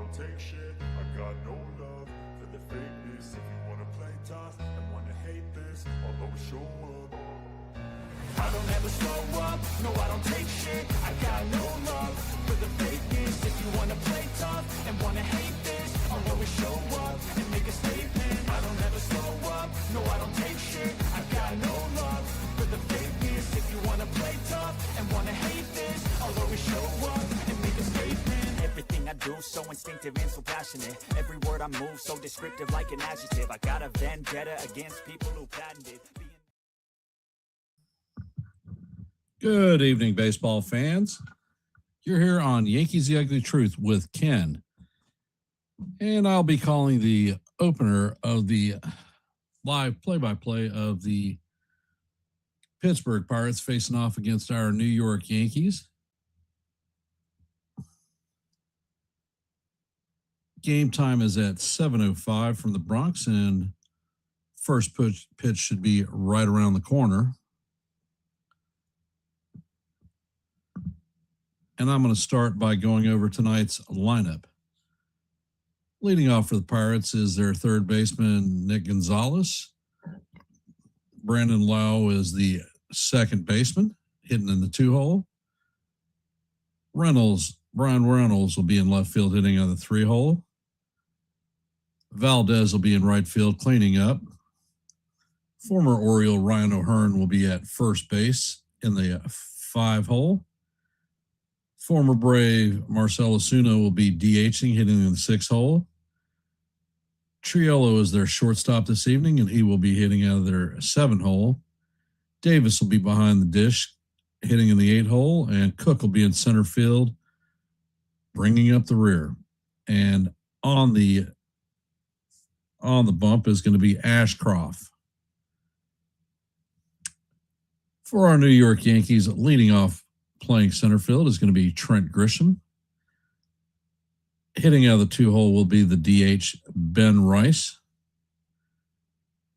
don't take shit. I got no love for the fakeness. If you wanna play tough and wanna hate this, I'll always show up. I don't ever slow up, no I don't take shit. I got no love for the fakeness. If you wanna play tough and wanna hate this, I'll always show up and make a statement. I don't ever slow up, no I don't take shit. I got no love for the fakeness. If you wanna play tough and wanna hate this, I'll always show up and make a statement. Everything I do so instinctive and so passionate. Every word I move so descriptive like an adjective. I got a vendetta against people who patented Good evening, baseball fans. You're here on Yankees The Ugly Truth with Ken. And I'll be calling the opener of the live play-by-play of the Pittsburgh Pirates facing off against our New York Yankees. Game time is at 7:05 from the Bronx, and first pitch should be right around the corner. And I'm going to start by going over tonight's lineup. Leading off for the Pirates is their third baseman, Nick Gonzalez. Brandon Lau is the second baseman, hitting in the 2-hole. Brian Reynolds will be in left field, hitting on the 3-hole. Valdez will be in right field, cleaning up. Former Oriole Ryan O'Hearn will be at first base in the 5-hole. Former Brave Marcell Ozuna will be DHing, hitting in the 6-hole. Triolo is their shortstop this evening, and he will be hitting out of their 7-hole. Davis will be behind the dish, hitting in the 8-hole, and Cook will be in center field, bringing up the rear. And on the bump is going to be Ashcroft. For our New York Yankees, leading off playing center field is going to be Trent Grisham. Hitting out of the 2-hole will be the DH Ben Rice.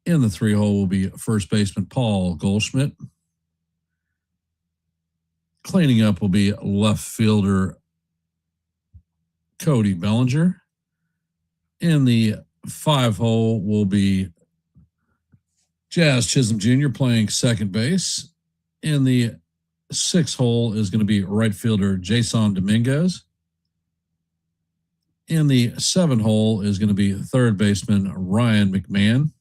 In the 3-hole will be first baseman Paul Goldschmidt. Cleaning up will be left fielder Cody Bellinger. In the 5-hole will be Jazz Chisholm Jr. playing second base. In the 6-hole is going to be right fielder Jason Dominguez. In the 7-hole is going to be third baseman Ryan McMahon.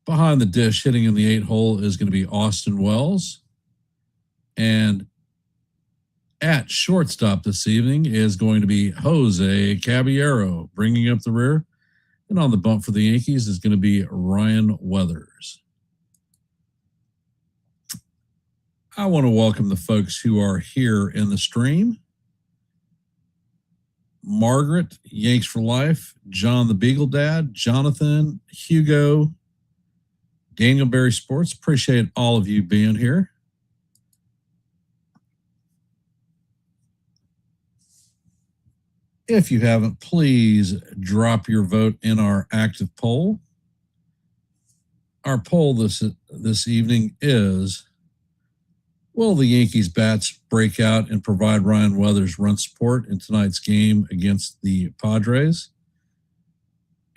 Behind the dish, hitting in the 8-hole is going to be Austin Wells. And at shortstop this evening is going to be Jose Caballero, bringing up the rear. And on the bump for the Yankees is going to be Ryan Weathers. I want to welcome the folks who are here in the stream. Margaret, Yanks for Life, John the Beagle Dad, Jonathan, Hugo, Daniel Berry Sports. Appreciate all of you being here. If you haven't, please drop your vote in our active poll. Our poll this evening is: will the Yankees bats break out and provide Ryan Weathers run support in tonight's game against the Padres?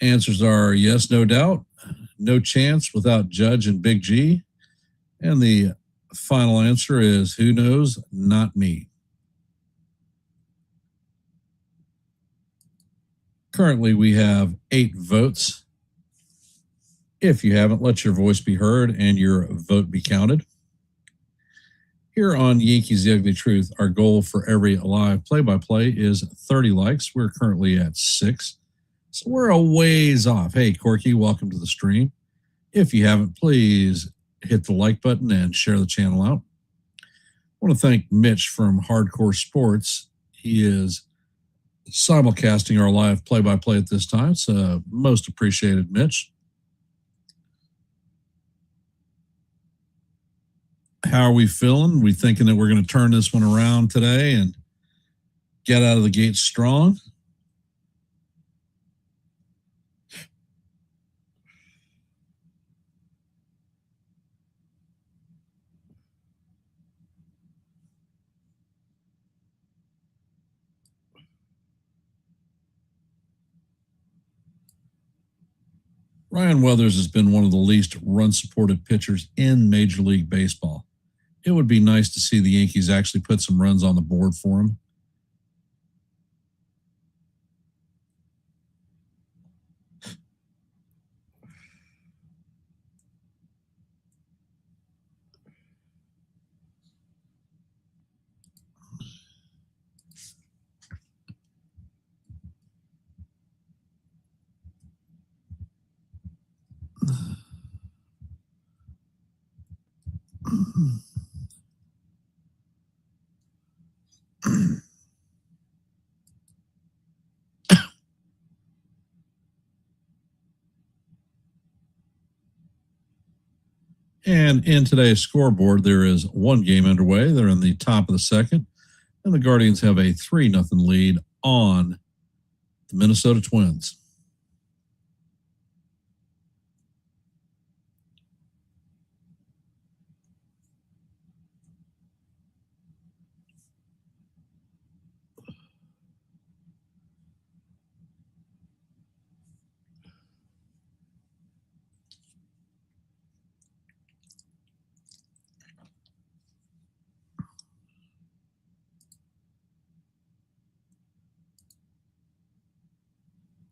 Answers are yes, no doubt, no chance without Judge and Big G. And the final answer is who knows, not me. Currently, we have 8 votes. If you haven't, let your voice be heard and your vote be counted. Here on Yankees The Ugly Truth, our goal for every live play-by-play is 30 likes. We're currently at 6, so we're a ways off. Hey, Corky, welcome to the stream. If you haven't, please hit the like button and share the channel out. I want to thank Mitch from Hardcore Sports. He is simulcasting our live play-by-play at this time. It's most appreciated, Mitch. How are we feeling? We thinking that we're going to turn this one around today and get out of the gate strong? Ryan Weathers has been one of the least run-supported pitchers in Major League Baseball. It would be nice to see the Yankees actually put some runs on the board for him. And in today's scoreboard, there is one game underway. They're in the top of the second, and the Guardians have a 3-0 lead on the Minnesota Twins.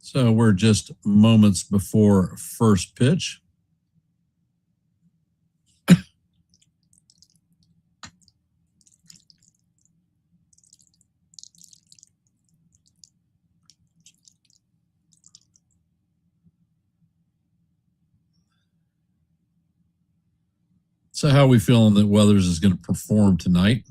So we're just moments before first pitch. So how are we feeling that Weathers is going to perform tonight?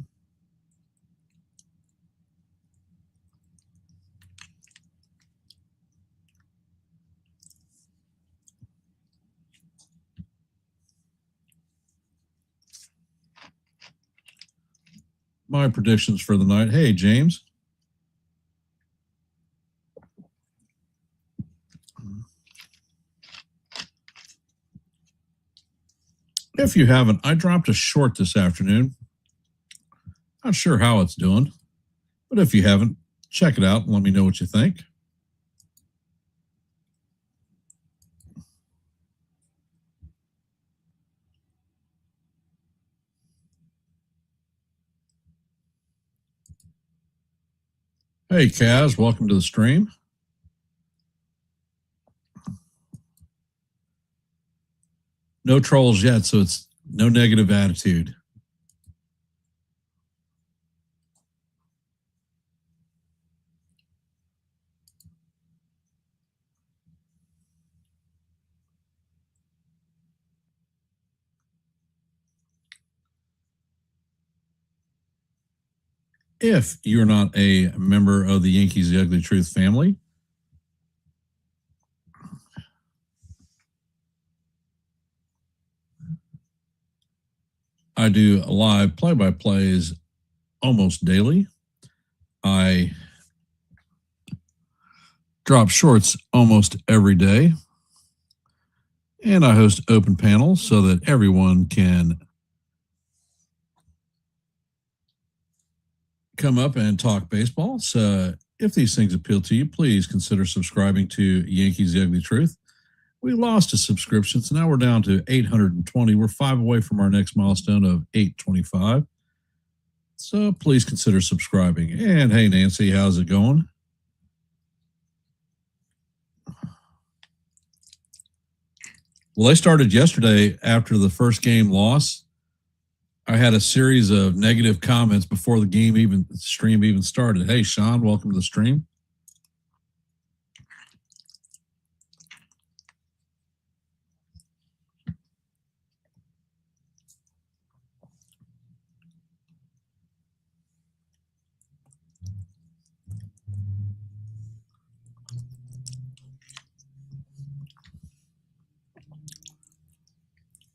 My predictions for the night. Hey, James. If you haven't, I dropped a short this afternoon. Not sure how it's doing, but if you haven't, check it out and let me know what you think. Hey, Kaz, welcome to the stream. No trolls yet, so it's no negative attitude. If you're not a member of the Yankees The Ugly Truth family, I do live play-by-plays almost daily. I drop shorts almost every day. And I host open panels so that everyone can come up and talk baseball. So if these things appeal to you, please consider subscribing to Yankees The Ugly Truth. We lost a subscription, so now we're down to 820. We're 5 away from our next milestone of 825. So please consider subscribing. And hey, Nancy, how's it going? Well, they started yesterday after the first game loss. I had a series of negative comments before the stream even started. Hey, Sean, welcome to the stream.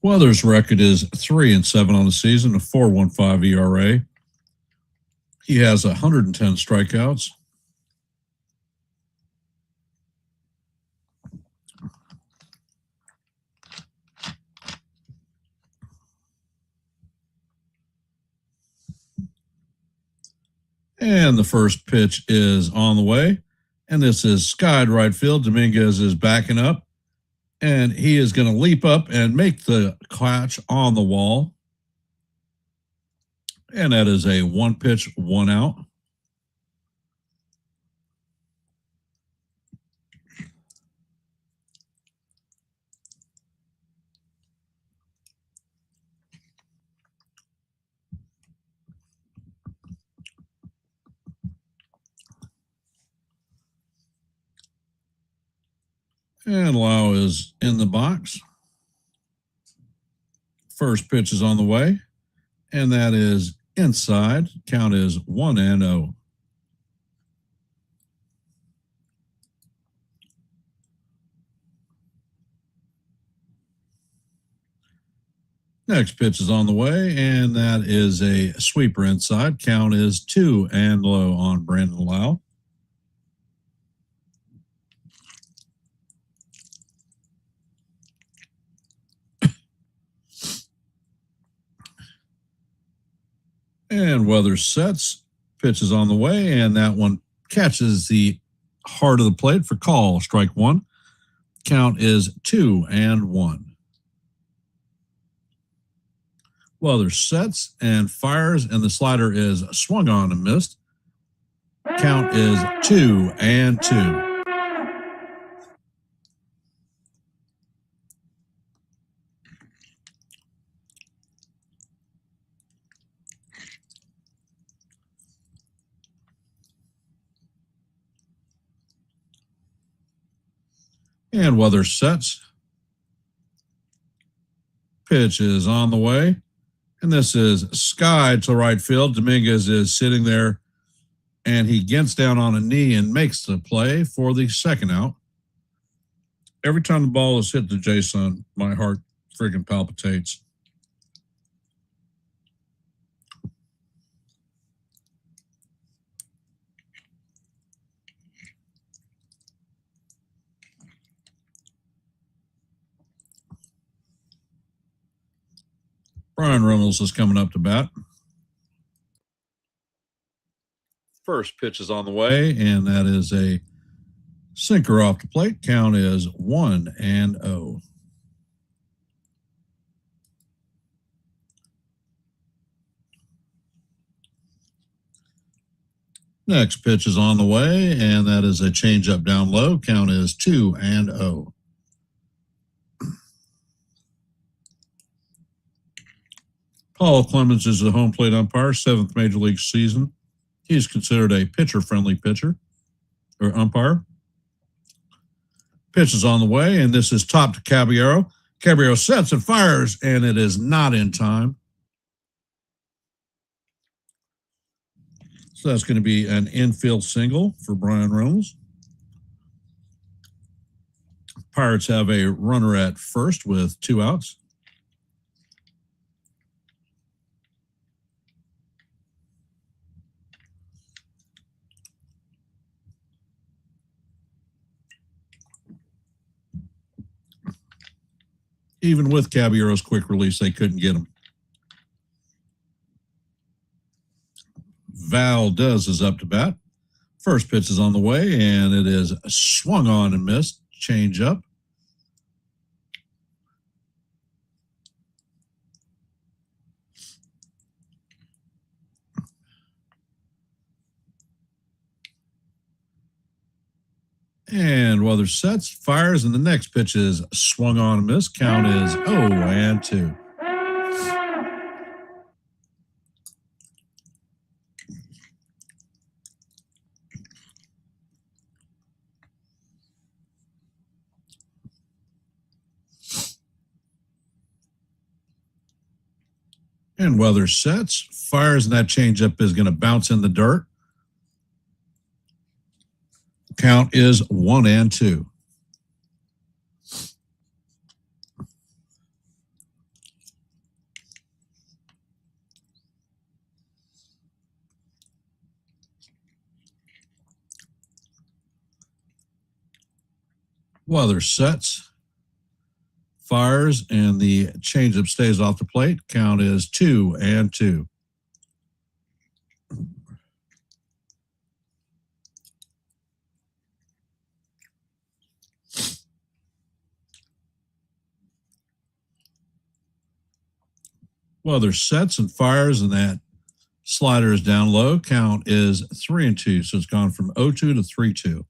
Weathers' record is 3-7 on the season, a 4.15 ERA. He has 110 strikeouts. And the first pitch is on the way. And this is skied right field. Dominguez is backing up. And he is going to leap up and make the catch on the wall. And that is a 1-pitch, 1 out. And Lau is in the box. First pitch is on the way, and that is inside. Count is 1-0. Next pitch is on the way, and that is a sweeper inside. Count is 2-0 on Brandon Lau. And Weathers sets. Pitch is on the way, and that one catches the heart of the plate for call. Strike 1. Count is 2-1. Weathers sets and fires, and the slider is swung on and missed. Count is 2-2. And Weathers sets. Pitch is on the way. And this is sky to right field. Dominguez is sitting there, and he gets down on a knee and makes the play for the second out. Every time the ball is hit to Jason, my heart freaking palpitates. Brian Reynolds is coming up to bat. First pitch is on the way, and that is a sinker off the plate. Count is 1-0. Next pitch is on the way, and that is a changeup down low. Count is 2-0. Paul Clemens is the home plate umpire, 7th Major League season. He's considered a pitcher-friendly pitcher or umpire. Pitch is on the way, and this is top to Caballero. Caballero sets and fires, and it is not in time. So that's going to be an infield single for Brian Reynolds. Pirates have a runner at first with 2 outs. Even with Caballero's quick release, they couldn't get him. Valdez is up to bat. First pitch is on the way, and it is swung on and missed. Change up. And Weathers sets, fires, and the next pitch is swung on and missed. Count is 0-2. And Weathers sets, fires, and that changeup is going to bounce in the dirt. Count is 1-2. Weathers sets, fires, and the changeup stays off the plate. Count is 2-2. Weather sets and fires, and that slider is down low. Count is 3-2. So it's gone from 0-2 to 3-2.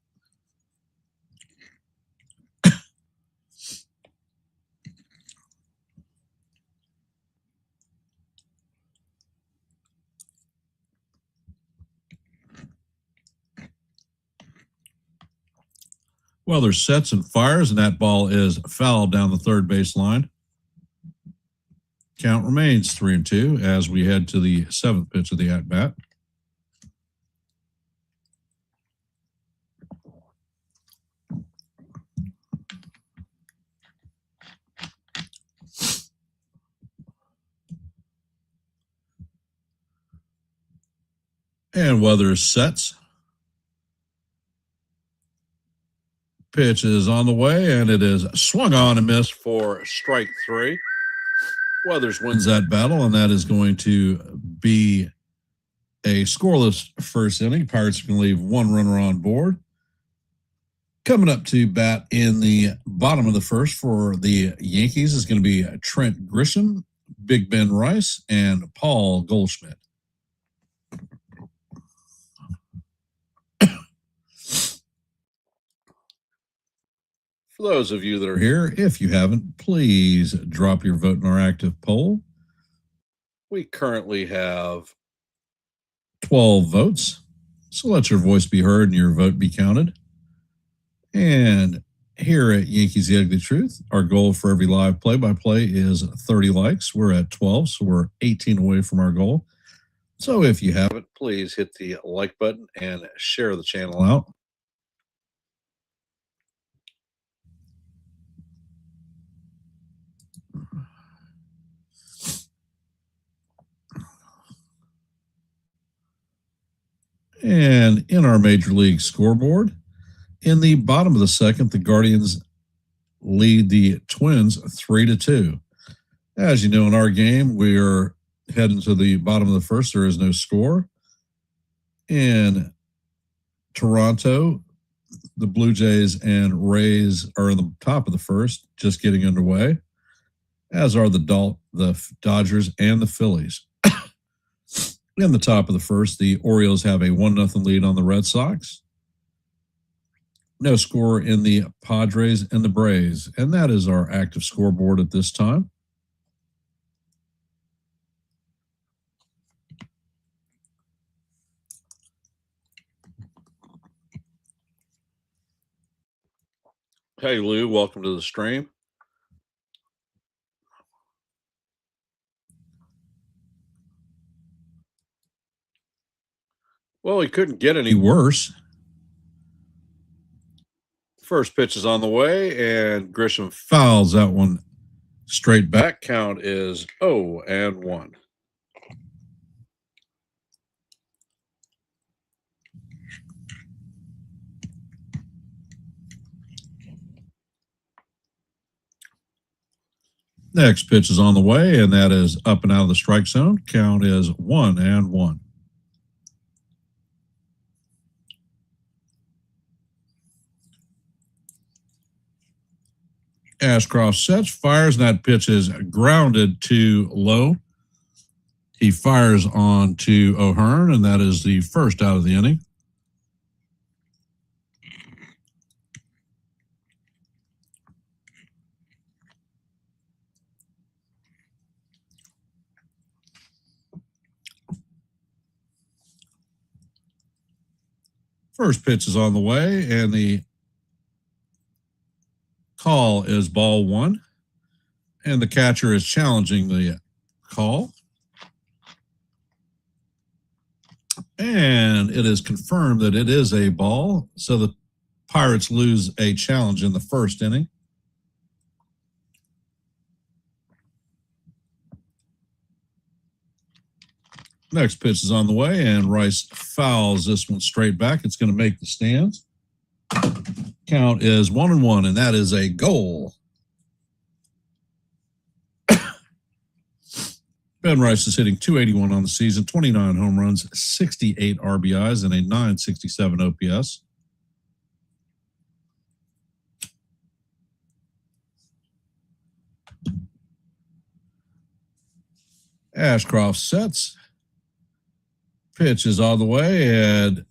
Weather sets and fires, and that ball is fouled down the third base line. Count remains 3-2 as we head to the seventh pitch of the at-bat. And weather sets. Pitch is on the way, and it is swung on and missed for strike 3. Weathers wins that battle, and that is going to be a scoreless first inning. Pirates are going to leave one runner on board. Coming up to bat in the bottom of the first for the Yankees is going to be Trent Grisham, Big Ben Rice, and Paul Goldschmidt. For those of you that are here, if you haven't, please drop your vote in our active poll. We currently have 12 votes, so let your voice be heard and your vote be counted. And here at Yankees The Ugly Truth, our goal for every live play-by-play is 30 likes. We're at 12, so we're 18 away from our goal. So if you haven't, please hit the like button and share the channel out. And in our Major League scoreboard, in the bottom of the second, the Guardians lead the Twins 3-2. As you know, in our game, we are heading to the bottom of the first. There is no score. In Toronto, the Blue Jays and Rays are in the top of the first, just getting underway, as are the Dodgers and the Phillies. In the top of the first, the Orioles have a 1-0 lead on the Red Sox. No score in the Padres and the Braves. And that is our active scoreboard at this time. Hey, Lou, welcome to the stream. Well, he couldn't get any worse. First pitch is on the way, and Grisham fouls that one straight back. Count is 0-1. Next pitch is on the way, and that is up and out of the strike zone. Count is 1-1. Ashcroft sets, fires, and that pitch is grounded to low. He fires on to O'Hearn, and that is the first out of the inning. First pitch is on the way, and the call is ball 1, and the catcher is challenging the call. And it is confirmed that it is a ball, so the Pirates lose a challenge in the first inning. Next pitch is on the way, and Rice fouls this one straight back. It's going to make the stands. Count is 1-1, and that is a goal. Ben Rice is hitting .281 on the season, 29 home runs, 68 RBIs, and a .967 OPS. Ashcroft sets. Pitch is on the way, and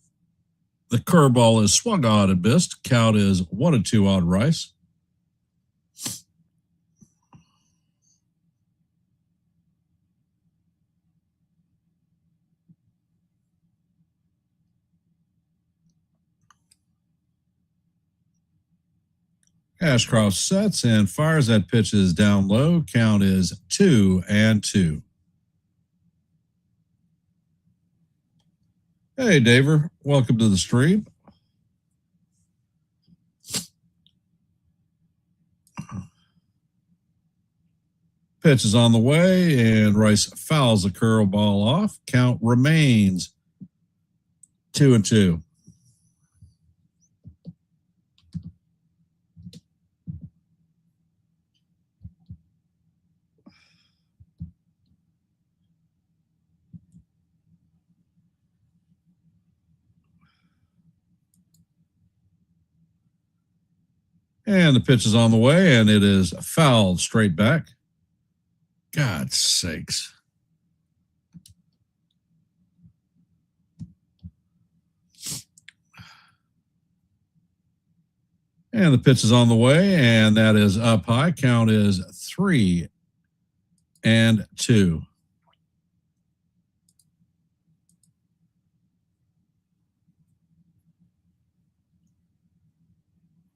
the curveball is swung on and missed. Count is 1-2 on Rice. Ashcroft sets and fires. That pitch is down low. Count is 2-2. Hey, Daver. Welcome to the stream. Pitch is on the way, and Rice fouls the curveball off. Count remains 2-2. And the pitch is on the way, and it is fouled straight back. God's sakes. And the pitch is on the way, and that is up high. Count is 3-2.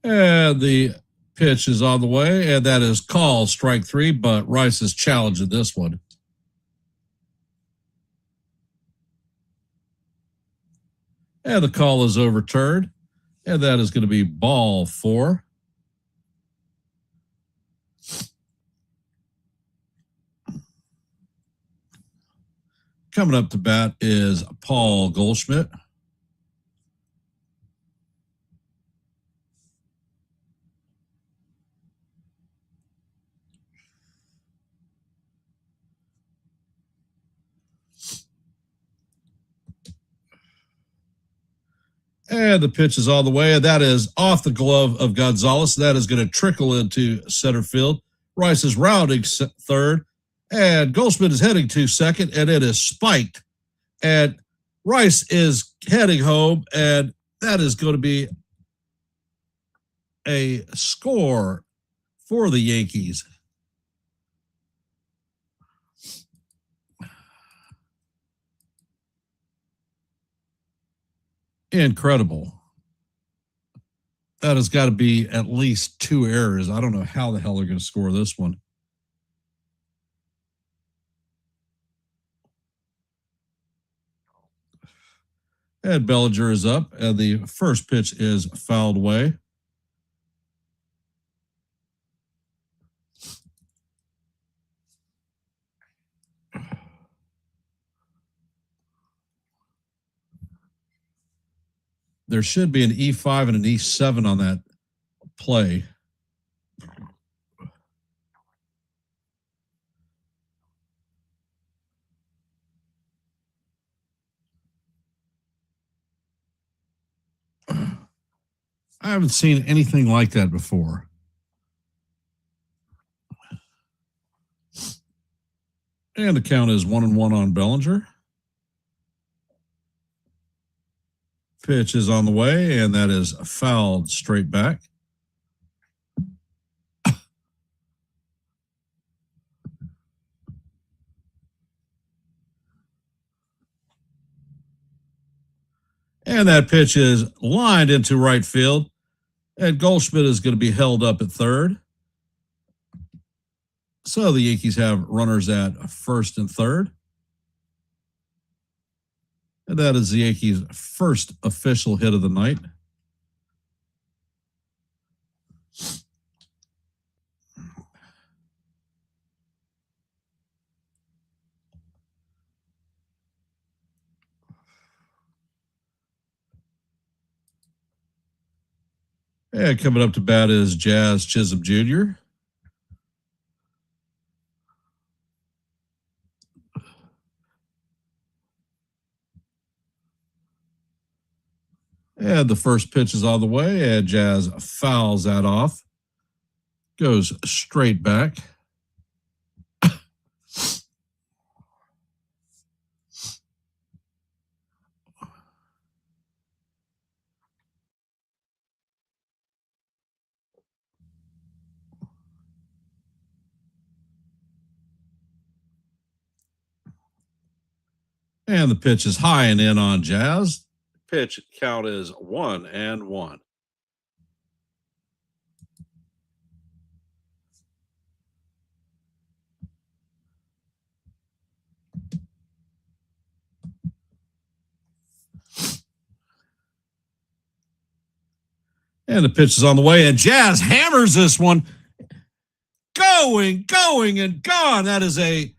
And the pitch is on the way, and that is called strike 3, but Rice is challenging this one. And the call is overturned, and that is going to be ball 4. Coming up to bat is Paul Goldschmidt. And the pitch is all the way, and that is off the glove of Gonzalez. That is going to trickle into center field. Rice is rounding third, and Goldschmidt is heading to second, and it is spiked. And Rice is heading home, and that is going to be a score for the Yankees. Incredible. That has got to be at least 2 errors. I don't know how the hell they're going to score this one. And Bellinger is up, and the first pitch is fouled away. There should be an E5 and an E7 on that play. I haven't seen anything like that before. And the count is 1-1 on Bellinger. Pitch is on the way, and that is fouled straight back. And that pitch is lined into right field. And Goldschmidt is going to be held up at third. So the Yankees have runners at first and third. And that is the Yankees' first official hit of the night. And coming up to bat is Jazz Chisholm Jr. And the first pitch is on the way, and Jazz fouls that off. Goes straight back. And the pitch is high and in on Jazz. Pitch count is 1-1. And the pitch is on the way, and Jazz hammers this one. Going, and gone. That is a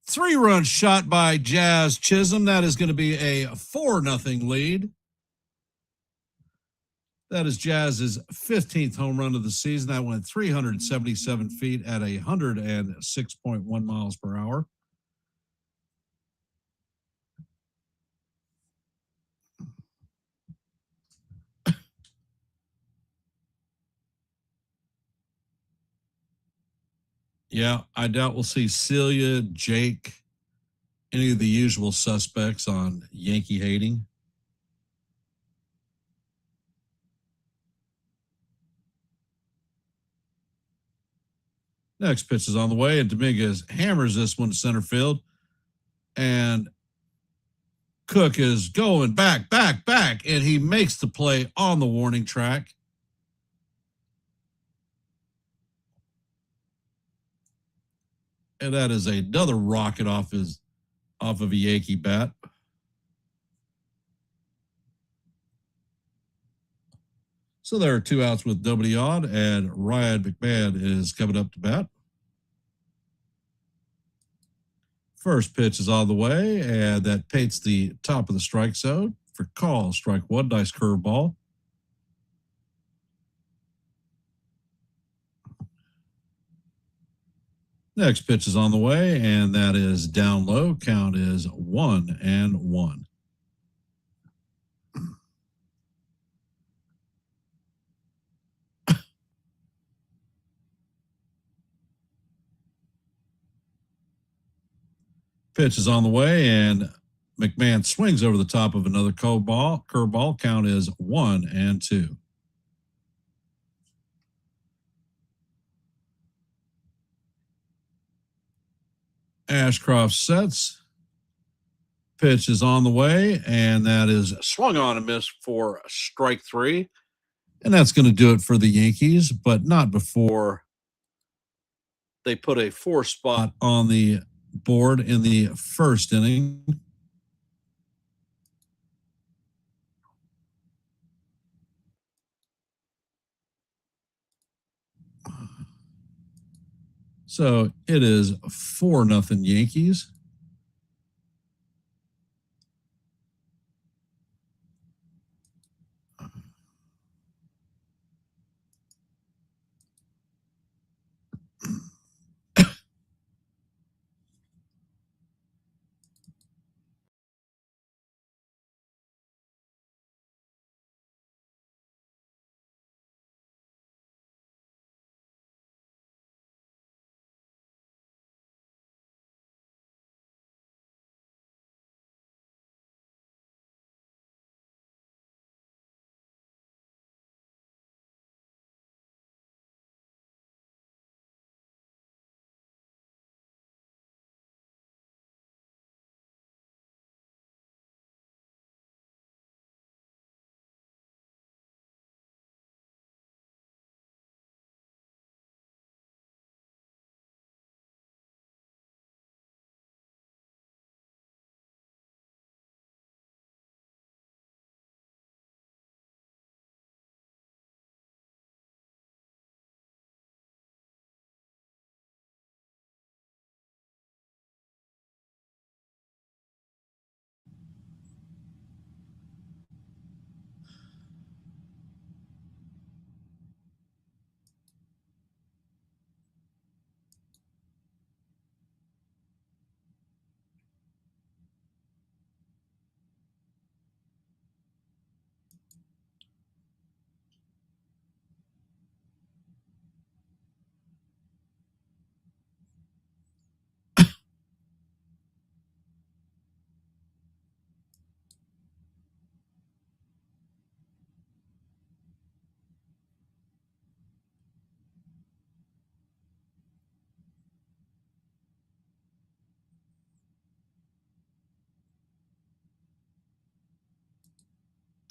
3-run shot by Jazz Chisholm. That is going to be a 4-0 lead. That is Jazz's 15th home run of the season. That went 377 feet at 106.1 miles per hour. Yeah, I doubt we'll see Celia, Jake, any of the usual suspects on Yankee hating. Next pitch is on the way, and Dominguez hammers this one to center field. And Cook is going back, and he makes the play on the warning track. And that is another rocket off of a Yankee bat. So there are 2 outs with nobody on, and Ryan McMahon is coming up to bat. First pitch is on the way, and that paints the top of the strike zone for call. Strike 1, nice curveball. Next pitch is on the way, and that is down low. Count is 1-1. Pitch is on the way, and McMahon swings over the top of another curveball. Count is 1-2. Ashcroft sets. Pitch is on the way, and that is swung on and missed for strike 3. And that's going to do it for the Yankees, but not before they put a 4 spot on the board in the first inning. So it is 4-0 Yankees.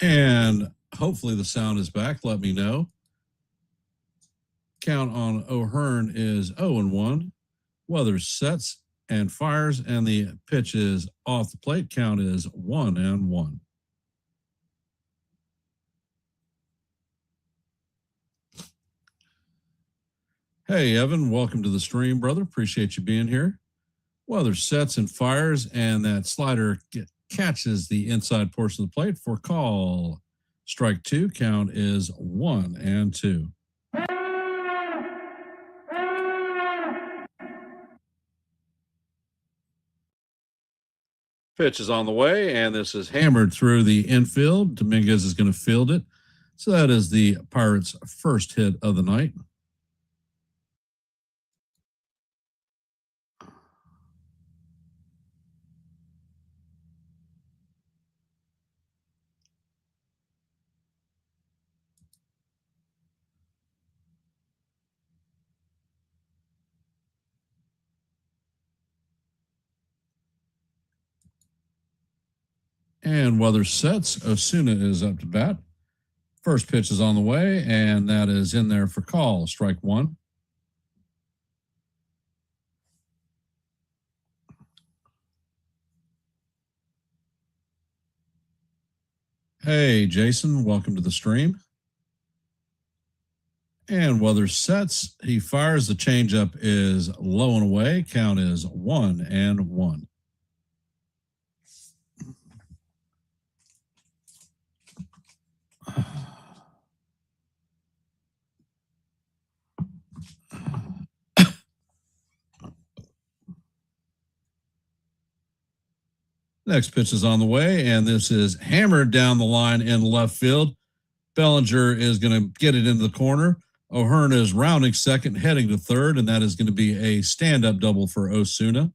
And hopefully the sound is back. Let me know. Count on O'Hearn is 0-1. Weathers sets and fires, and the pitch is off the plate. Count is 1-1. Hey, Evan, welcome to the stream, brother. Appreciate you being here. Weathers sets and fires, and that slider catches the inside portion of the plate for call. Strike two. Count is 1-2. Pitch is on the way, and this is hammered through the infield. Dominguez is going to field it. So that is the Pirates' first hit of the night. And Weathers sets. Osuna is up to bat. First pitch is on the way, and that is in there for call. Strike one. Hey, Jason, welcome to the stream. And Weathers sets. He fires. The changeup is low and away. Count is 1-1. Next pitch is on the way, and this is hammered down the line in left field. Bellinger is going to get it into the corner. O'Hearn is rounding second, heading to third, and that is going to be a stand-up double for Osuna.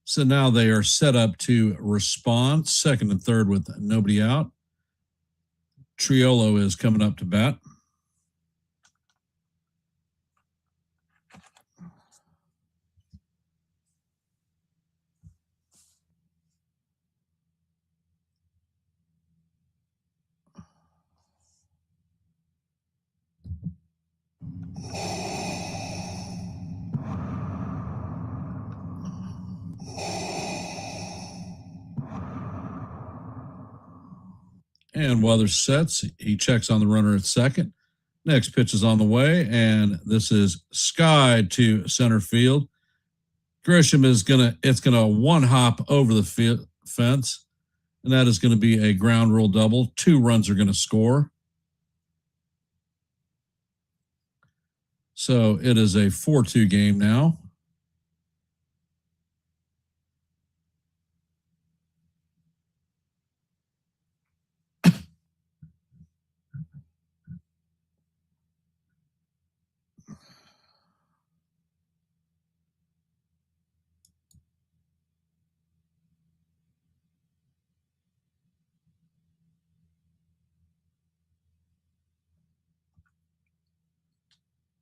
So now they are set up to respond, second and third with nobody out. Triolo is coming up to bat. And Weathers sets. He checks on the runner at second. Next pitch is on the way, and this is skied to center field. Grisham is it's gonna one hop over the fence, and that is going to be a ground rule double. 2 runs are going to score. So it is a 4-2 game now.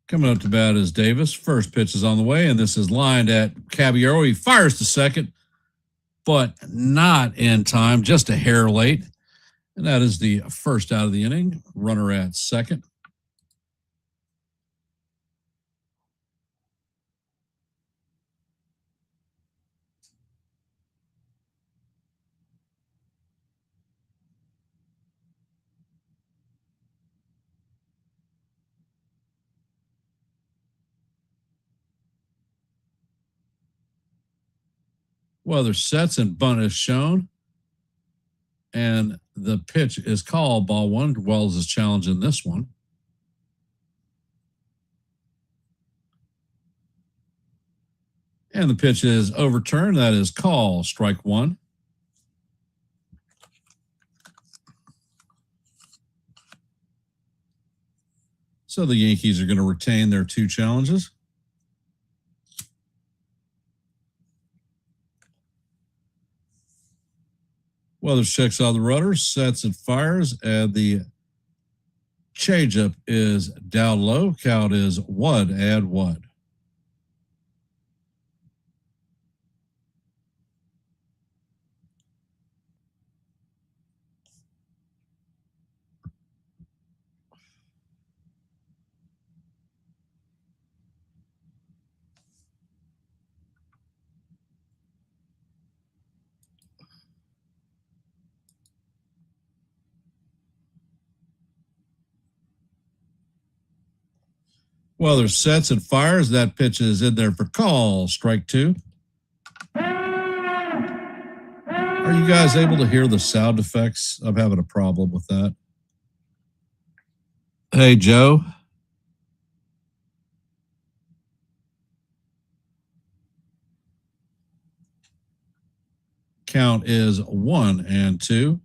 Coming up to bat is Davis. First pitch is on the way, and this is lined at Caballero. He fires to second, but not in time, just a hair late. And that is the first out of the inning. Runner at second. Weathers sets and bunt is shown. And the pitch is called ball one. Wells is challenging this one. And the pitch is overturned. That is call, strike one. So the Yankees are going to retain their 2 challenges. Weathers checks out the rudder, sets and fires, and the changeup is down low. Count is 1-1. Weather sets and fires. That pitch is in there for call. Strike two. Are you guys able to hear the sound effects? I'm having a problem with that. Hey, Joe. Count is 1-2.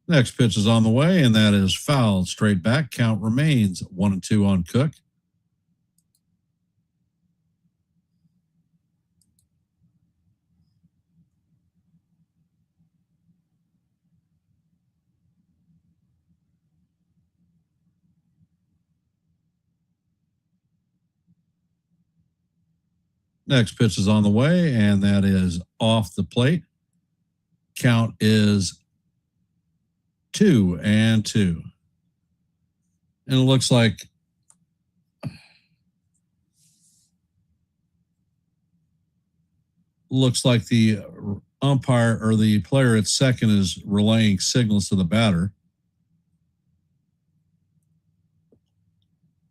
Next pitch is on the way, and that is fouled straight back. Count remains 1-2 on Cook. Next pitch is on the way, and that is off the plate. Count is 2-2. And it looks like the umpire or the player at second is relaying signals to the batter.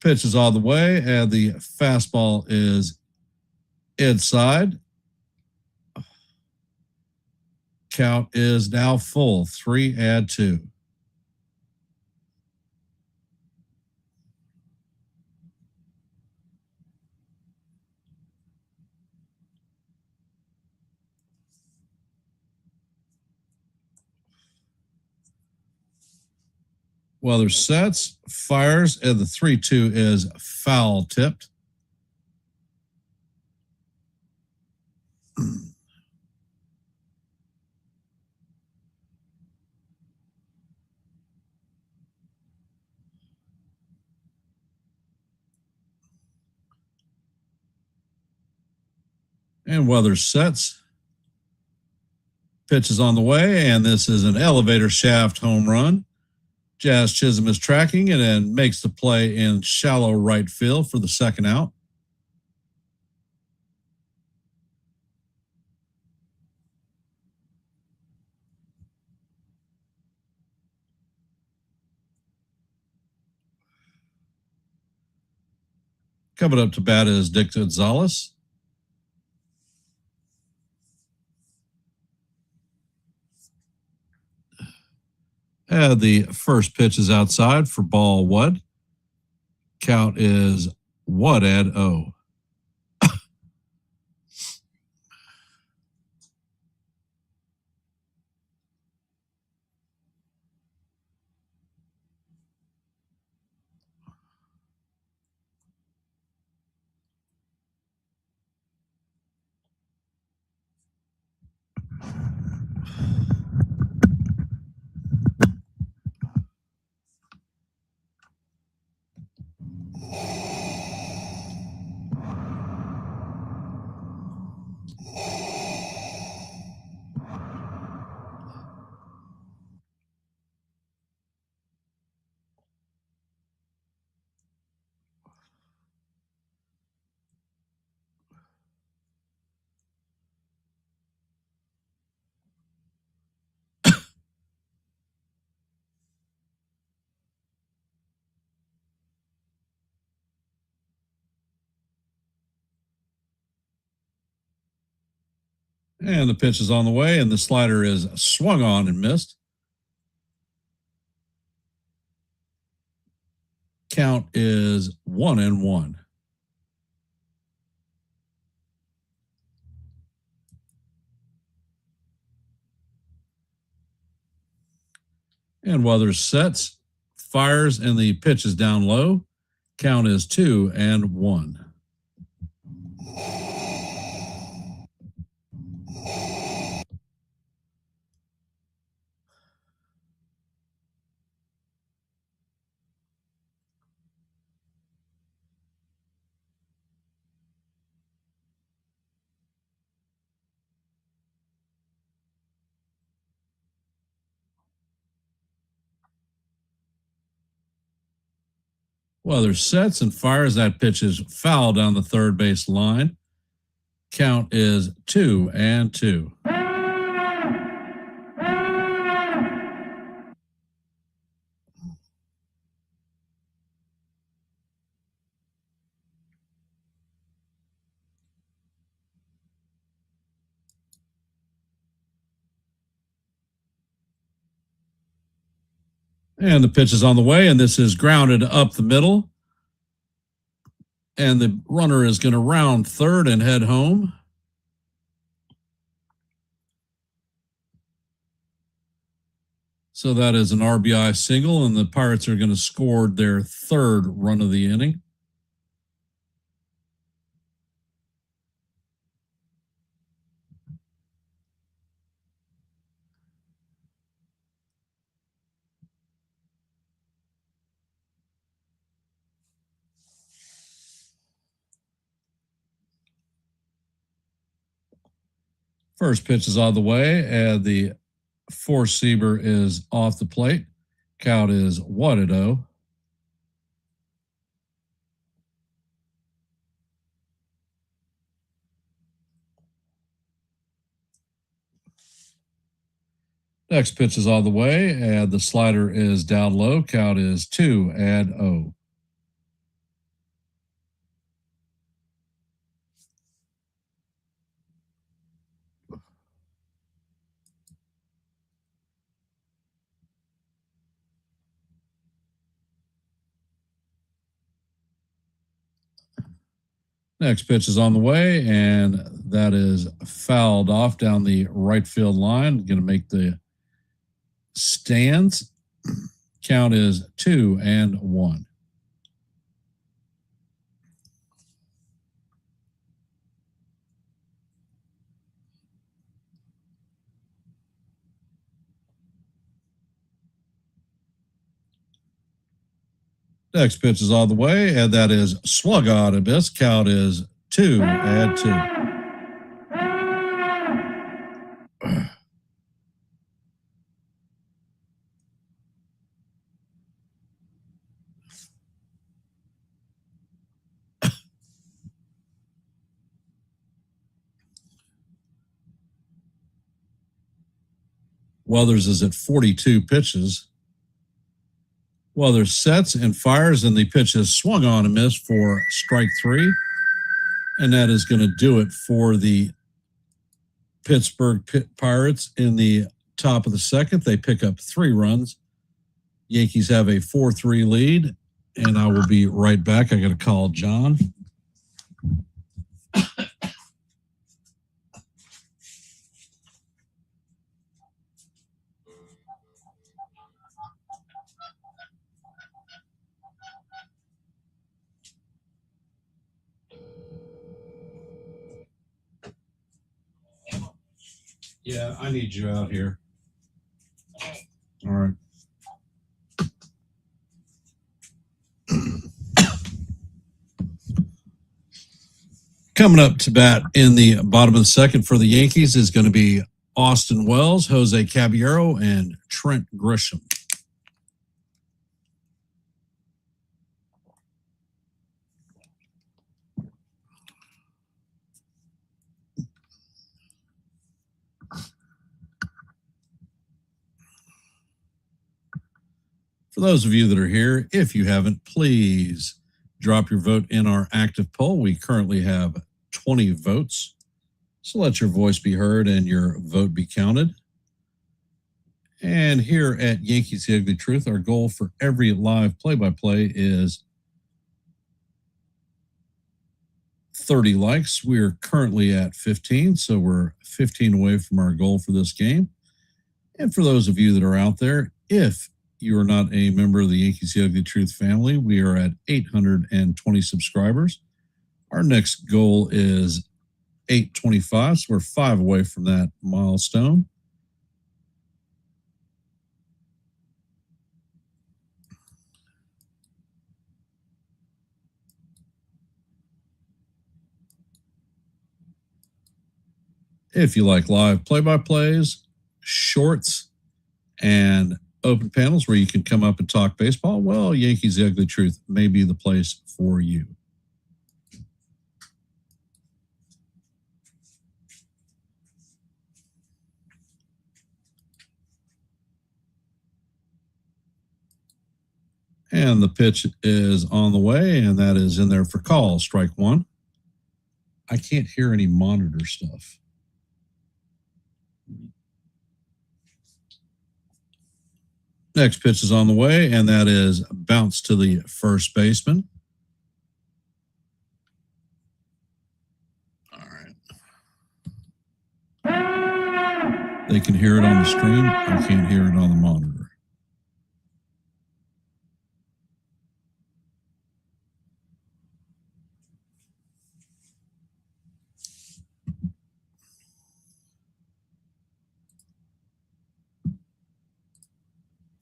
Pitch is on the way, and the fastball is inside. Count is now full, 3-2. Weather sets, fires, and the 3-2 is foul tipped. And weather sets. Pitch is on the way, and this is an elevator shaft home run. Jazz Chisholm is tracking and then makes the play in shallow right field for the second out. Coming up to bat is Dick Gonzalez. And the first pitch is outside for ball one. Count is 1-0. And the pitch is on the way, and the slider is swung on and missed. Count is 1-1. And Weathers sets, fires, and the pitch is down low. Count is 2-1. Weathers sets and fires. That pitch is foul down the third base line. Count is 2-2. And the pitch is on the way, and this is grounded up the middle. And the runner is going to round third and head home. So that is an RBI single, and the Pirates are going to score their third run of the inning. First pitch is on the way, and the four-seamer is off the plate. Count is 1-0. Next pitch is on the way, and the slider is down low. Count is 2-0. Next pitch is on the way, and that is fouled off down the right field line. Going to make the stands. Count is 2-1. Next pitch is on the way, and that is swung on a miss. Count is 2-2. Weathers is at 42 pitches. Weathers sets and fires, and the pitch is swung on a miss for strike 3. And that is going to do it for the Pittsburgh Pirates in the top of the second. They pick up 3 runs. Yankees have a 4-3 lead, and I will be right back. I got to call John. Yeah, I need you out here. All right. Coming up to bat in the bottom of the second for the Yankees is going to be Austin Wells, Jose Caballero, and Trent Grisham. For those of you that are here, if you haven't, please drop your vote in our active poll. We currently have 20 votes. So let your voice be heard and your vote be counted. And here at Yankees The Ugly Truth, our goal for every live play-by-play is 30 likes. We're currently at 15, so we're 15 away from our goal for this game. And for those of you that are out there, if you are not a member of the Yankees The Ugly Truth family, we are at 820 subscribers. Our next goal is 825, so we're 5 away from that milestone. If you like live play-by-plays, shorts, and open panels where you can come up and talk baseball, well, Yankees The Ugly Truth may be the place for you. And the pitch is on the way, and that is in there for call, strike 1. I can't hear any monitor stuff. Next pitch is on the way, and that is bounce to the first baseman. All right. They can hear it on the screen. I can't hear it on the monitor.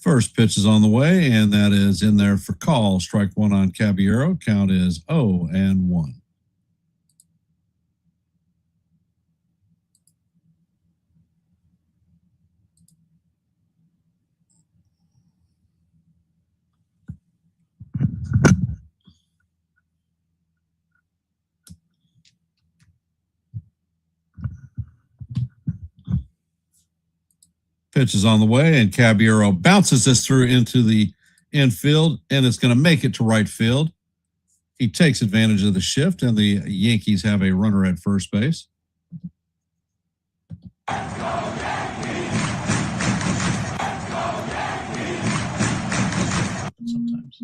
First pitch is on the way, and that is in there for call. Strike one on Caballero. Count is 0-1. Pitch is on the way, and Caballero bounces this through into the infield, and it's going to make it to right field. He takes advantage of the shift, and the Yankees have a runner at first base. Sometimes.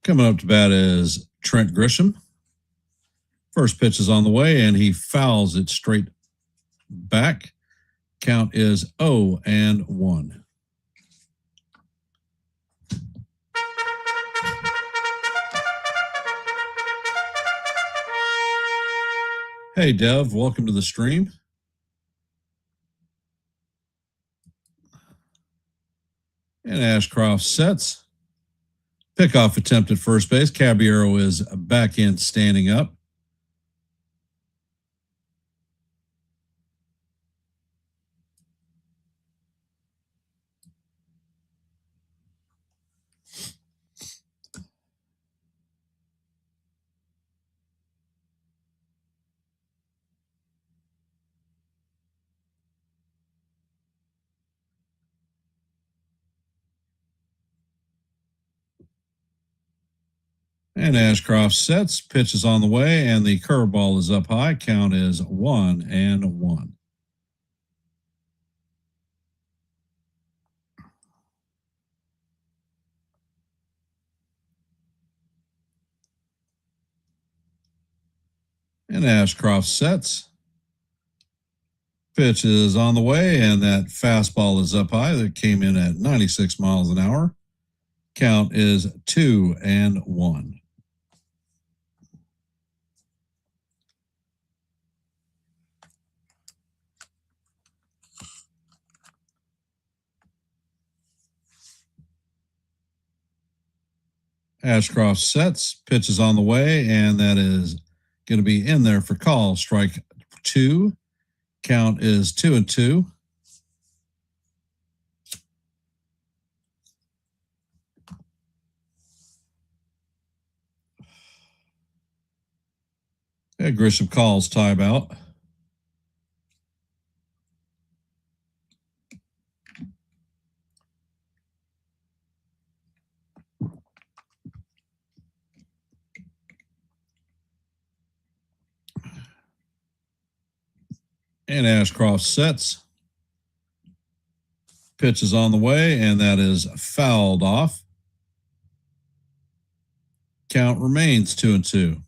Coming up to bat is Trent Grisham. First pitch is on the way, and he fouls it straight back. Count is 0-1. Hey, Dev, welcome to the stream. And Ashcroft sets. Pickoff attempt at first base. Caballero is back in standing up. And Ashcroft sets, pitch is on the way, and the curveball is up high. Count is 1-1. And Ashcroft sets. Pitch is on the way, and that fastball is up high. That came in at 96 miles an hour. Count is 2-1. Ashcroft sets, pitch is on the way, and that is going to be in there for call. Strike two. Count is 2-2. Grisham calls timeout. And Ashcroft sets. Pitch is on the way, and that is fouled off. Count remains 2-2.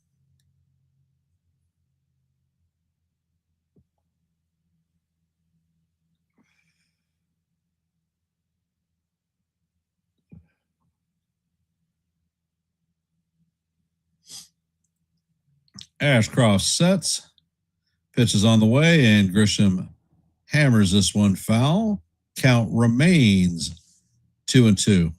Ashcroft sets. Pitch is on the way, and Grisham hammers this one foul. Count remains 2-2.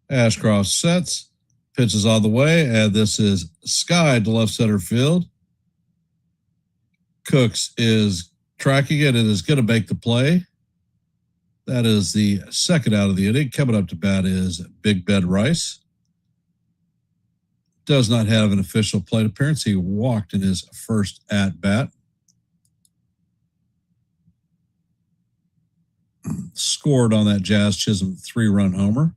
Ashcroft sets. Pitch is on the way, and this is sky to left center field. Cooks is tracking it and is going to make the play. That is the second out of the inning. Coming up to bat is Big Ben Rice. Does not have an official plate appearance. He walked in his first at bat. Scored on that Jazz Chisholm 3-run homer.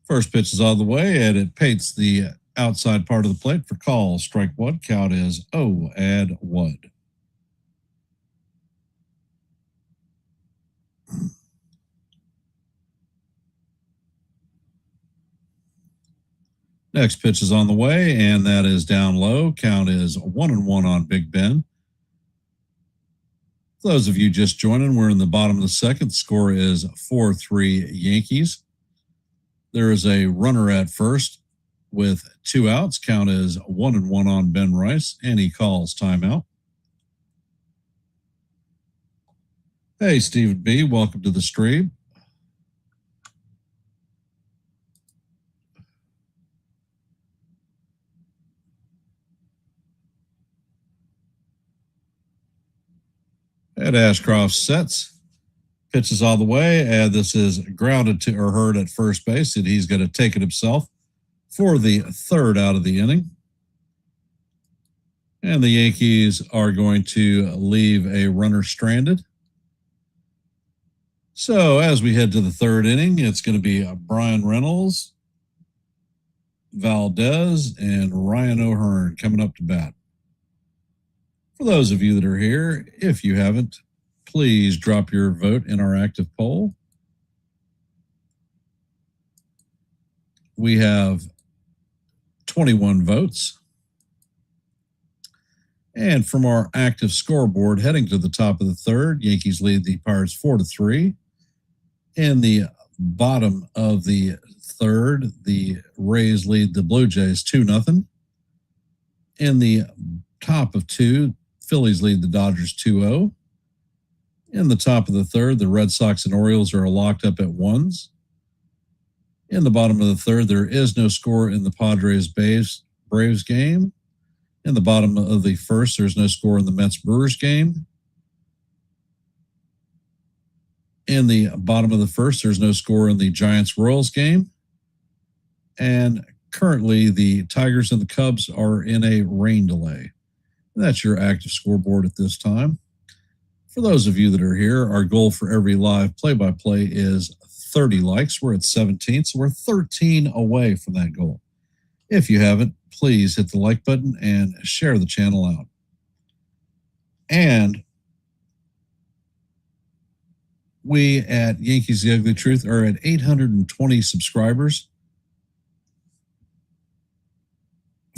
First pitch is on the way, and it paints the outside part of the plate for call. Strike one. Count is 0-1. Next pitch is on the way, and that is down low. Count is 1-1 on Big Ben. For those of you just joining, we're in the bottom of the second. The score is 4-3 Yankees. There is a runner at first with 2 outs. Count is 1-1 on Ben Rice, and he calls timeout. Hey, Stephen B., welcome to the stream. Ed Ashcroft sets. Pitches all the way, and this is grounded to or heard at first base, and he's going to take it himself for the third out of the inning. And the Yankees are going to leave a runner stranded. So as we head to the third inning, it's going to be Brian Reynolds, Valdez, and Ryan O'Hearn coming up to bat. For those of you that are here, if you haven't, please drop your vote in our active poll. We have 21 votes. And from our active scoreboard, heading to the top of the third, Yankees lead the Pirates 4-3. In the bottom of the third, the Rays lead the Blue Jays 2-0. In the top of two, Phillies lead the Dodgers 2-0. In the top of the third, the Red Sox and Orioles are locked up at 1s. In the bottom of the third, there is no score in the Padres-Braves game. In the bottom of the first, there's no score in the Mets-Brewers game. In the bottom of the first, there's no score in the Giants-Royals game. And currently, the Tigers and the Cubs are in a rain delay. That's your active scoreboard at this time. For those of you that are here, our goal for every live play-by-play is 30 likes. We're at 17, so we're 13 away from that goal. If you haven't, please hit the like button and share the channel out. And we at Yankees The Ugly Truth are at 820 subscribers.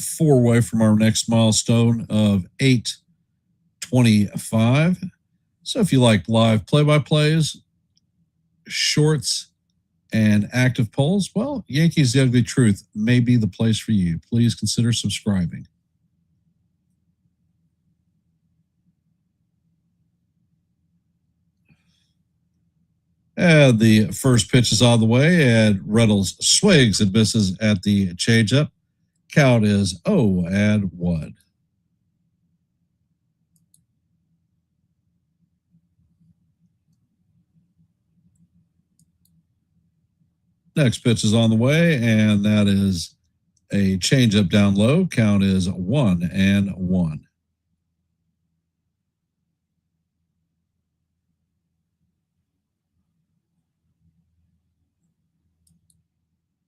4 away from our next milestone of 825. So if you like live play-by-plays, shorts, and active polls, well, Yankees The Ugly Truth may be the place for you. Please consider subscribing. And the first pitch is on the way, and Reynolds swings and misses at the changeup. Count is 0-1. Next pitch is on the way, and that is a changeup down low. Count is 1-1.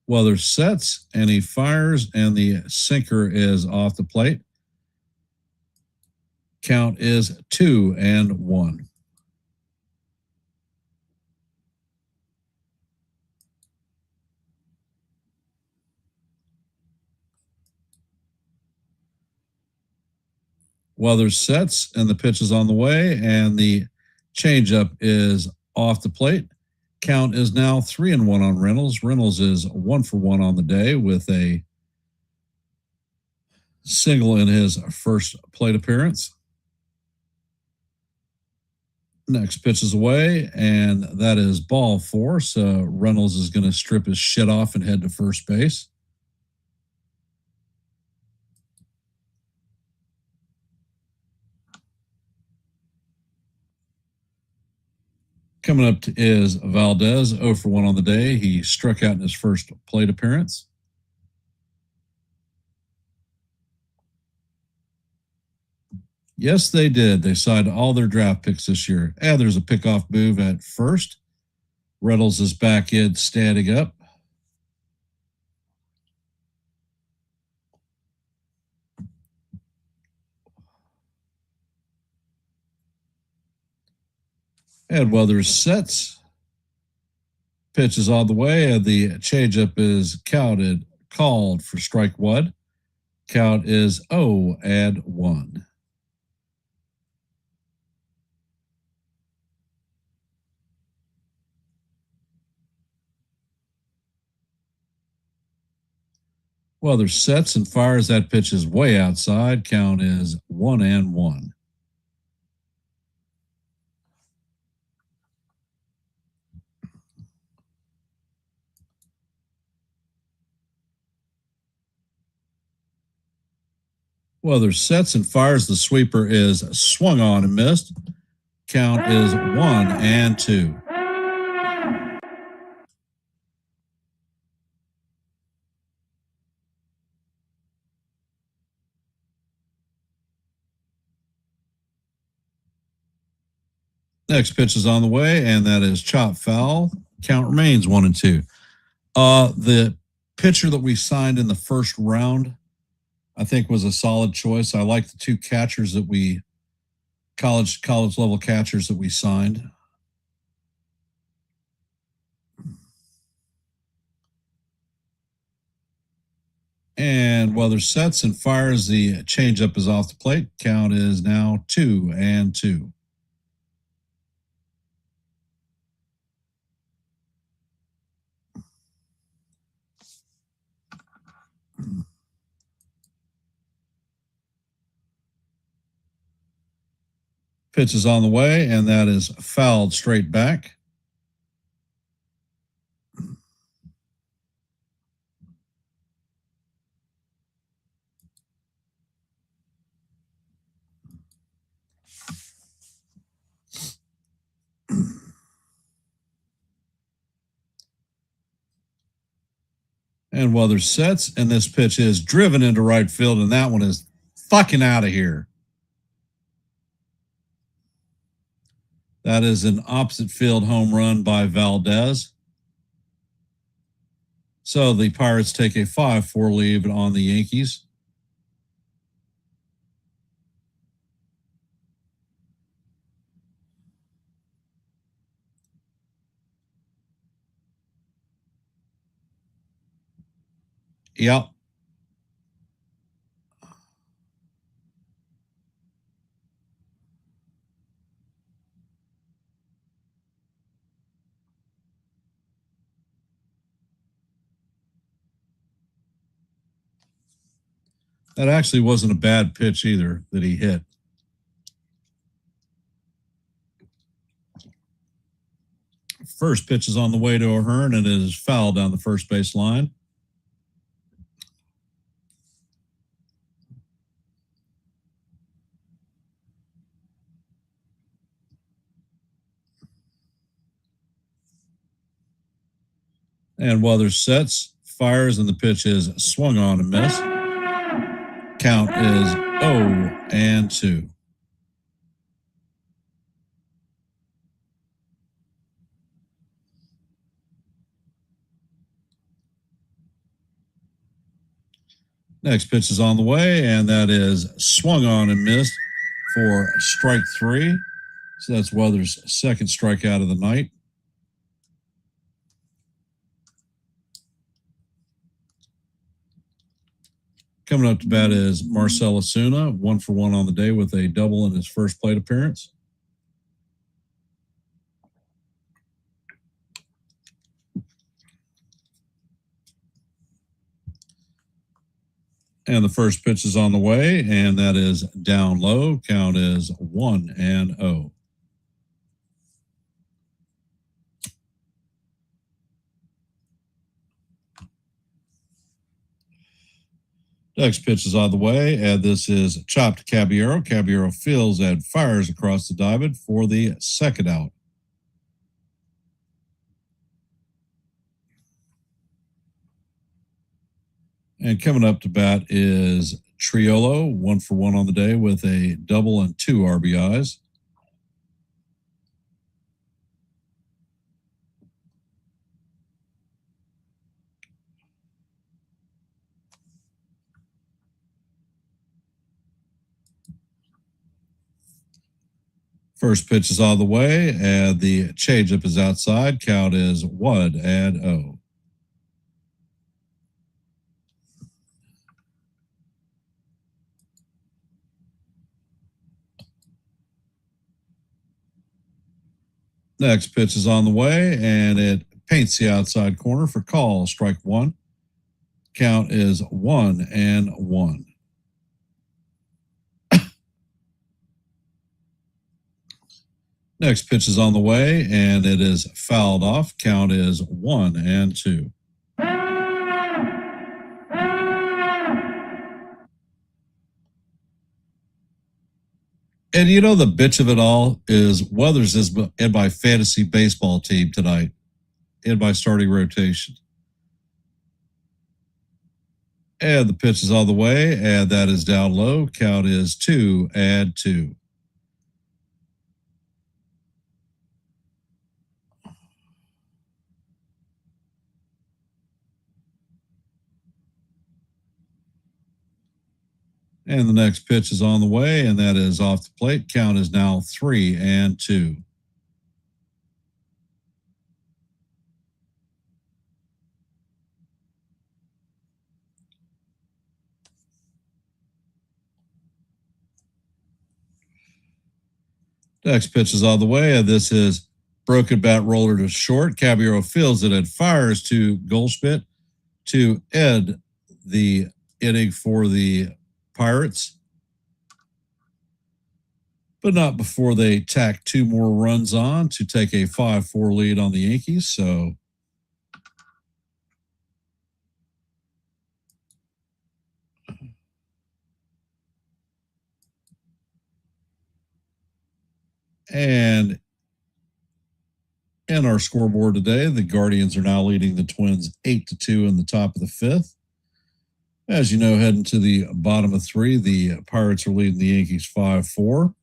Weather sets, and he fires, and the sinker is off the plate. Count is 2-1. Weather sets, and the pitch is on the way, and the changeup is off the plate. Count is now 3-1 on Reynolds. Reynolds is 1-for-1 on the day with a single in his first plate appearance. Next pitch is away, and that is ball 4. So Reynolds is going to strip his shit off and head to first base. Coming up is Valdez, 0 for 1 on the day. He struck out in his first plate appearance. Yes, they did. They signed all their draft picks this year. And there's a pickoff move at first. Reynolds is back in, standing up. And Weathers sets. Pitch is on the way, and the changeup is called for strike one. Count is 0-1. Weathers sets and fires. That pitch is way outside. Count is 1-1. Weathers sets and fires. The sweeper is swung on and missed. Count is 1-2. Next pitch is on the way, and that is chop foul. Count remains 1-2. The pitcher that we signed in the first round, I think, was a solid choice. I like the two catchers that we college level catchers that we signed. And Weathers sets and fires. The changeup is off the plate. Count is now 2-2. Pitch is on the way, and that is fouled straight back. And Weathers sets, and this pitch is driven into right field, and that one is fucking out of here. That is an opposite field home run by Valdez. So the Pirates take a 5-4 lead on the Yankees. Yep. That actually wasn't a bad pitch either that he hit. First pitch is on the way to O'Hearn, and it is fouled down the first base line. And Weathers sets, fires, and the pitch is swung on and missed. Count is 0-2. Next pitch is on the way, and that is swung on and missed for strike 3. So that's Weathers' second strikeout of the night. Coming up to bat is Marcell Ozuna, 1 for 1 on the day with a double in his first plate appearance. And the first pitch is on the way, and that is down low. Count is 1-0. Next pitch is on the way, and this is chopped to Caballero. Caballero fields and fires across the diamond for the second out. And coming up to bat is Triolo, 1 for 1 on the day with a double and 2 RBIs. First pitch is on the way, and the changeup is outside. Count is 1-0. Next pitch is on the way, and it paints the outside corner for call. Strike 1. Count is 1-1. Next pitch is on the way, and it is fouled off. Count is 1-2. And you know, the bitch of it all is Weathers is in my fantasy baseball team tonight, in my starting rotation. And the pitch is on the way, and that is down low. Count is 2-2. And the next pitch is on the way, and that is off the plate. Count is now 3-2. Next pitch is on the way, and this is broken bat roller to short. Caballero fields it and fires to Goldschmidt to end the inning for the Pirates, but not before they tack 2 more runs on to take a 5-4 lead on the Yankees. So and in our scoreboard today, the Guardians are now leading the Twins 8-2 in the top of the 5th. As you know, heading to the bottom of 3, the Pirates are leading the Yankees 5-4.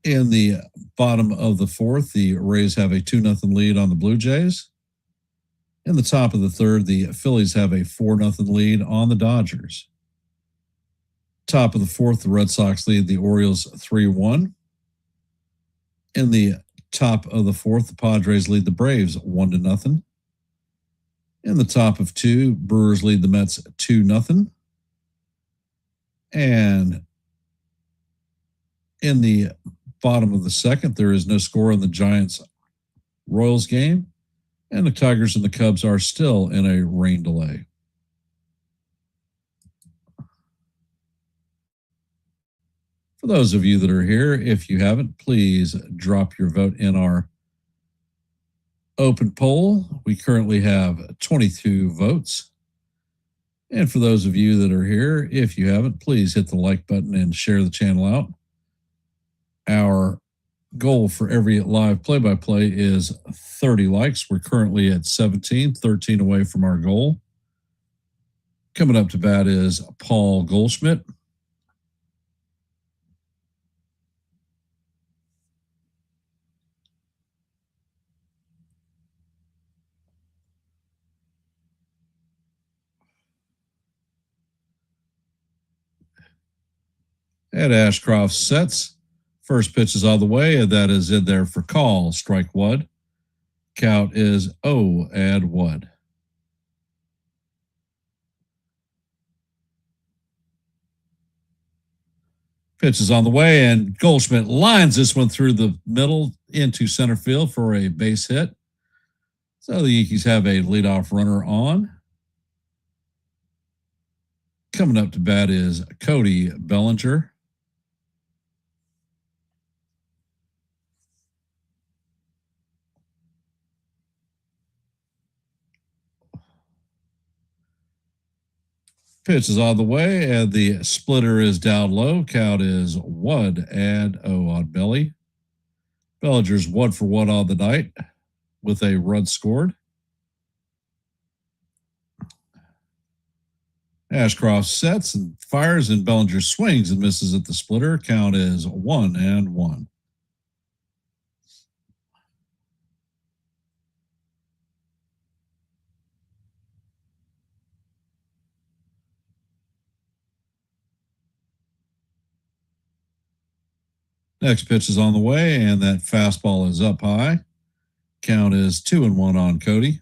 In the bottom of the 4th, the Rays have a 2-0 lead on the Blue Jays. In the top of the 3rd, the Phillies have a 4-0 lead on the Dodgers. Top of the 4th, the Red Sox lead the Orioles 3-1. In the top of the 4th, the Padres lead the Braves 1-0. In the top of 2, Brewers lead the Mets 2-0. And in the bottom of the 2nd, there is no score in the Giants-Royals game, and the Tigers and the Cubs are still in a rain delay. For those of you that are here, if you haven't, please drop your vote in our open poll. We currently have 22 votes. And for those of you that are here, if you haven't, please hit the like button and share the channel out. Our goal for every live play-by-play is 30 likes. We're currently at 17, 13 away from our goal. Coming up to bat is Paul Goldschmidt. Ed Ashcroft sets. First pitch is on the way, and that is in there for call. Strike 1. Count is 0-1. Pitch is on the way, and Goldschmidt lines this one through the middle into center field for a base hit. So the Yankees have a leadoff runner on. Coming up to bat is Cody Bellinger. Pitch is on the way, and the splitter is down low. Count is 1-0 on Belly. Bellinger's 1 for 1 on the night with a run scored. Ashcroft sets and fires, and Bellinger swings and misses at the splitter. Count is 1-1. Next pitch is on the way, and that fastball is up high. Count is 2-1 on Cody.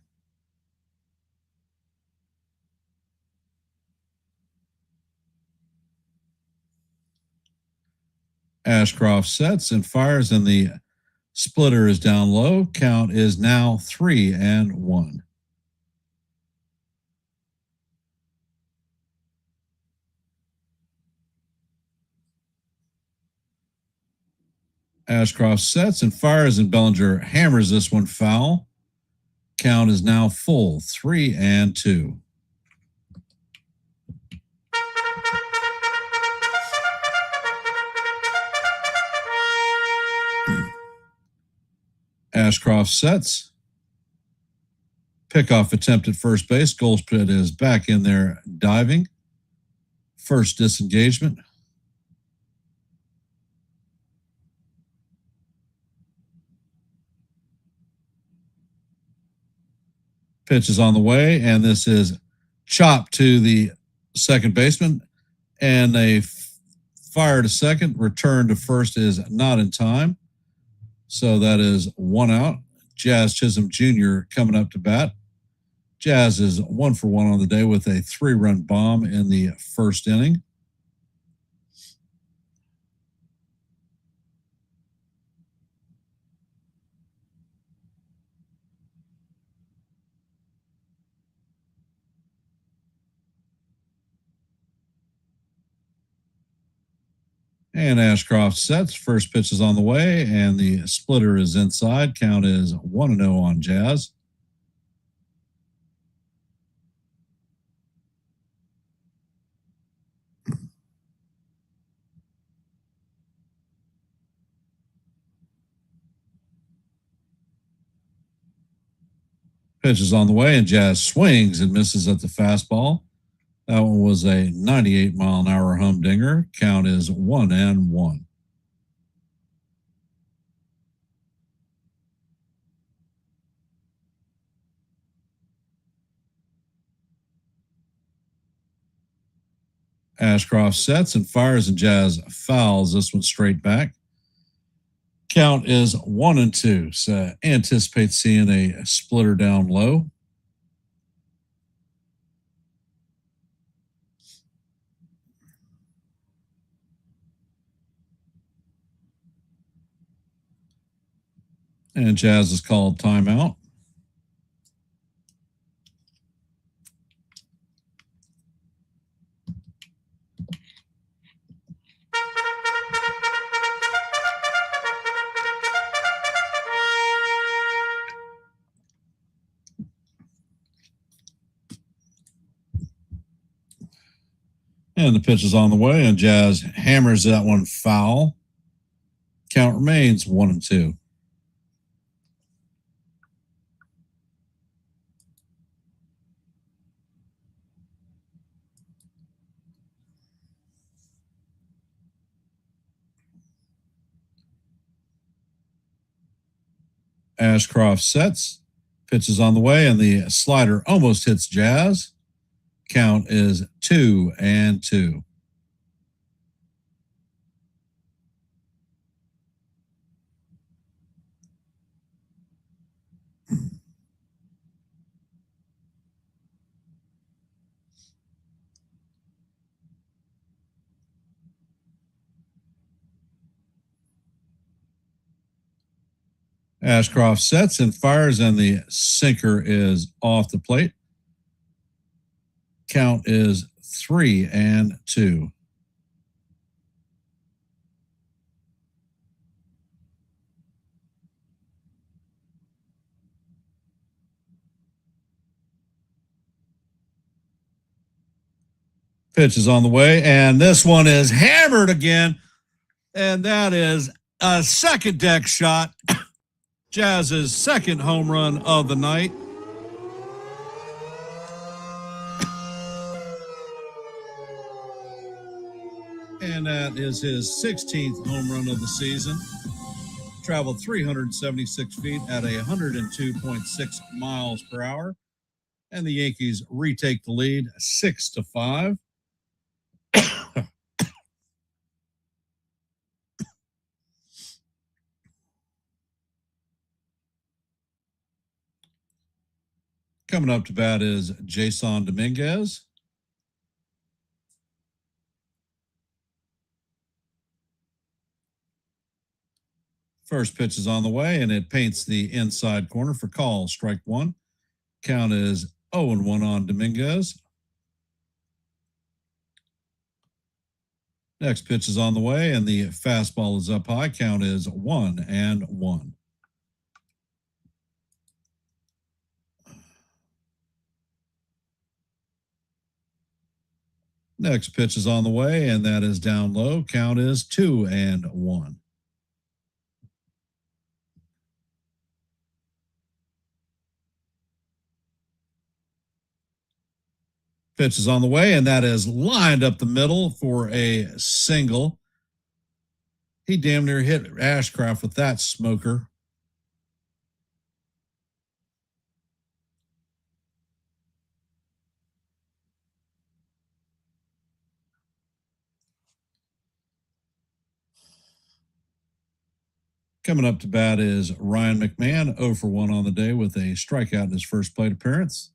Ashcroft sets and fires, and the splitter is down low. Count is now 3-1. Ashcroft sets and fires, and Bellinger hammers this one foul. Count is now full, 3-2. Ashcroft sets. Pickoff attempt at first base. Goldschmidt is back in there diving. First disengagement. Pitch is on the way, and this is chopped to the second baseman, and a fire to second. Return to first is not in time. So that is one out. Jazz Chisholm Jr. coming up to bat. Jazz is 1 for 1 on the day with a 3-run bomb in the first inning. And Ashcroft sets. First pitch is on the way, and the splitter is inside. Count is 1-0 on Jazz. Pitch is on the way, and Jazz swings and misses at the fastball. That one was a 98-mile-an-hour humdinger. Count is 1-1. Ashcroft sets and fires, and Jazz fouls this one straight back. Count is 1-2. So anticipate seeing a splitter down low. And Jazz is called timeout. And the pitch is on the way, and Jazz hammers that one foul. Count remains 1-2. Ashcroft sets. Pitch is on the way, and the slider almost hits Jazz. Count is 2-2. Ashcroft sets and fires, and the sinker is off the plate. Count is 3-2. Pitch is on the way, and this one is hammered again, and that is a second deck shot. Jazz's second home run of the night. bat is his 16th home run of the season. Traveled 376 feet at 102.6 miles per hour. And the Yankees retake the lead 6-5. Coming up to bat is Jason Dominguez. First pitch is on the way, and it paints the inside corner for call. Strike one. Count is 0-1 on Dominguez. Next pitch is on the way, and the fastball is up high. Count is 1-1. Next pitch is on the way, and that is down low. Count is 2-1. Pitch is on the way, and that is lined up the middle for a single. He damn near hit Ashcraft with that smoker. Coming up to bat is Ryan McMahon, 0-for-1 on the day with a strikeout in his first plate appearance.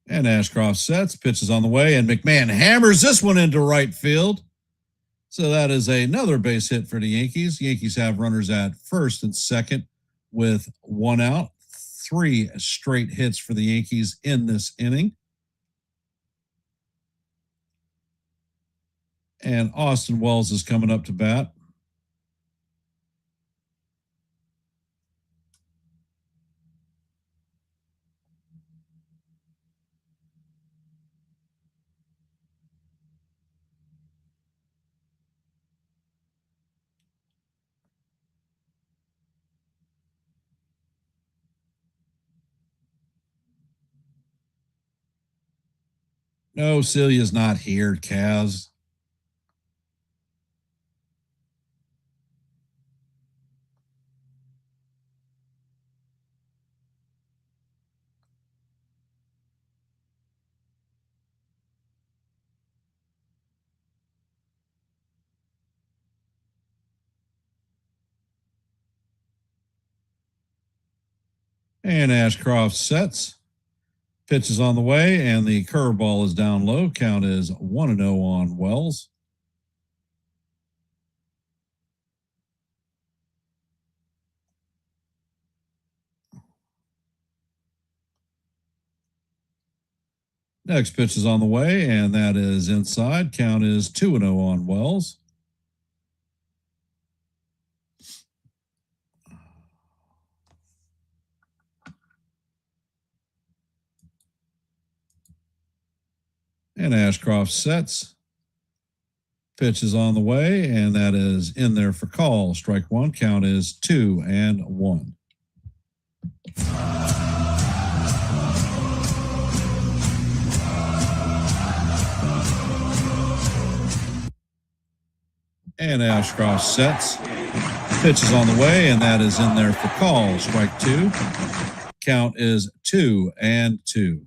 And Ashcroft sets, pitches on the way, and McMahon hammers this one into right field. So that is another base hit for the Yankees. Yankees have runners at first and second with one out. 3 straight hits for the Yankees in this inning. And Austin Wells is coming up to bat. No, Celia's not here, Kaz. And Ashcroft sets. Pitch is on the way, and the curveball is down low. Count is 1-0 on Wells. Next pitch is on the way, and that is inside. Count is 2-0 on Wells. And Ashcroft sets. Pitch is on the way, and that is in there for call. Strike one. Count is 2-1. And Ashcroft sets. Pitch is on the way, and that is in there for call. Strike two. Count is 2-2.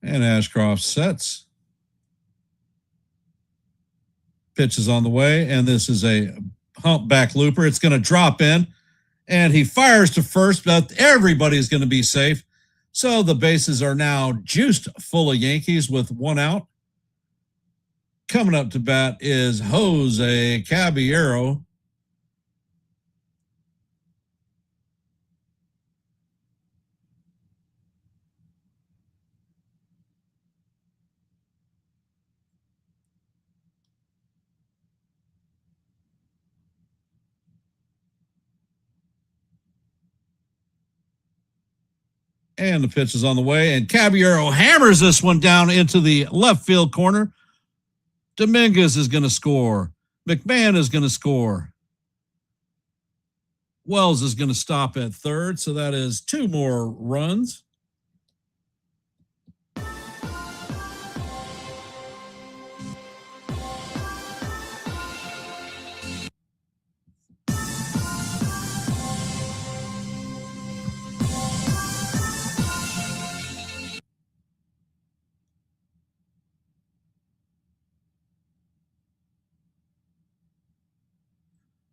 And Ashcroft sets. Pitch is on the way, and this is a humpback looper. It's going to drop in, and he fires to first, but everybody's going to be safe. So the bases are now juiced full of Yankees with one out. Coming up to bat is Jose Caballero. And the pitch is on the way, and Caballero hammers this one down into the left field corner. Dominguez is going to score. McMahon is going to score. Wells is going to stop at third, so that is 2 more runs.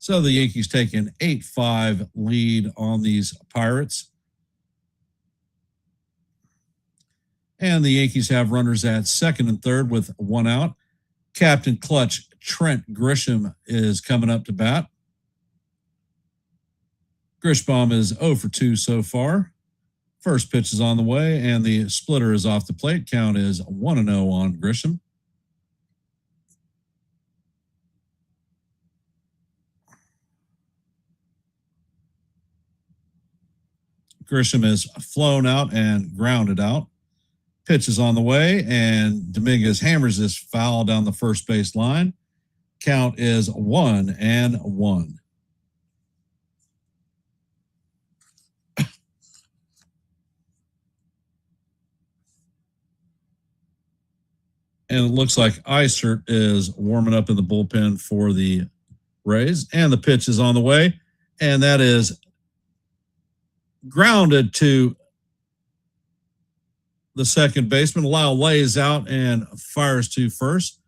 So the Yankees take an 8-5 lead on these Pirates. And the Yankees have runners at second and third with 1 out. Captain Clutch Trent Grisham is coming up to bat. Grishbaum is 0 for 2 so far. First pitch is on the way, and the splitter is off the plate. Count is 1-0 on Grisham. Grisham is flown out and grounded out. Pitch is on the way, and Dominguez hammers this foul down the first base line. Count is 1-1. And it looks like Isert is warming up in the bullpen for the Rays. And the pitch is on the way, and that is grounded to the second baseman. Lyle lays out and fires to first.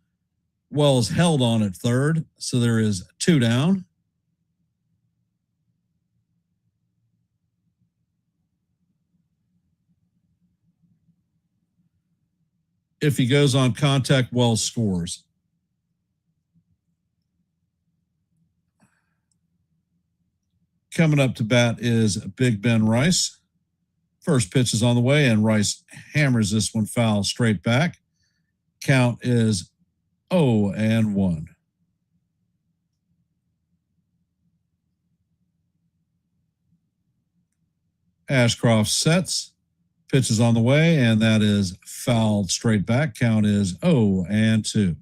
Wells held on at third, so there is 2 down. If he goes on contact, Wells scores. Coming up to bat is Big Ben Rice. First pitch is on the way, and Rice hammers this one foul straight back. Count is 0-1. Ashcroft sets. Pitch is on the way, and that is fouled straight back. Count is 0-2.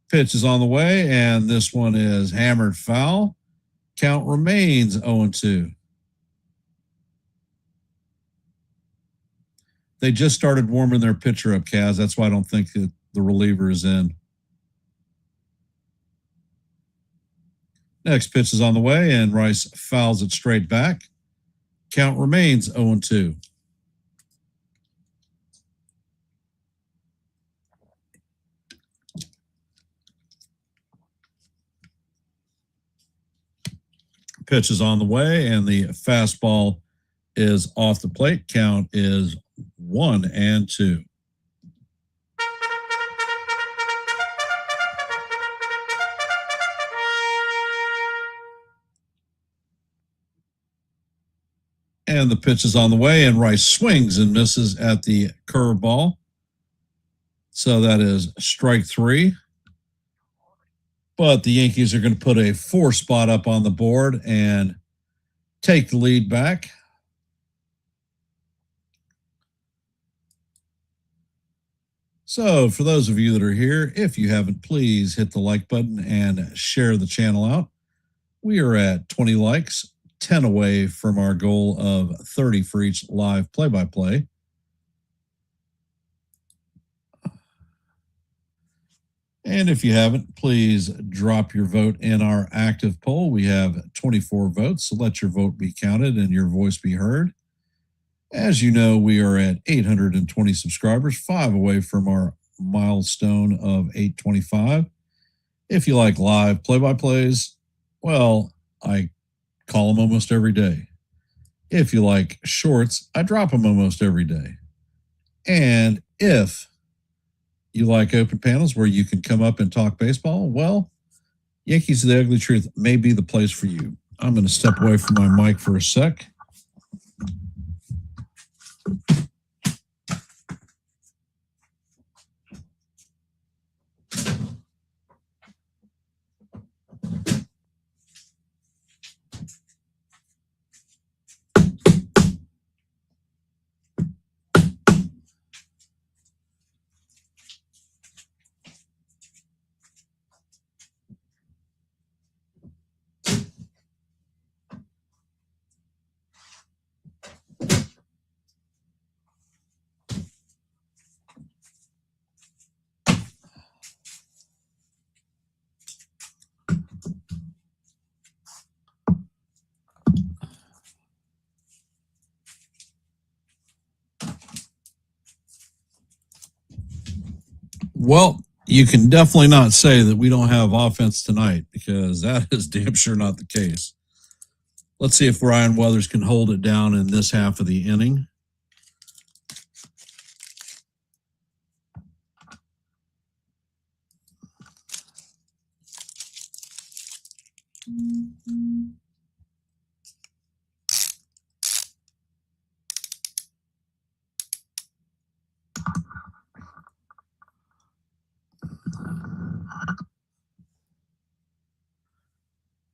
Pitch is on the way, and this one is hammered foul. Count remains 0-2. They just started warming their pitcher up, Kaz. That's why I don't think that the reliever is in. Next pitch is on the way, and Rice fouls it straight back. Count remains 0-2. Pitch is on the way, and the fastball is off the plate. Count is 1-2. And the pitch is on the way, and Rice swings and misses at the curveball. So that is strike 3. But the Yankees are going to put a 4 spot up on the board and take the lead back. So for those of you that are here, if you haven't, please hit the like button and share the channel out. We are at 20 likes, 10 away from our goal of 30 for each live play-by-play. And if you haven't, please drop your vote in our active poll. We have 24 votes, so let your vote be counted and your voice be heard. As you know, we are at 820 subscribers, 5 away from our milestone of 825. If you like live play-by-plays, well, I call them almost every day. If you like shorts, I drop them almost every day. And if you like open panels where you can come up and talk baseball, well, Yankees of the Ugly Truth may be the place for you. I'm going to step away from my mic for a sec. Well, you can definitely not say that we don't have offense tonight because that is damn sure not the case. Let's see if Ryan Weathers can hold it down in this half of the inning.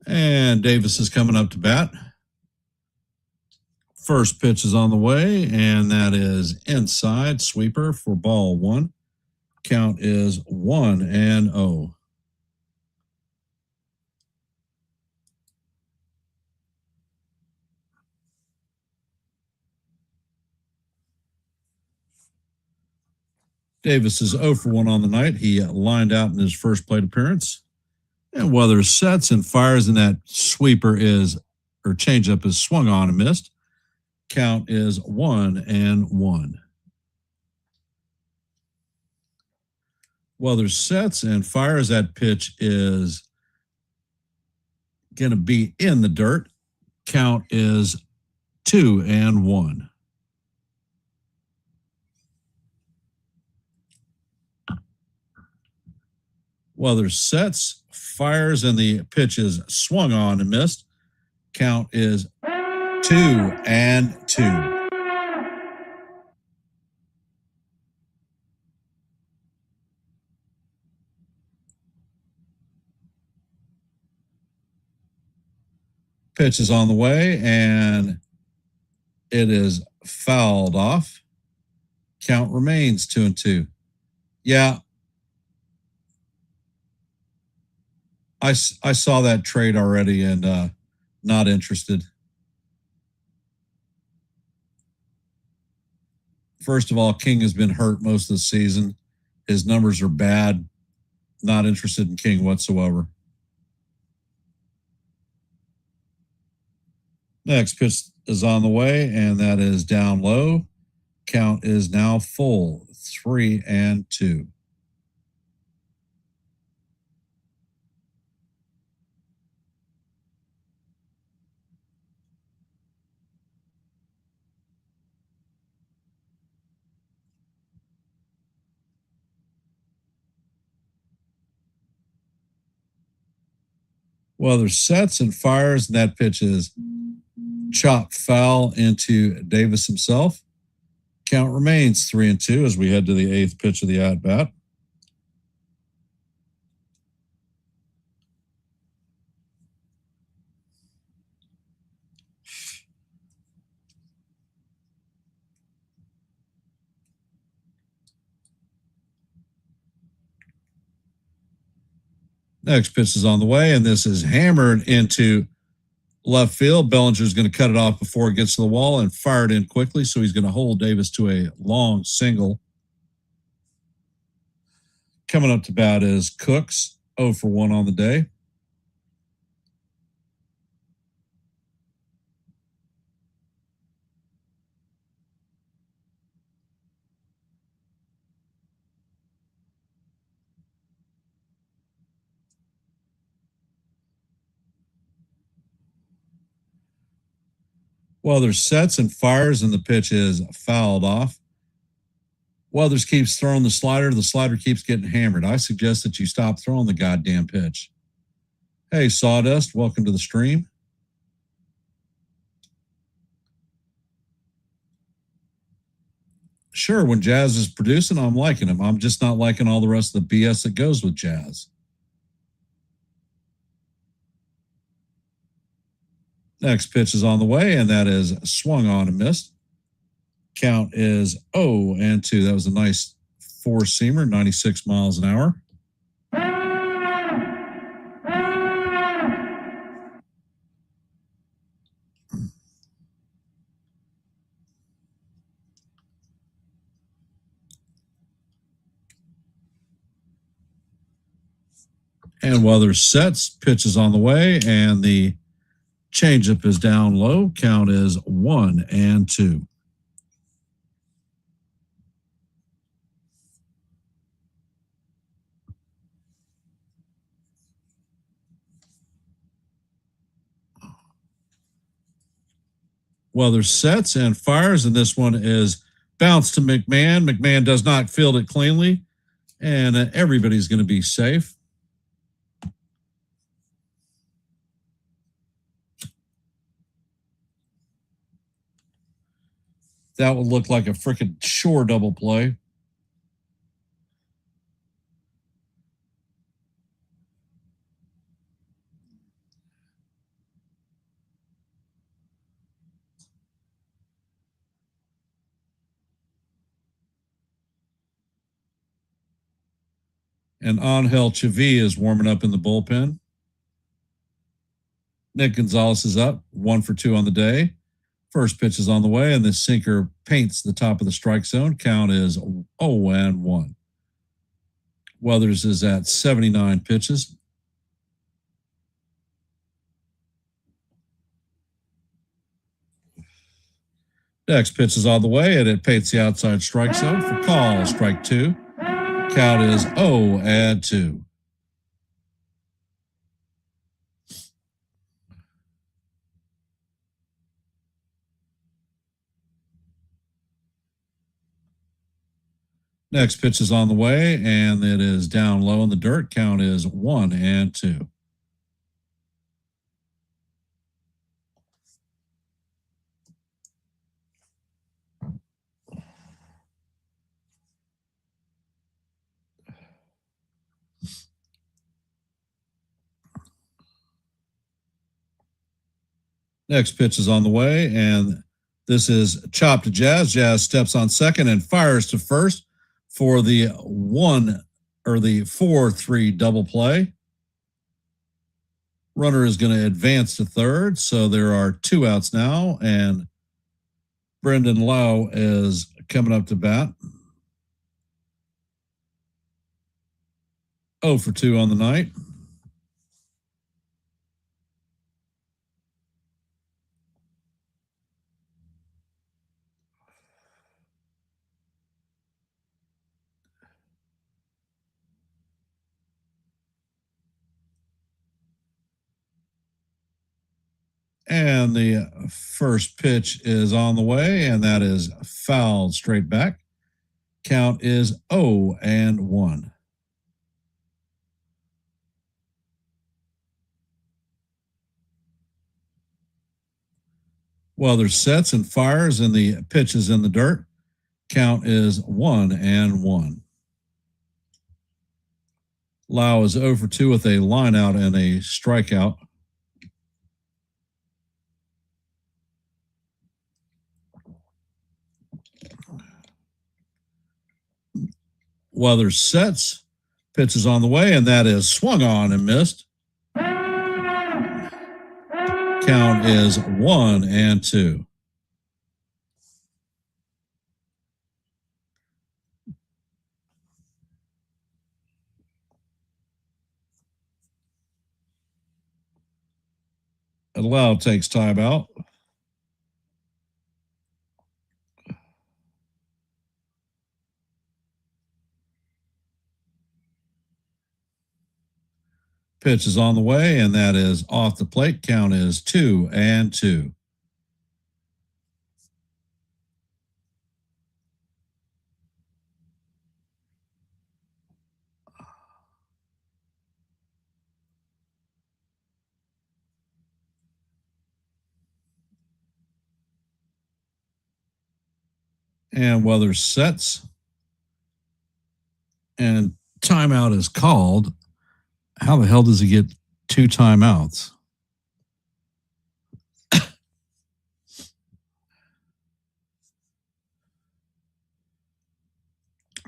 And Davis is coming up to bat. First pitch is on the way, and that is inside sweeper for ball one. Count is 1-0. Davis is 0 for 1 on the night. He lined out in his first plate appearance. And Weathers sets and fires, and that sweeper changeup is swung on and missed. Count is 1-1. Weathers sets and fires. That pitch is going to be in the dirt. Count is 2-1. Weathers sets, fires, and the pitch is swung on and missed. Count is 2-2. Pitch is on the way, and it is fouled off. Count remains 2-2. Yeah. I saw that trade already and not interested. First of all, King has been hurt most of the season. His numbers are bad. Not interested in King whatsoever. Next pitch is on the way, and that is down low. Count is now full, 3-2. Weathers sets and fires, and that pitch is chopped foul into Davis himself. Count remains 3-2 as we head to the 8th pitch of the at-bat. Next pitch is on the way, and this is hammered into left field. Bellinger's going to cut it off before it gets to the wall and fire it in quickly, so he's going to hold Davis to a long single. Coming up to bat is Cooks, 0 for 1 on the day. Weathers sets and fires, and the pitch is fouled off. Weathers keeps throwing the slider. The slider keeps getting hammered. I suggest that you stop throwing the goddamn pitch. Hey, Sawdust, welcome to the stream. Sure, when Jazz is producing, I'm liking him. I'm just not liking all the rest of the BS that goes with Jazz. Next pitch is on the way, and that is swung on and missed. Count is 0-2. That was a nice four-seamer, 96 miles an hour. And Weathers sets, pitch is on the way, and the changeup is down low. Count is Weather sets and fires, and this one is bounced to McMahon. McMahon does not field it cleanly, and everybody's going to be safe. That would look like a freaking shore double play. And Angel Chavi is warming up in the bullpen. Nick Gonzalez is up, 1 for 2 on the day. First pitch is on the way, and the sinker paints the top of the strike zone. Count is 0-1. Weathers is at 79 pitches. Next pitch is on the way, and it paints the outside strike zone for call, strike 2. Count is 0-2. Next pitch is on the way, and it is down low in the dirt. Count is 1-2. Next pitch is on the way, and this is chopped to Jazz. Jazz steps on second and fires to first for the 4-3 double play. Runner is going to advance to third, so there are 2 outs now, and Brendan Lau is coming up to bat. 0 for 2 on the night. And the first pitch is on the way, and that is fouled straight back. Count is 0-1. Weather sets and fires, and the pitch is in the dirt. Count is 1-1. Lau is 0 for 2 with a line out and a strikeout. Weather sets, pitch is on the way, and that is swung on and missed. Count is 1-2. Lau takes timeout. Pitch is on the way, and that is off the plate. Count is 2-2. And Weather sets, and timeout is called. How the hell does he get 2 timeouts?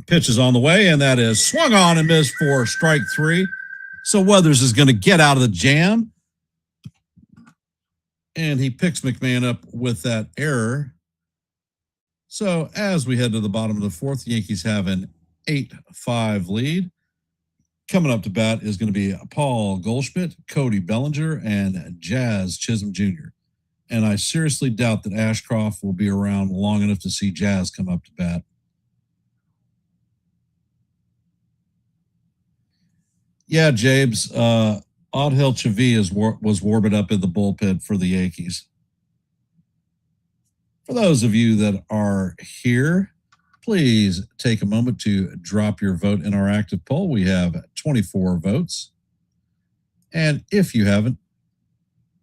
Pitch is on the way, and that is swung on and missed for strike 3. So Weathers is going to get out of the jam, and he picks McMahon up with that error. So as we head to the bottom of the 4th, the Yankees have an 8-5 lead. Coming up to bat is going to be Paul Goldschmidt, Cody Bellinger, and Jazz Chisholm Jr. And I seriously doubt that Ashcroft will be around long enough to see Jazz come up to bat. Yeah, Jabes, Angel Chavi was warming up in the bullpen for the Yankees. For those of you that are here, please take a moment to drop your vote in our active poll. We have 24 votes. And if you haven't,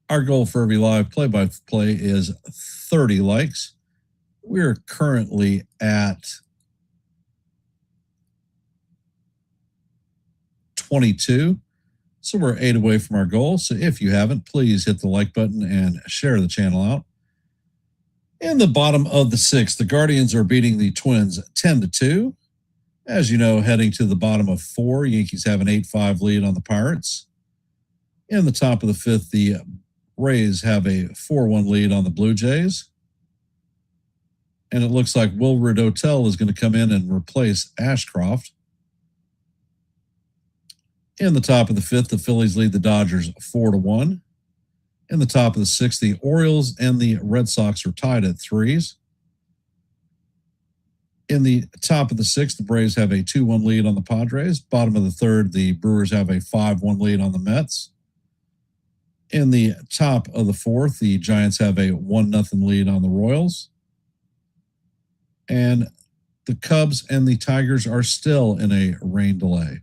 our goal for every live play-by-play is 30 likes. We're currently at 22. So we're 8 away from our goal. So if you haven't, please hit the like button and share the channel out. In the bottom of the 6th, the Guardians are beating the Twins 10-2. As you know, heading to the bottom of 4, Yankees have an 8-5 lead on the Pirates. In the top of the 5th, the Rays have a 4-1 lead on the Blue Jays. And it looks like Wilfred O'Tell is going to come in and replace Ashcroft. In the top of the 5th, the Phillies lead the Dodgers 4-1. In the top of the 6th, the Orioles and the Red Sox are tied at 3s. In the top of the 6th, the Braves have a 2-1 lead on the Padres. Bottom of the 3rd, the Brewers have a 5-1 lead on the Mets. In the top of the 4th, the Giants have a 1-0 lead on the Royals. And the Cubs and the Tigers are still in a rain delay.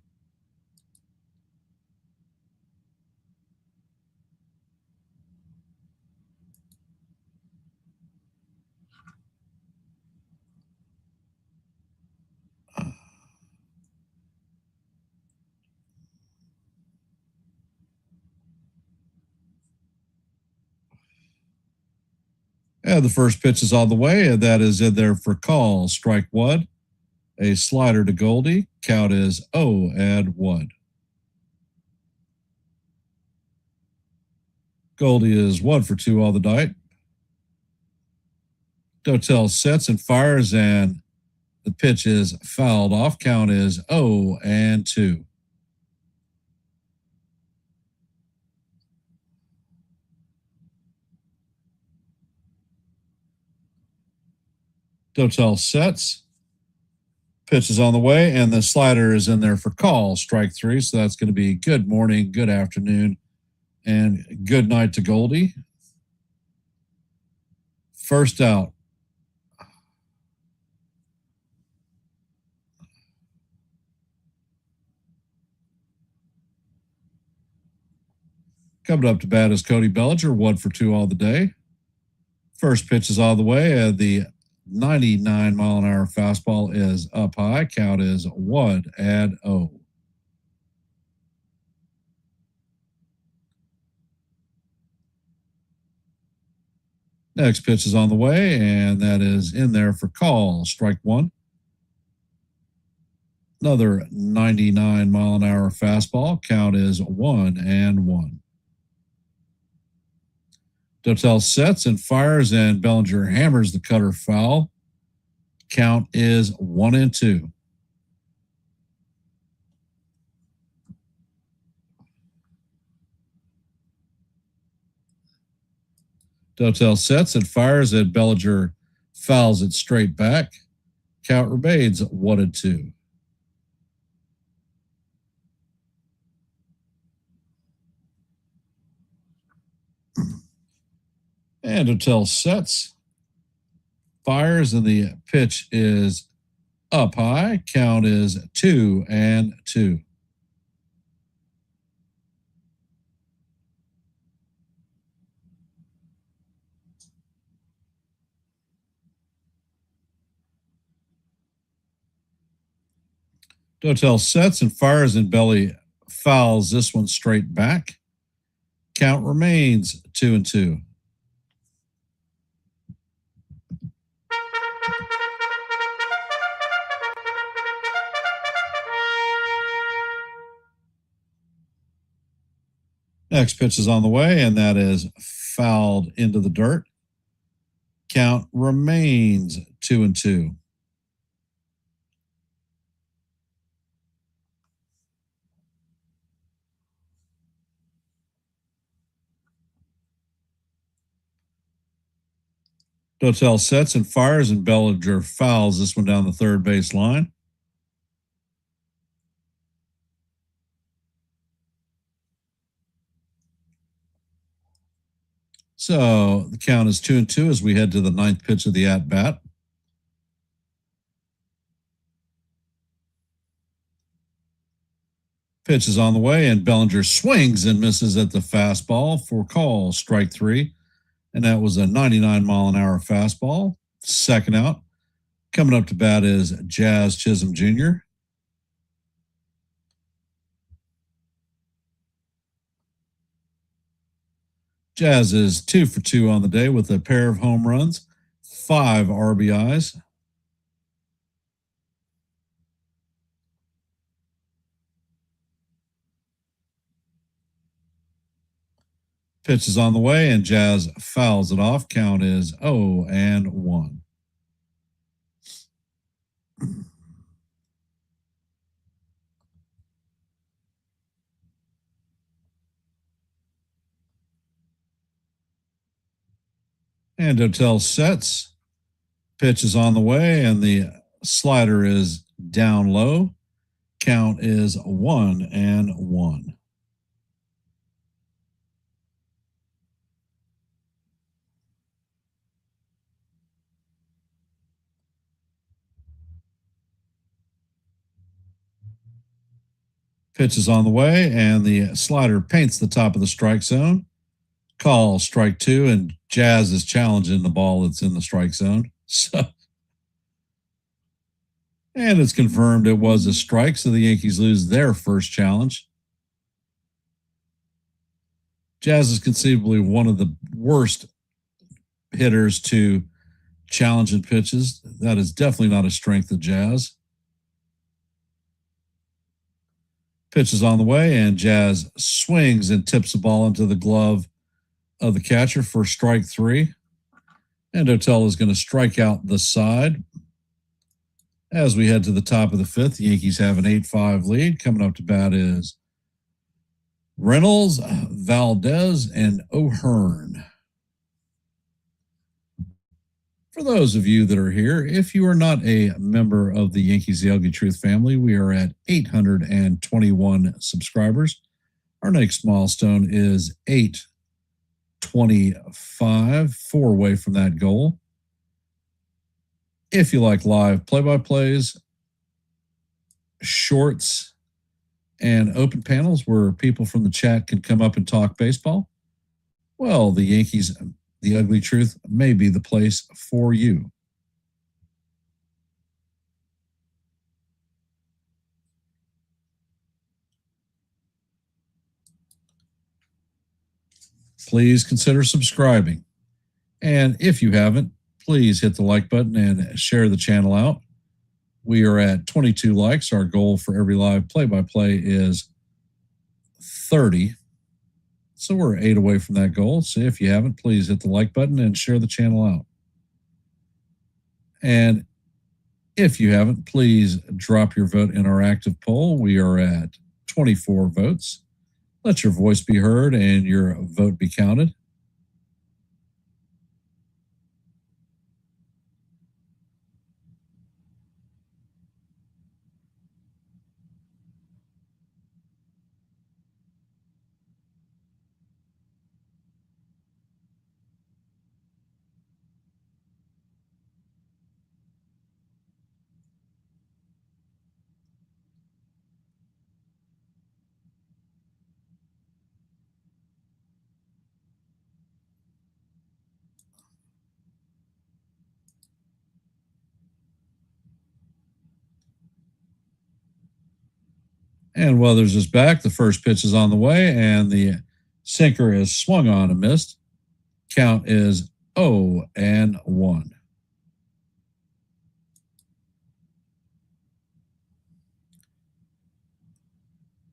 And the first pitch is on the way, and that is in there for call. Strike 1. A slider to Goldie. Count is 0-1. Goldie is 1 for 2 on the night. Dotel sets and fires, and the pitch is fouled off. Count is 0-2. Dotel sets. Pitch is on the way, and the slider is in there for call. Strike 3. So that's going to be good morning, good afternoon, and good night to Goldie. First out. Coming up to bat is Cody Bellinger, 1 for 2 all the day. First pitch is all the way. The 99-mile-an-hour fastball is up high. Count is 1-0. Next pitch is on the way, and that is in there for call. Strike 1. Another 99-mile-an-hour fastball. Count is 1-1. Dotel sets and fires, and Bellinger hammers the cutter foul. Count is 1-2. Dotel sets and fires, and Bellinger fouls it straight back. Count remains 1-2. And Dotel sets, fires, and the pitch is up high. Count is 2-2. Dotel sets and fires, and Belly fouls this one straight back. Count remains 2-2. Next pitch is on the way, and that is fouled into the dirt. Count remains 2-2. Dotel sets and fires, and Bellinger fouls this one down the third base line. So the count is 2-2 as we head to the ninth pitch of the at-bat. Pitch is on the way, and Bellinger swings and misses at the fastball for call, strike 3. And that was a 99-mile-an-hour fastball. Second out. Coming up to bat is Jazz Chisholm Jr. Jazz is 2 for 2 on the day with a pair of home runs, 5 RBIs. Pitch is on the way, and Jazz fouls it off. Count is 0-1. And Dotel sets. Pitch is on the way, and the slider is down low. Count is 1-1. Pitch is on the way, and the slider paints the top of the strike zone. Call, strike 2, and Jazz is challenging the ball that's in the strike zone. And it's confirmed it was a strike, so the Yankees lose their first challenge. Jazz is conceivably one of the worst hitters to challenge in pitches. That is definitely not a strength of Jazz. Pitch is on the way, and Jazz swings and tips the ball into the glove of the catcher for strike 3. And Dotel is going to strike out the side. As we head to the top of the 5th, the Yankees have an 8-5 lead. Coming up to bat is Reynolds, Valdez, and O'Hearn. For those of you that are here, if you are not a member of the Yankees The Ugly Truth family, we are at 821 subscribers. Our next milestone is 825, 4 away from that goal. If you like live play-by-plays, shorts, and open panels where people from the chat can come up and talk baseball, well, the Yankees The Ugly Truth may be the place for you. Please consider subscribing. And if you haven't, please hit the like button and share the channel out. We are at 22 likes. Our goal for every live play-by-play is 30. So we're 8 away from that goal. So if you haven't, please hit the like button and share the channel out. And if you haven't, please drop your vote in our active poll. We are at 24 votes. Let your voice be heard and your vote be counted. And Weathers is back. The first pitch is on the way, and the sinker is swung on and missed. Count is 0-1.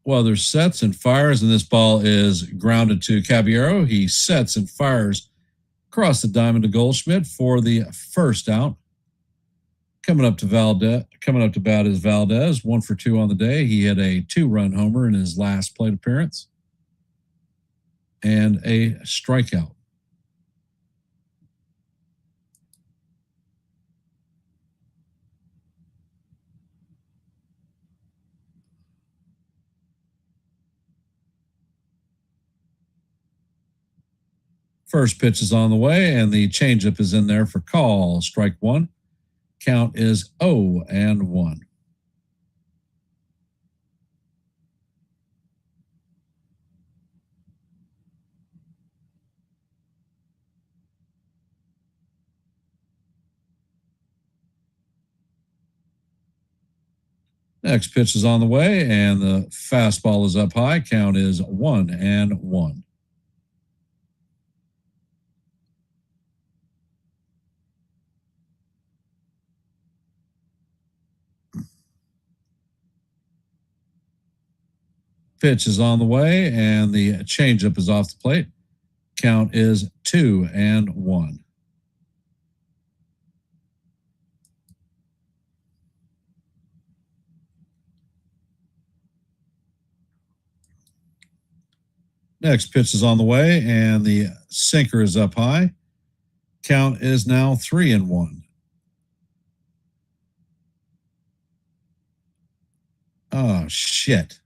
Weathers sets and fires, and this ball is grounded to Caballero. He sets and fires across the diamond to Goldschmidt for the first out. Coming up to bat is Valdez, 1 for 2 on the day. He had a 2-run homer in his last plate appearance and a strikeout. First pitch is on the way, and the changeup is in there for call. Strike one. Count is 0-1. Next pitch is on the way, and the fastball is up high. Count is 1-1. Pitch is on the way, and the changeup is off the plate. Count is 2-1. Next pitch is on the way, and the sinker is up high. Count is now 3-1. Oh, shit.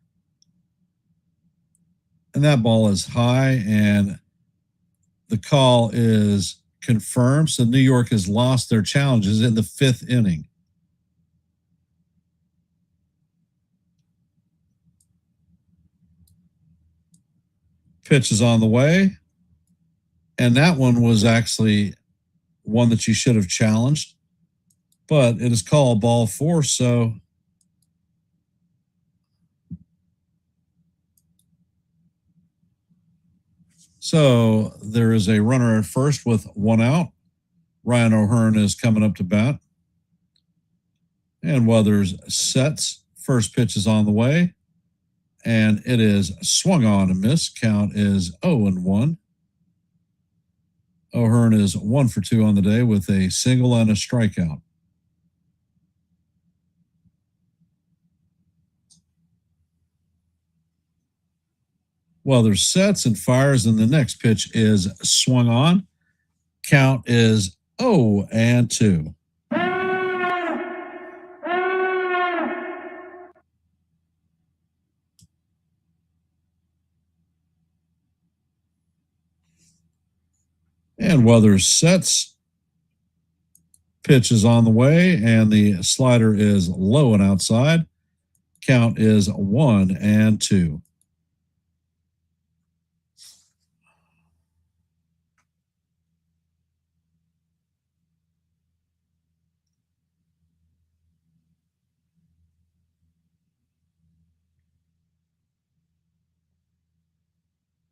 And that ball is high, and the call is confirmed. So New York has lost their challenges in the 5th inning. Pitch is on the way, and that one was actually one that you should have challenged, but it is called ball 4. So there is a runner at first with 1 out. Ryan O'Hearn is coming up to bat. And Weathers sets. First pitch is on the way. And it is swung on and missed. Count is 0-1. O'Hearn is 1 for 2 on the day with a single and a strikeout. Weathers sets and fires, and the next pitch is swung on. Count is 0-2. And Weathers sets. Pitch is on the way, and the slider is low and outside. Count is 1-2.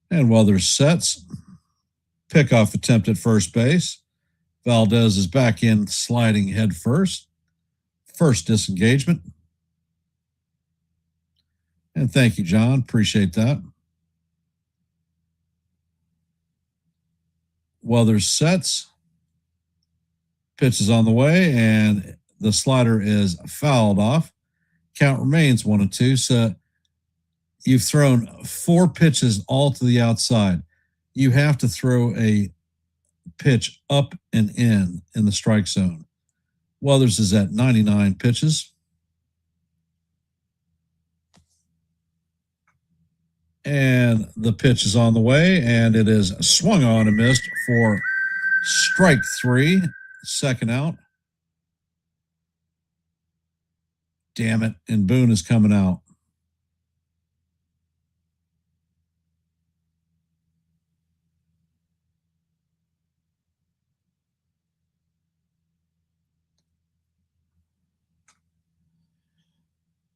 And Weathers sets. Pickoff attempt at first base. Valdez is back in, sliding head first. First disengagement. And thank you, John. Appreciate that. Weathers sets. Pitch is on the way, and the slider is fouled off. Count remains 1-2. So you've thrown 4 pitches all to the outside. You have to throw a pitch up and in the strike zone. Weathers is at 99 pitches. And the pitch is on the way, and it is swung on and missed for strike 3, second out. Damn it, and Boone is coming out.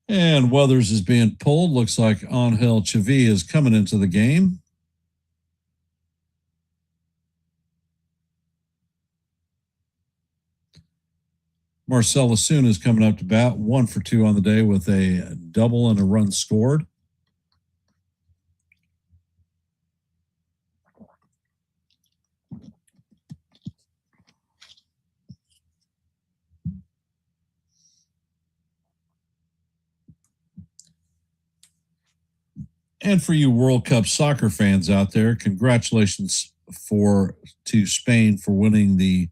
And Weathers is being pulled. Looks like Angel Chavi is coming into the game. Marcell Osuna is coming up to bat, 1 for 2 on the day with a double and a run scored. And for you World Cup soccer fans out there, congratulations to Spain for winning the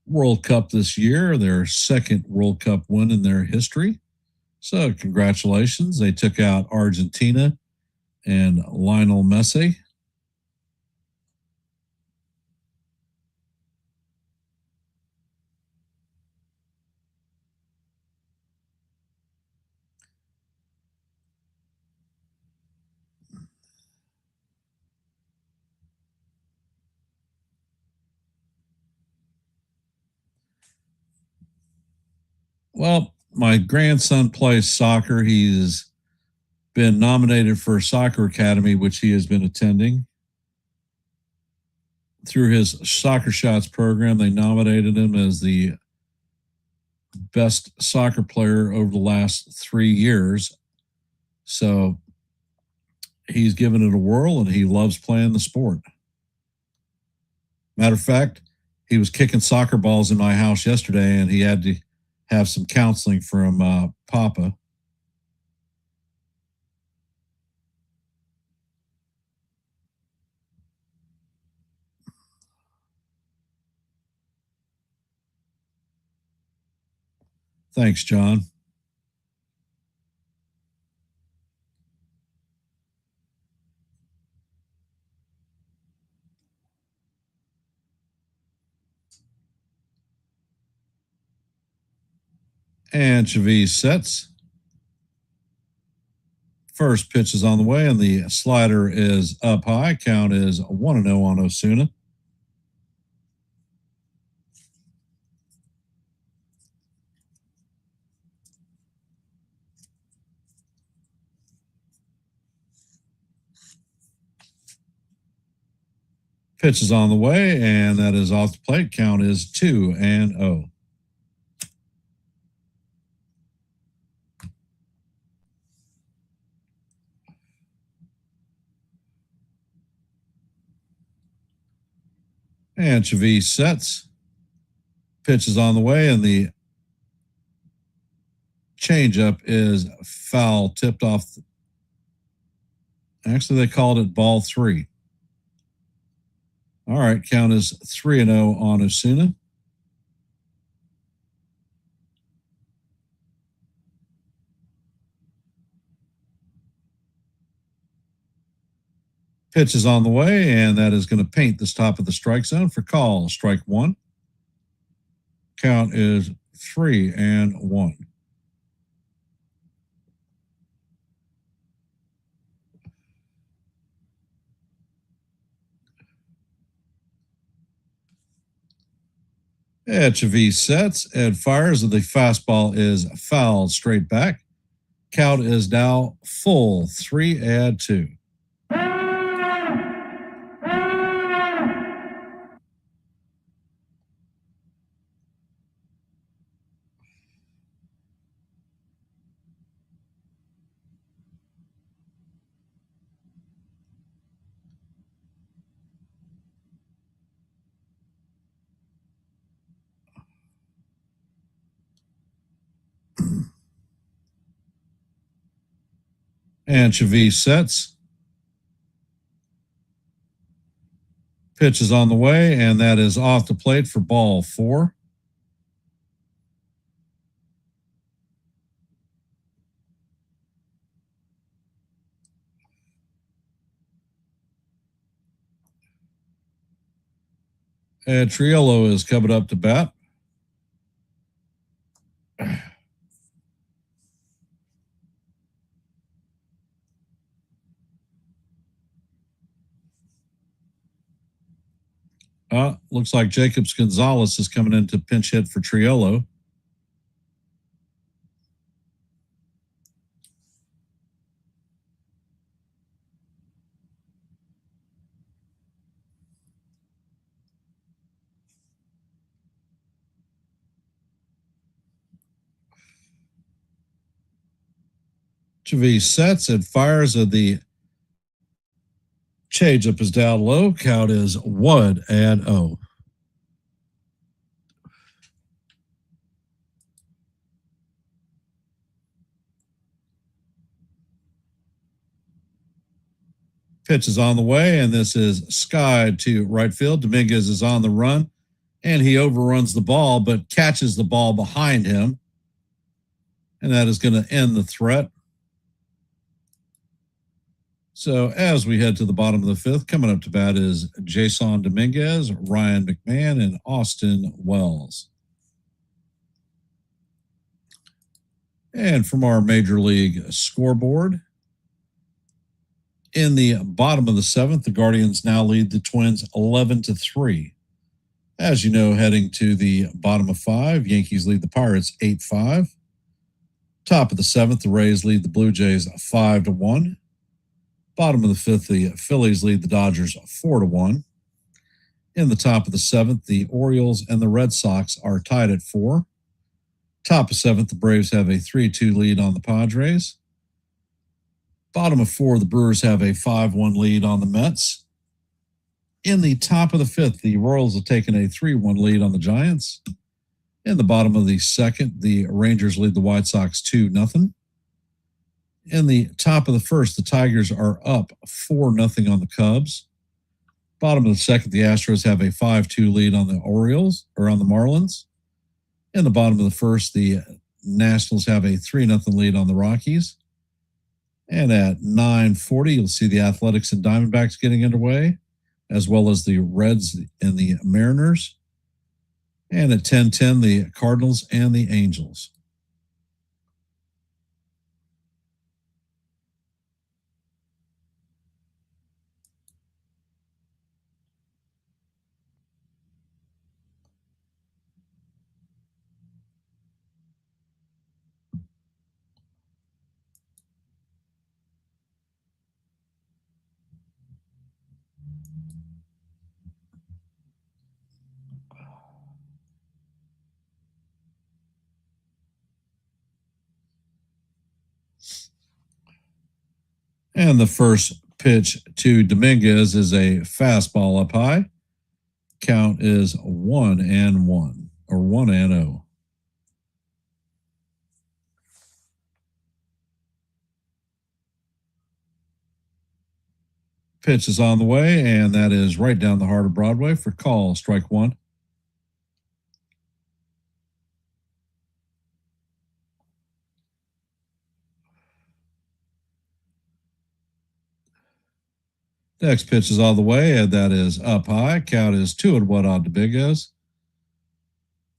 World Cup this year, their second World Cup win in their history. So congratulations. They took out Argentina and Lionel Messi. Well, my grandson plays soccer. He's been nominated for a soccer academy, which he has been attending. Through his Soccer Shots program, they nominated him as the best soccer player over the last 3 years. So he's given it a whirl and he loves playing the sport. Matter of fact, he was kicking soccer balls in my house yesterday and he had to have some counseling from Papa. Thanks, John. And Chavez sets. First pitch is on the way, and the slider is up high. Count is 1-0 on Osuna. Pitch is on the way, and that is off the plate. Count is 2-0. And Chavez sets. Pitch is on the way, and the changeup is foul, tipped off. Actually, they called it ball 3. All right, count is 3-0 on Osuna. Pitch is on the way, and that is going to paint this top of the strike zone for call. Strike 1. Count is 3-1. And Chavez sets and fires, and the fastball is fouled straight back. Count is now full, 3-2. And Chavez sets. Pitch is on the way, and that is off the plate for ball 4. And Triolo is coming up to bat. Looks like Jacobs Gonzalez is coming in to pinch hit for Triolo. Chavez sets and fires at the changeup is down low. Count is 1-0. Pitch is on the way, and this is skied to right field. Dominguez is on the run, and he overruns the ball, but catches the ball behind him. And that is going to end the threat. So as we head to the bottom of the 5th, coming up to bat is Jason Dominguez, Ryan McMahon, and Austin Wells. And from our Major League scoreboard, in the bottom of the 7th, the Guardians now lead the Twins 11-3. As you know, heading to the bottom of 5, Yankees lead the Pirates 8-5. Top of the 7th, the Rays lead the Blue Jays 5-1. Bottom of the 5th, the Phillies lead the Dodgers 4-1. In the top of the 7th, the Orioles and the Red Sox are tied at 4. Top of 7th, the Braves have a 3-2 lead on the Padres. Bottom of 4, the Brewers have a 5-1 lead on the Mets. In the top of the 5th, the Royals have taken a 3-1 lead on the Giants. In the bottom of the 2nd, the Rangers lead the White Sox 2-0. In the top of the 1st, the Tigers are up 4-0 on the Cubs. Bottom of the 2nd, the Astros have a 5-2 lead on the Orioles, or on the Marlins. In the bottom of the 1st, the Nationals have a 3-0 lead on the Rockies. And at 9:40, you'll see the Athletics and Diamondbacks getting underway, as well as the Reds and the Mariners. And at 10:10, the Cardinals and the Angels. And the first pitch to Dominguez is a fastball up high. Count is 1-1, or 1-0. Pitch is on the way, and that is right down the heart of Broadway for call, strike 1. Next pitch is on the way, and that is up high. Count is 2-1 on Dominguez.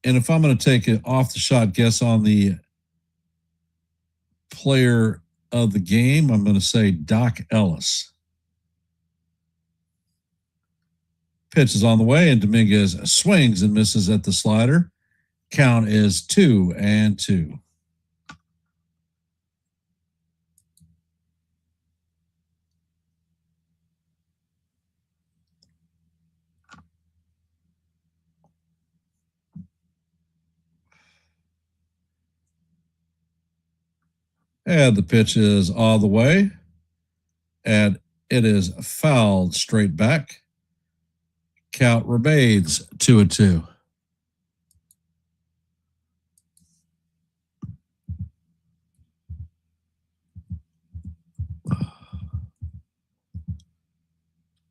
And if I'm going to take an off-the-shot guess on the player of the game, I'm going to say Doc Ellis. Pitch is on the way, and Dominguez swings and misses at the slider. Count is 2-2. And the pitch is all the way, and it is fouled straight back. Count remains 2-2.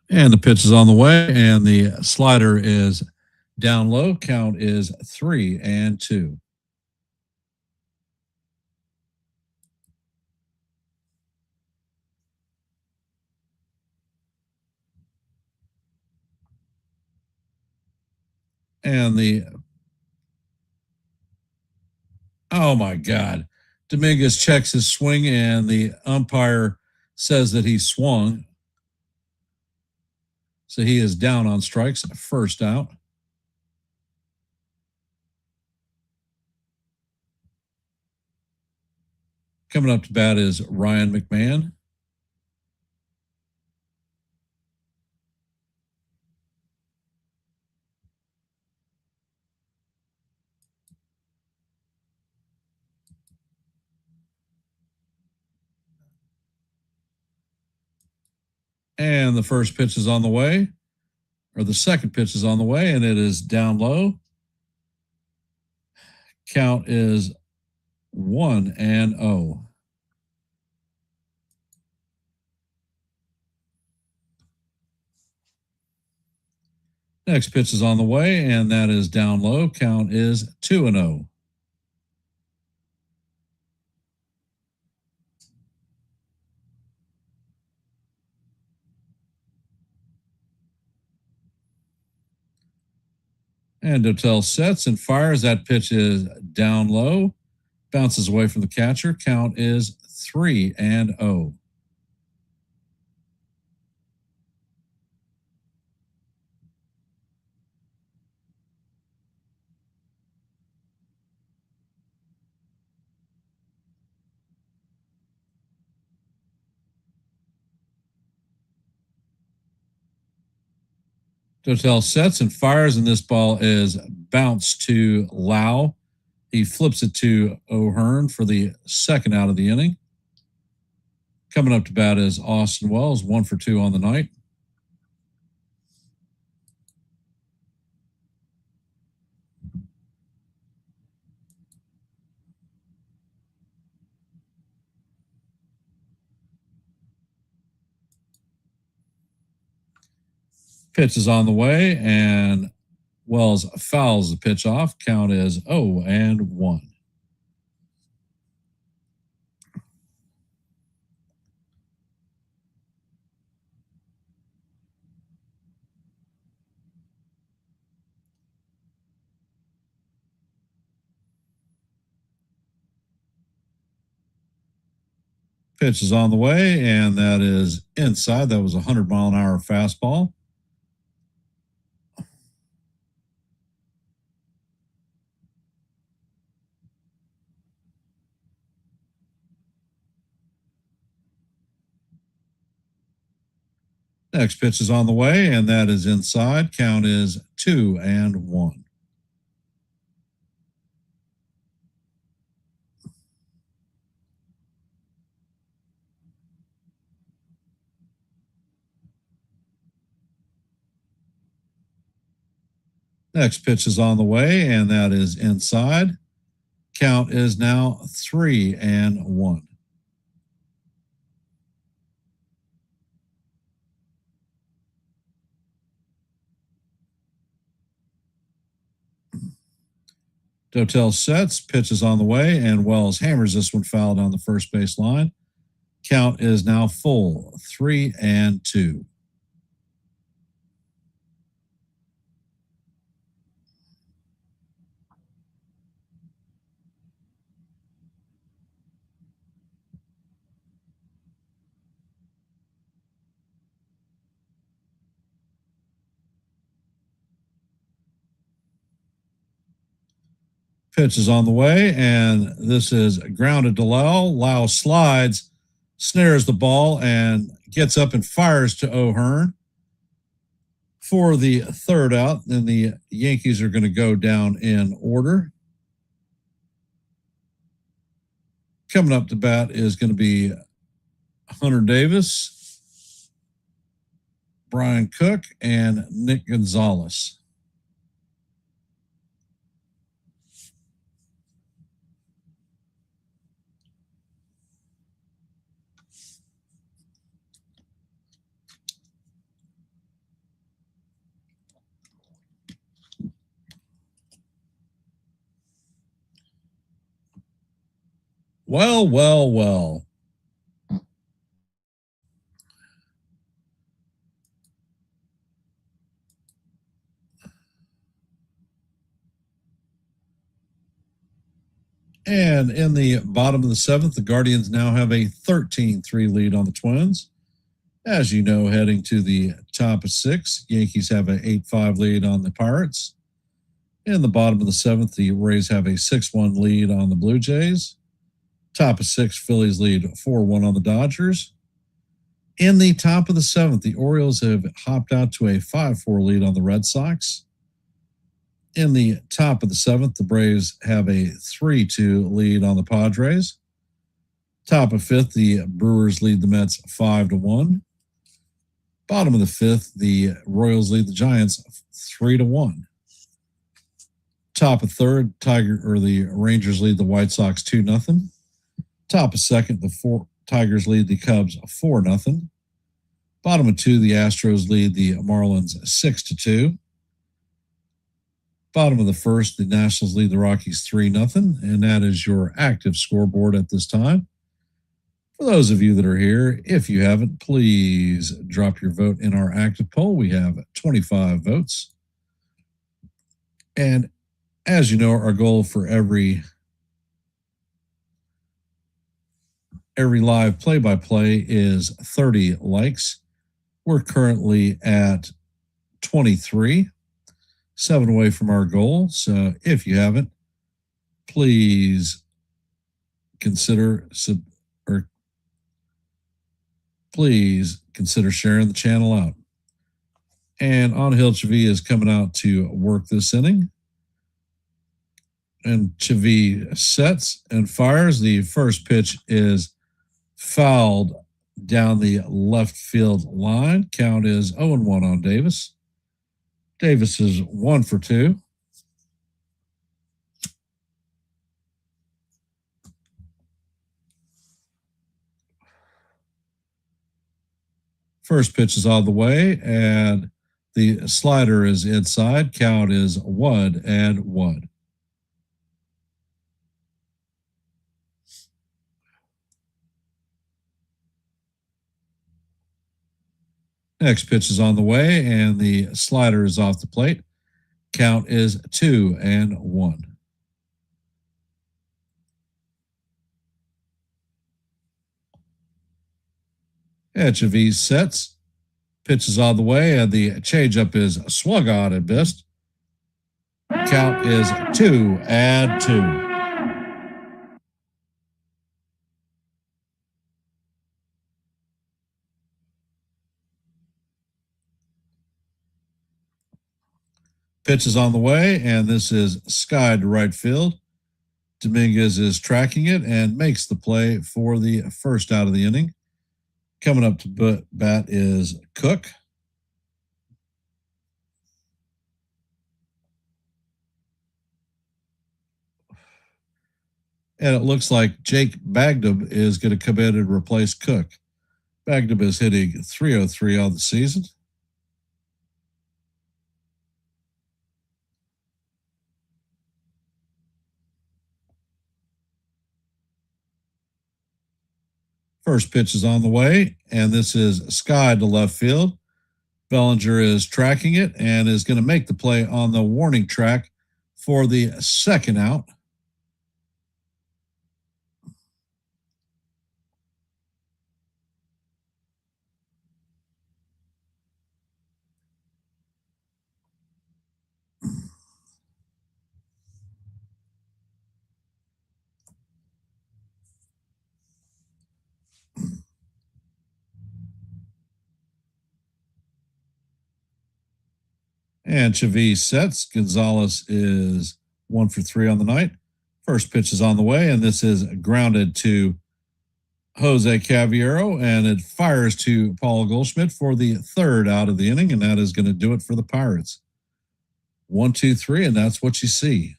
And the pitch is on the way, and the slider is down low. Count is 3-2. And oh my God, Dominguez checks his swing, and the umpire says that he swung. So he is down on strikes, first out. Coming up to bat is Ryan McMahon. And the first pitch is on the way, or the second pitch is on the way, and it is down low. Count is 1-0. Next pitch is on the way, and that is down low. Count is 2-0. And Dotel sets and fires. That pitch is down low. Bounces away from the catcher. Count is 3-0. Dotel sets and fires, and this ball is bounced to Lau. He flips it to O'Hearn for the second out of the inning. Coming up to bat is Austin Wells, 1 for 2 on the night. Pitch is on the way, and Wells fouls the pitch off. Count is 0-1. Pitch is on the way, and that is inside. That was a 100-mile-an-hour fastball. Next pitch is on the way, and that is inside. Count is 2-1. Next pitch is on the way, and that is inside. Count is now 3-1. Dotel sets, pitch is on the way, and Wells hammers this one foul down the first base line. Count is now full, 3-2. Pitch is on the way, and this is grounded to Lau. Lau slides, snares the ball, and gets up and fires to O'Hearn for the third out. Then the Yankees are going to go down in order. Coming up to bat is going to be Hunter Davis, Brian Cook, and Nick Gonzalez. Well. And in the bottom of the seventh, the Guardians now have a 13-3 lead on the Twins. As you know, heading to the top of 6, Yankees have an 8-5 lead on the Pirates. In the bottom of the seventh, the Rays have a 6-1 lead on the Blue Jays. Top of 6, Phillies lead 4-1 on the Dodgers. In the top of the seventh, the Orioles have hopped out to a 5-4 lead on the Red Sox. In the top of the seventh, the Braves have a 3-2 lead on the Padres. Top of fifth, the Brewers lead the Mets 5-1. Bottom of the fifth, the Royals lead the Giants 3-1. Top of third, the Rangers lead the White Sox 2-0. Top of second, the Tigers lead the Cubs 4-0. Bottom of two, the Astros lead the Marlins 6-2. Bottom of the first, the Nationals lead the Rockies 3-0, and that is your active scoreboard at this time. For those of you that are here, if you haven't, please drop your vote in our active poll. We have 25 votes. And as you know, our goal for every live play-by-play is 30 likes. We're currently at 23, 7 away from our goal. So if you haven't, please consider sharing the channel out. And Angel Chavi is coming out to work this inning. And Chavi sets and fires. The first pitch is fouled down the left field line. Count is 0-1 on Davis. Davis is 1 for 2. First pitch is on the way, and the slider is inside. Count is 1-1. Next pitch is on the way, and the slider is off the plate. Count is 2-1. Chavi sets. Pitch is on the way, and the changeup is swung on and missed. Count is 2-2. Pitch is on the way, and this is skied to right field. Dominguez is tracking it and makes the play for the first out of the inning. Coming up to bat is Cook. And it looks like Jake Bagdam is going to come in and replace Cook. Bagdam is hitting .303 on the season. First pitch is on the way, and this is skied to left field. Bellinger is tracking it and is going to make the play on the warning track for the second out. And Chavis sets. Gonzalez is 1 for 3 on the night. First pitch is on the way, and this is grounded to Jose Caballero, and it fires to Paul Goldschmidt for the third out of the inning, and that is going to do it for the Pirates. 1, 2, 3, and that's what you see.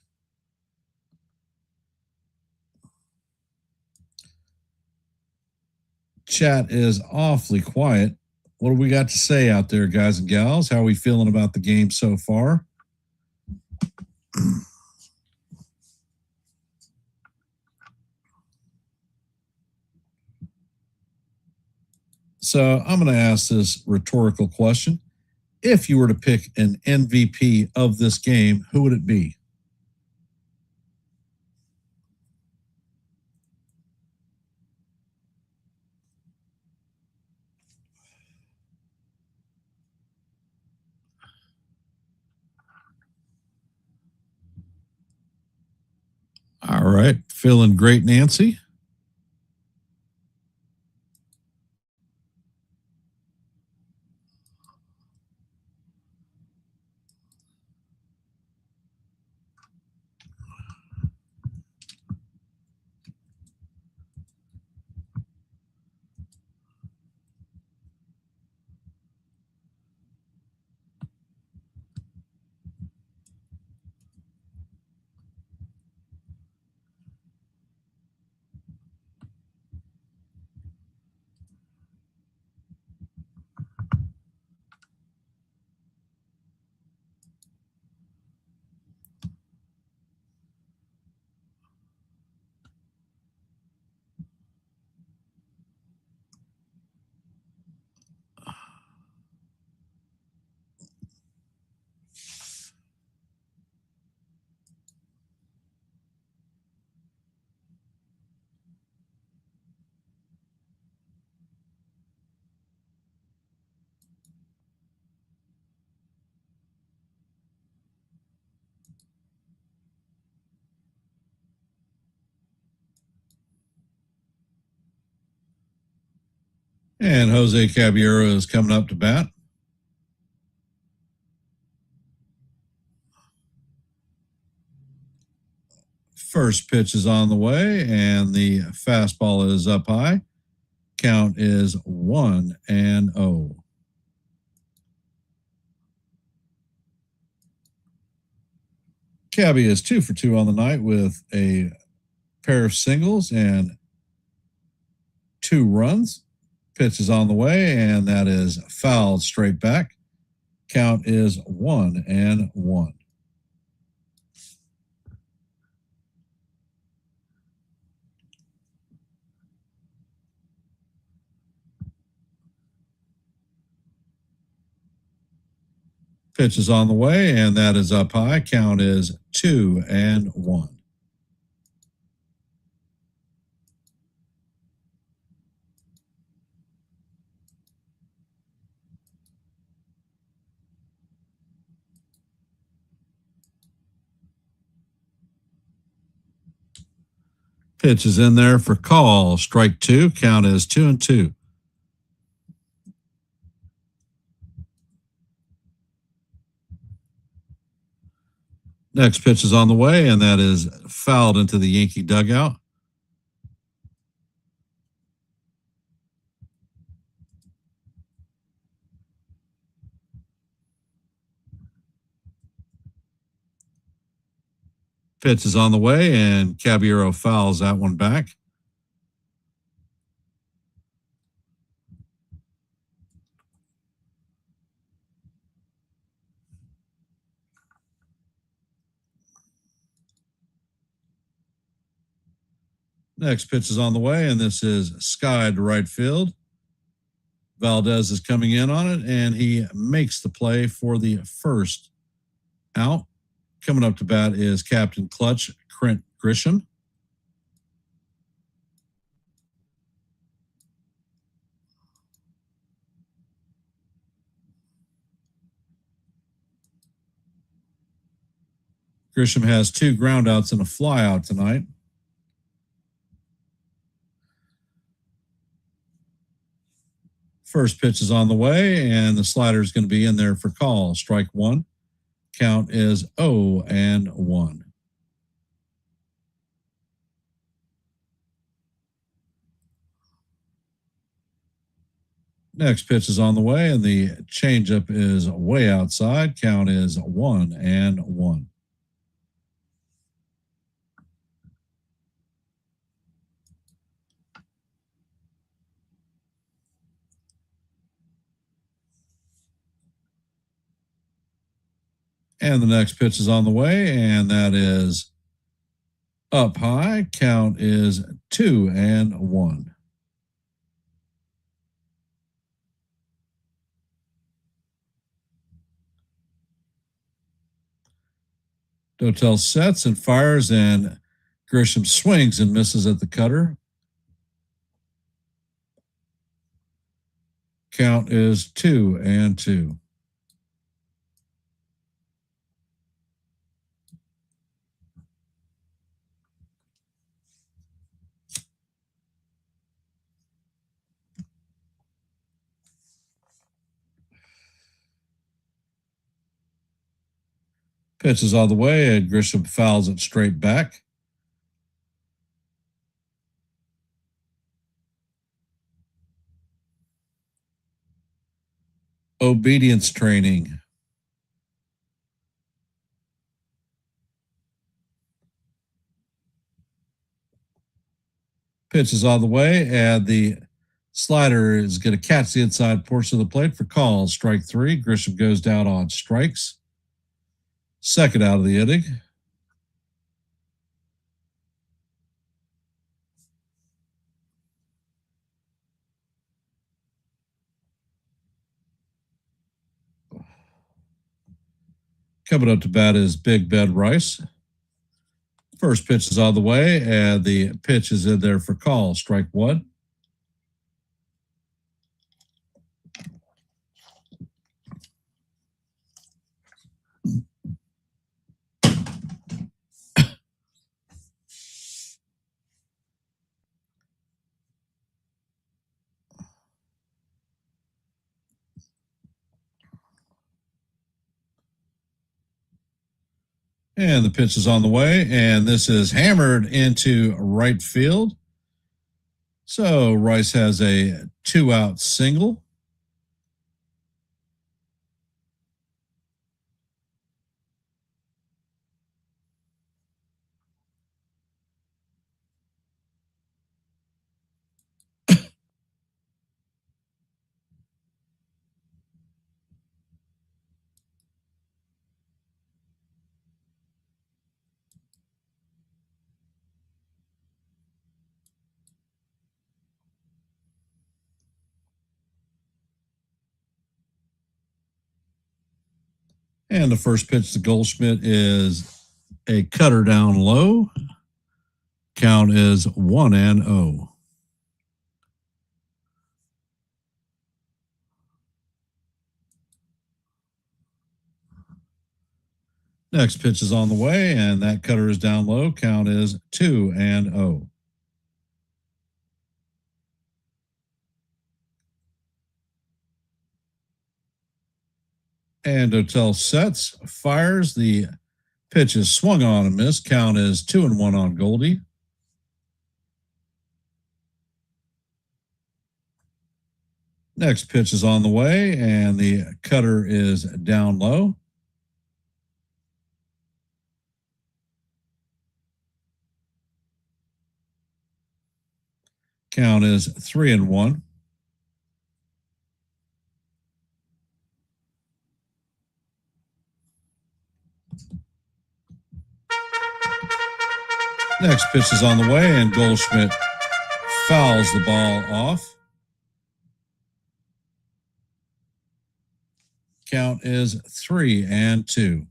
Chat is awfully quiet. What do we got to say out there, guys and gals? How are we feeling about the game so far? So I'm going to ask this rhetorical question. If you were to pick an MVP of this game, who would it be? All right. Feeling great, Nancy? And Jose Caballero is coming up to bat. First pitch is on the way, and the fastball is up high. Count is 1-0. Cabby is 2 for 2 on the night with a pair of singles and 2 runs. Pitch is on the way, and that is fouled straight back. Count is 1-1. Pitch is on the way, and that is up high. Count is 2-1. Pitch is in there for call. Strike 2. Count is 2-2. Next pitch is on the way, and that is fouled into the Yankee dugout. Pitch is on the way, and Caballero fouls that one back. Next pitch is on the way, and this is skied to right field. Valdez is coming in on it, and he makes the play for the first out. Coming up to bat is Captain Clutch, Trent Grisham. Grisham has 2 groundouts and a flyout tonight. First pitch is on the way, and the slider is going to be in there for call. Strike 1. Count is 0-1. Next pitch is on the way, and the changeup is way outside. Count is 1-1. And the next pitch is on the way, and that is up high. Count is 2-1. Dotel sets and fires, and Grisham swings and misses at the cutter. Count is 2-2. Pitch is on the way, and Grisham fouls it straight back. Obedience training. Pitch is on the way, and the slider is going to catch the inside portion of the plate for call. Strike 3. Grisham goes down on strikes. Second out of the inning. Coming up to bat is Big Ben Rice. First pitch is on the way, and the pitch is in there for call. Strike 1. And the pitch is on the way, and this is hammered into right field. So Rice has a 2-out single. And the first pitch to Goldschmidt is a cutter down low. Count is 1-0. Next pitch is on the way, and that cutter is down low. Count is 2-0. And Dotel sets, fires. The pitch is swung on and missed. Count is 2-1 on Goldie. Next pitch is on the way, and the cutter is down low. Count is 3-1. Next pitch is on the way, and Goldschmidt fouls the ball off. Count is 3-2.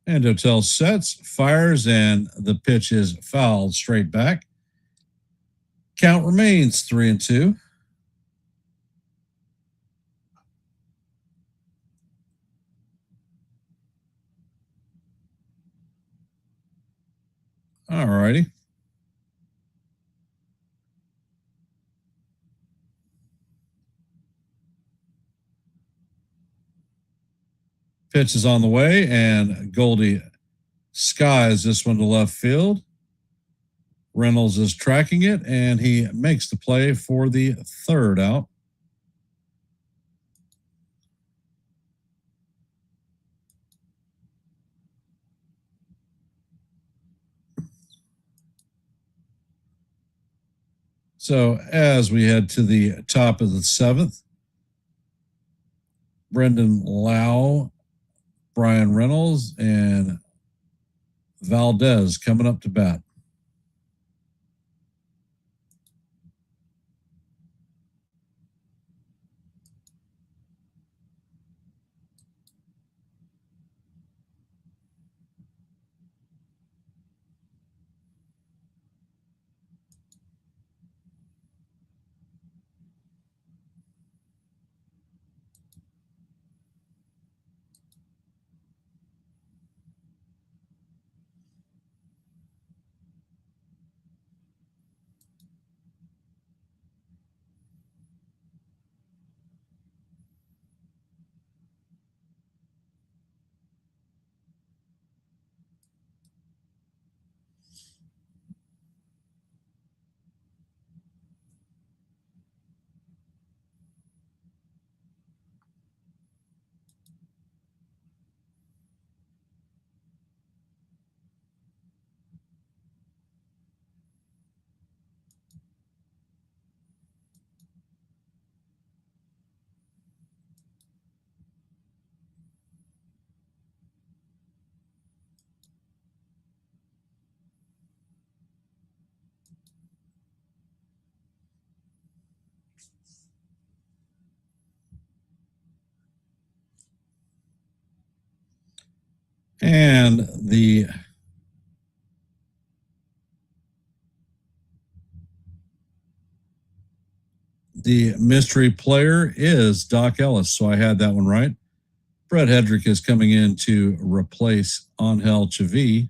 And Dotel sets, fires, and the pitch is fouled straight back. Count remains 3-2. All righty. Pitch is on the way, and Goldie skies this one to left field. Reynolds is tracking it, and he makes the play for the 3rd out. So as we head to the top of the 7th, Brendan Lau, Brian Reynolds, and Valdez coming up to bat. And the mystery player is Doc Ellis. So I had that one right. Brett Hedrick is coming in to replace Angel Chavi.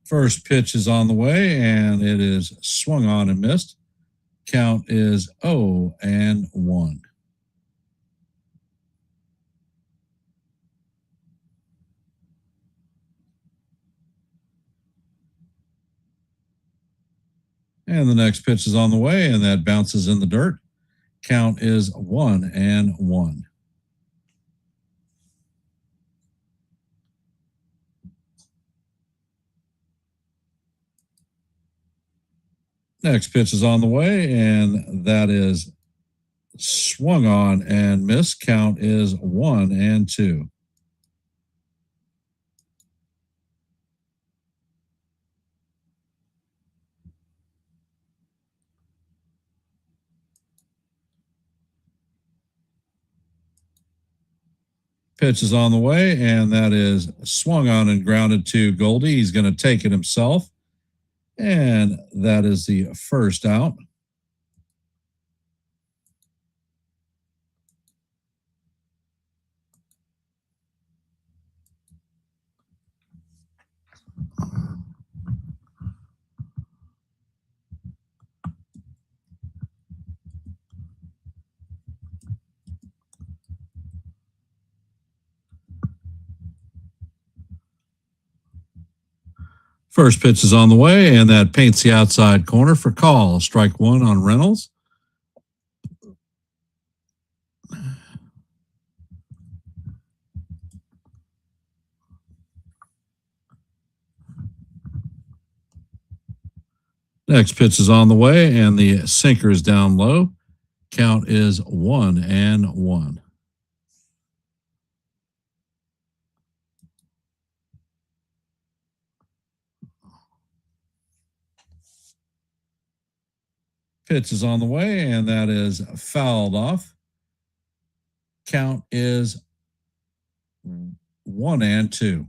First pitch is on the way, and it is swung on and missed. Count is 0-1. And the next pitch is on the way, and that bounces in the dirt. Count is 1-1. Next pitch is on the way, and that is swung on and missed. Count is 1-2. Pitch is on the way, and that is swung on and grounded to Goldie. He's going to take it himself, and that is the first out. First pitch is on the way, and that paints the outside corner for call. Strike one on Reynolds. Next pitch is on the way, and the sinker is down low. Count is 1-1. Pitch is on the way, and that is fouled off. Count is 1-2.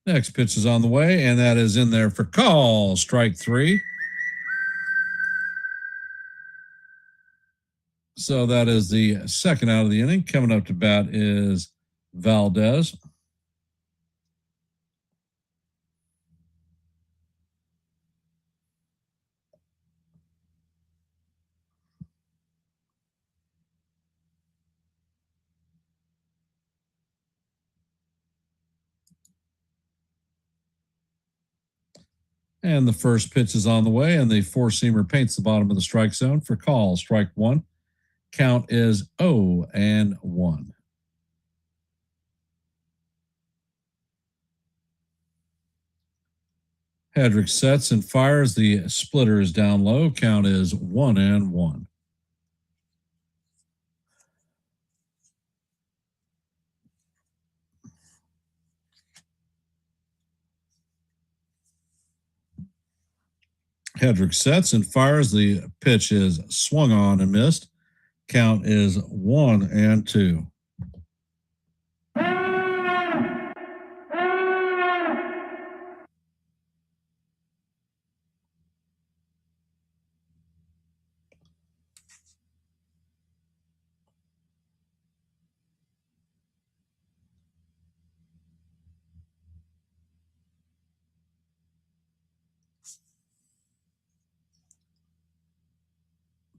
Next pitch is on the way, and that is in there for call. Strike three. So that is the second out of the inning. Coming up to bat is Valdez. And the first pitch is on the way, and the four-seamer paints the bottom of the strike zone for call. Strike one. Count is 0-1. Hedrick sets and fires. The splitter is down low. Count is 1-1. Hedrick sets and fires. The pitch is swung on and missed. Count is 1-2.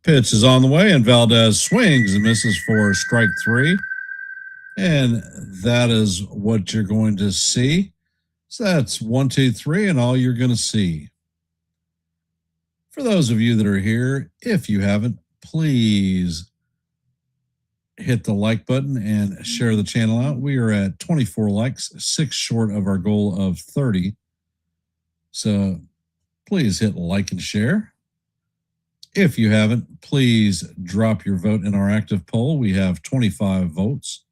Pitch is on the way, and Valdez swings and misses for strike three. And that is what you're going to see. So that's 1, 2, 3, and all you're going to see. For those of you that are here, if you haven't, please hit the like button and share the channel out. We are at 24 likes, 6 short of our goal of 30. So please hit like and share. If you haven't, please drop your vote in our active poll. We have 25 votes.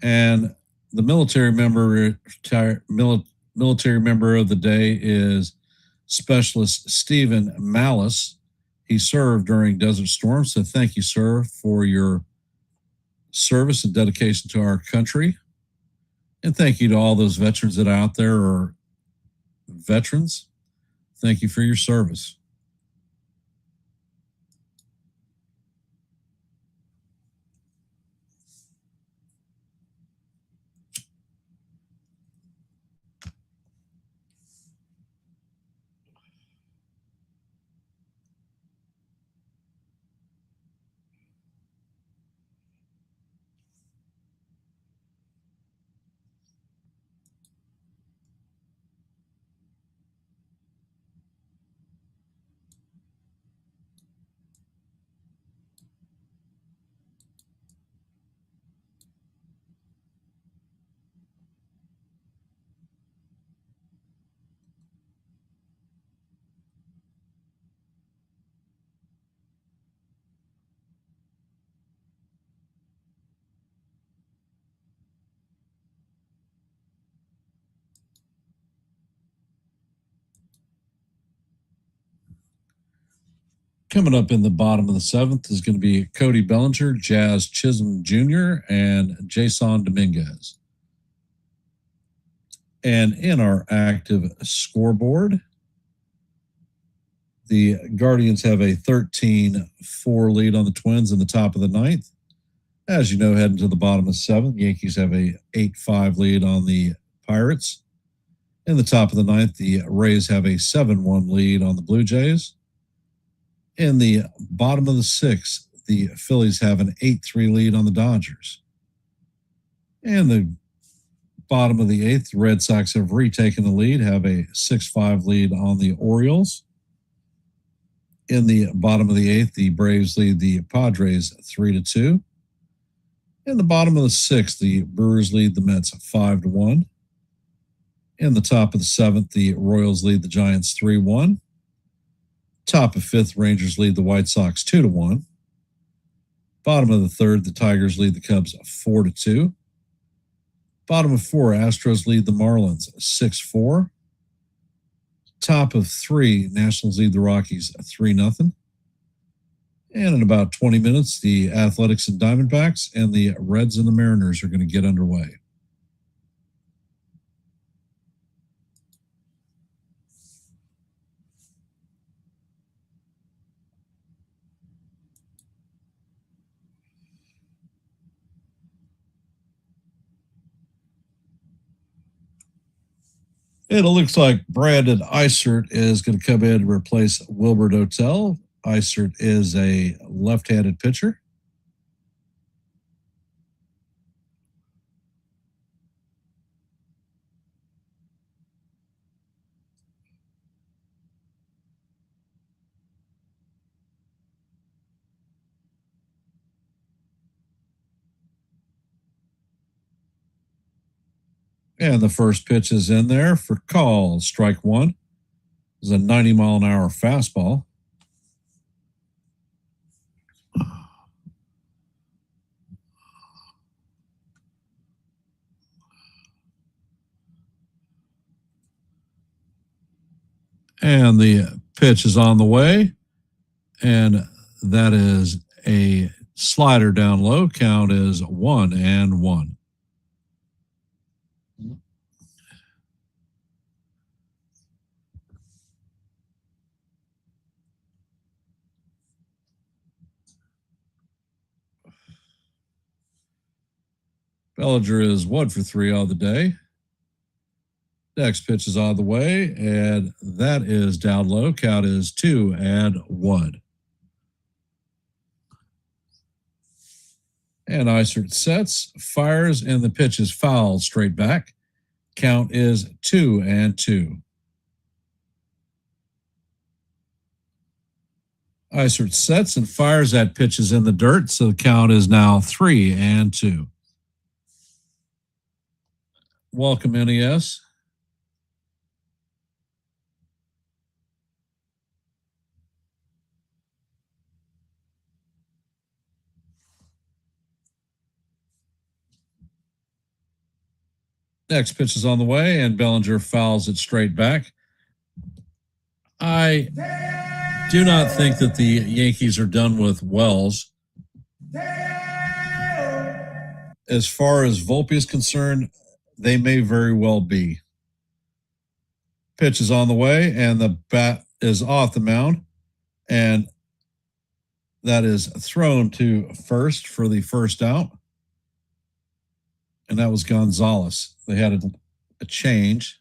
And the military member of the day is Specialist Stephen Malice. He served during Desert Storm, so thank you, sir, for your service and dedication to our country. And thank you to all those veterans that are out there are veterans. Thank you for your service. Coming up in the bottom of the seventh is going to be Cody Bellinger, Jazz Chisholm Jr., and Jason Dominguez. And in our active scoreboard, the Guardians have a 13-4 lead on the Twins in the top of the ninth. As you know, heading to the bottom of the seventh, Yankees have a 8-5 lead on the Pirates. In the top of the ninth, the Rays have a 7-1 lead on the Blue Jays. In the bottom of the sixth, the Phillies have an 8-3 lead on the Dodgers. And the bottom of the eighth, the Red Sox have retaken the lead, have a 6-5 lead on the Orioles. In the bottom of the eighth, the Braves lead the Padres 3-2. In the bottom of the sixth, the Brewers lead the Mets 5-1. In the top of the seventh, the Royals lead the Giants 3-1. Top of fifth, Rangers lead the White Sox 2-1. Bottom of the third, the Tigers lead the Cubs 4-2. Bottom of four, Astros lead the Marlins 6-4. Top of three, Nationals lead the Rockies 3-0. And in about 20 minutes, the Athletics and Diamondbacks and the Reds and the Mariners are going to get underway. It looks like Brandon Eisert is going to come in and replace Wilbert O'Tell. Eisert is a left-handed pitcher. And the first pitch is in there for call. Strike one. It's a 90-mile-an-hour fastball. And the pitch is on the way. And that is a slider down low. Count is 1-1. Bellinger is 1 for 3 on the day. Next pitch is on the way, and that is down low. Count is 2-1. And Eisert sets, fires, and the pitch is fouled straight back. Count is 2-2. Eisert sets and fires. That pitch is in the dirt, so the count is now 3-2. Welcome, NES. Next pitch is on the way, and Bellinger fouls it straight back. I do not think that the Yankees are done with Wells. As far as Volpe is concerned, they may very well be. Pitch is on the way, and the bat is off the mound, and that is thrown to first for the first out. And that was Gonzalez. They had a change.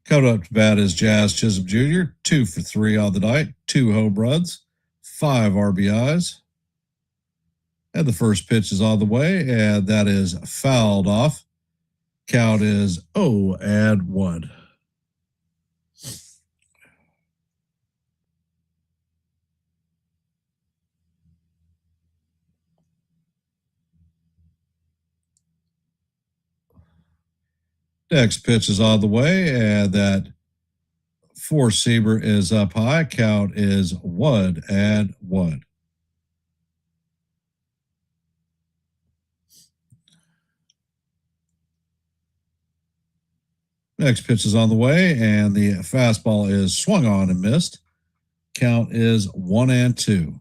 Coming up to bat is Jazz Chisholm Jr., 2 for 3 on the night, 2 home runs, 5 RBIs. And the first pitch is on the way, and that is fouled off. Count is 0-1. Next pitch is on the way, and that four-seamer is up high. Count is 1-1. Next pitch is on the way, and the fastball is swung on and missed. Count is 1-2.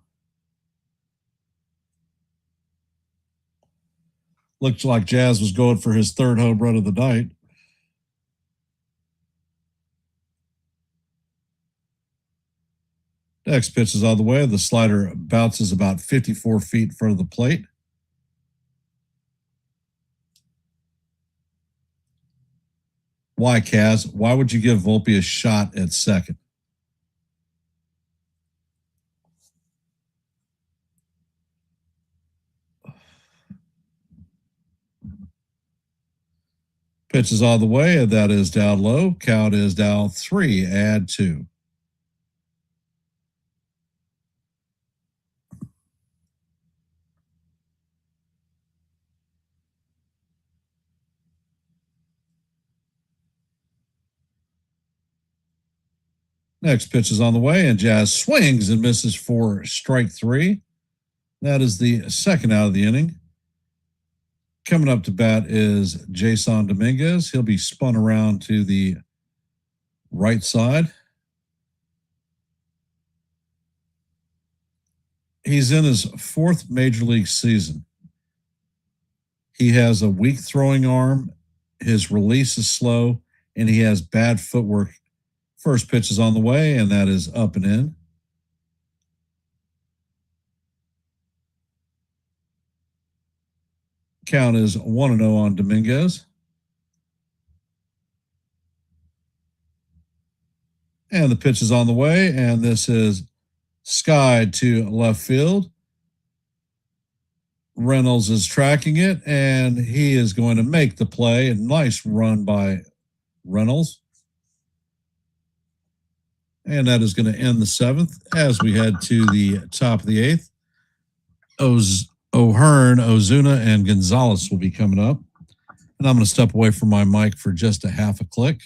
Looked like Jazz was going for his third home run of the night. Next pitch is on the way. The slider bounces about 54 feet in front of the plate. Why, Kaz? Why would you give Volpe a shot at second? Pitch is on the way, and that is down low. Count is down 3-2. Next pitch is on the way, and Jazz swings and misses for strike 3. That is the second out of the inning. Coming up to bat is Jason Dominguez. He'll be spun around to the right side. He's in his 4th major league season. He has a weak throwing arm. His release is slow, and he has bad footwork. First pitch is on the way, and that is up and in. Count is 1-0 on Dominguez. And the pitch is on the way, and this is skied to left field. Reynolds is tracking it, and he is going to make the play. A nice run by Reynolds. And that is going to end the 7th as we head to the top of the 8th. O'Hearn, Ozuna, and Gonzalez will be coming up. And I'm going to step away from my mic for just a half a click.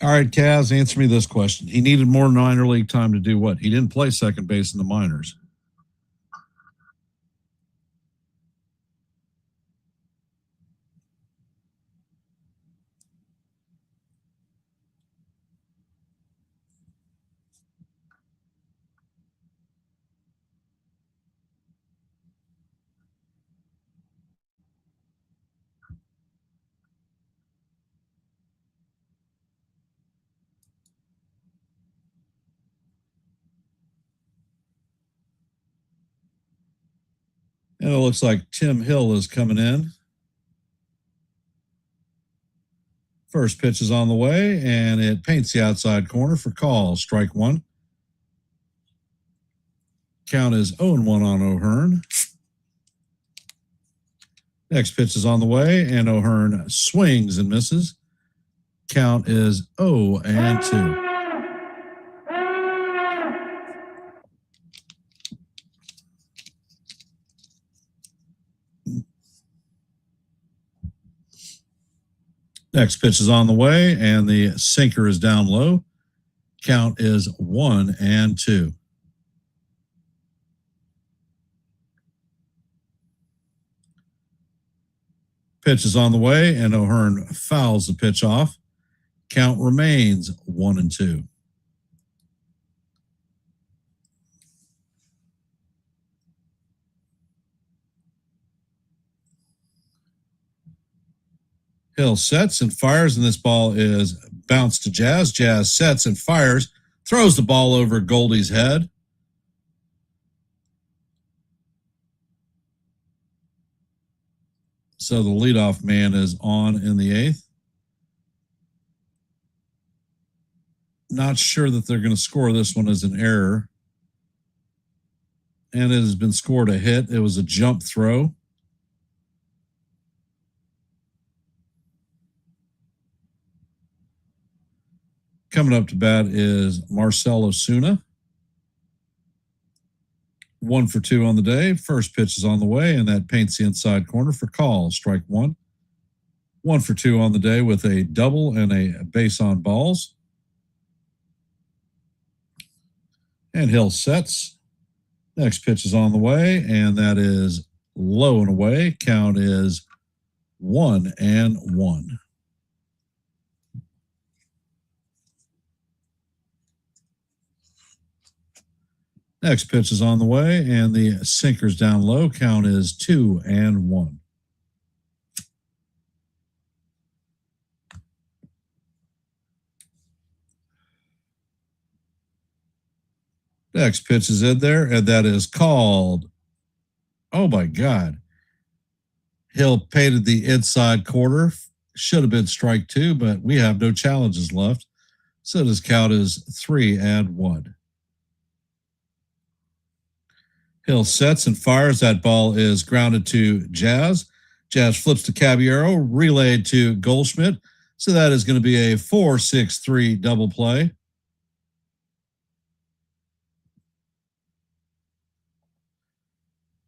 All right, Kaz, answer me this question. He needed more minor league time to do what? He didn't play second base in the minors. And it looks like Tim Hill is coming in. First pitch is on the way, and it paints the outside corner for call. Strike one. Count is 0-1 on O'Hearn. Next pitch is on the way, and O'Hearn swings and misses. Count is 0-2. Next pitch is on the way, and the sinker is down low. Count is 1-2. Pitch is on the way, and O'Hearn fouls the pitch off. Count remains 1-2. Hill sets and fires, and this ball is bounced to Jazz. Jazz sets and fires, throws the ball over Goldie's head. So the leadoff man is on in the eighth. Not sure that they're going to score this one as an error. And it has been scored a hit. It was a jump throw. Coming up to bat is Marcell Osuna. 1 for 2 on the day. First pitch is on the way, and that paints the inside corner for call. Strike one. 1 for 2 on the day with a double and a base on balls. And Hill sets. Next pitch is on the way, and that is low and away. Count is 1-1. Next pitch is on the way, and the sinker's down low. Count is 2-1. Next pitch is in there, and that is called. Oh, my God. Hill painted the inside corner. Should have been strike two, but we have no challenges left. So this count is 3-1. Hill sets and fires. That ball is grounded to Jazz. Jazz flips to Caballero, relayed to Goldschmidt. So that is going to be a 4-6-3 double play.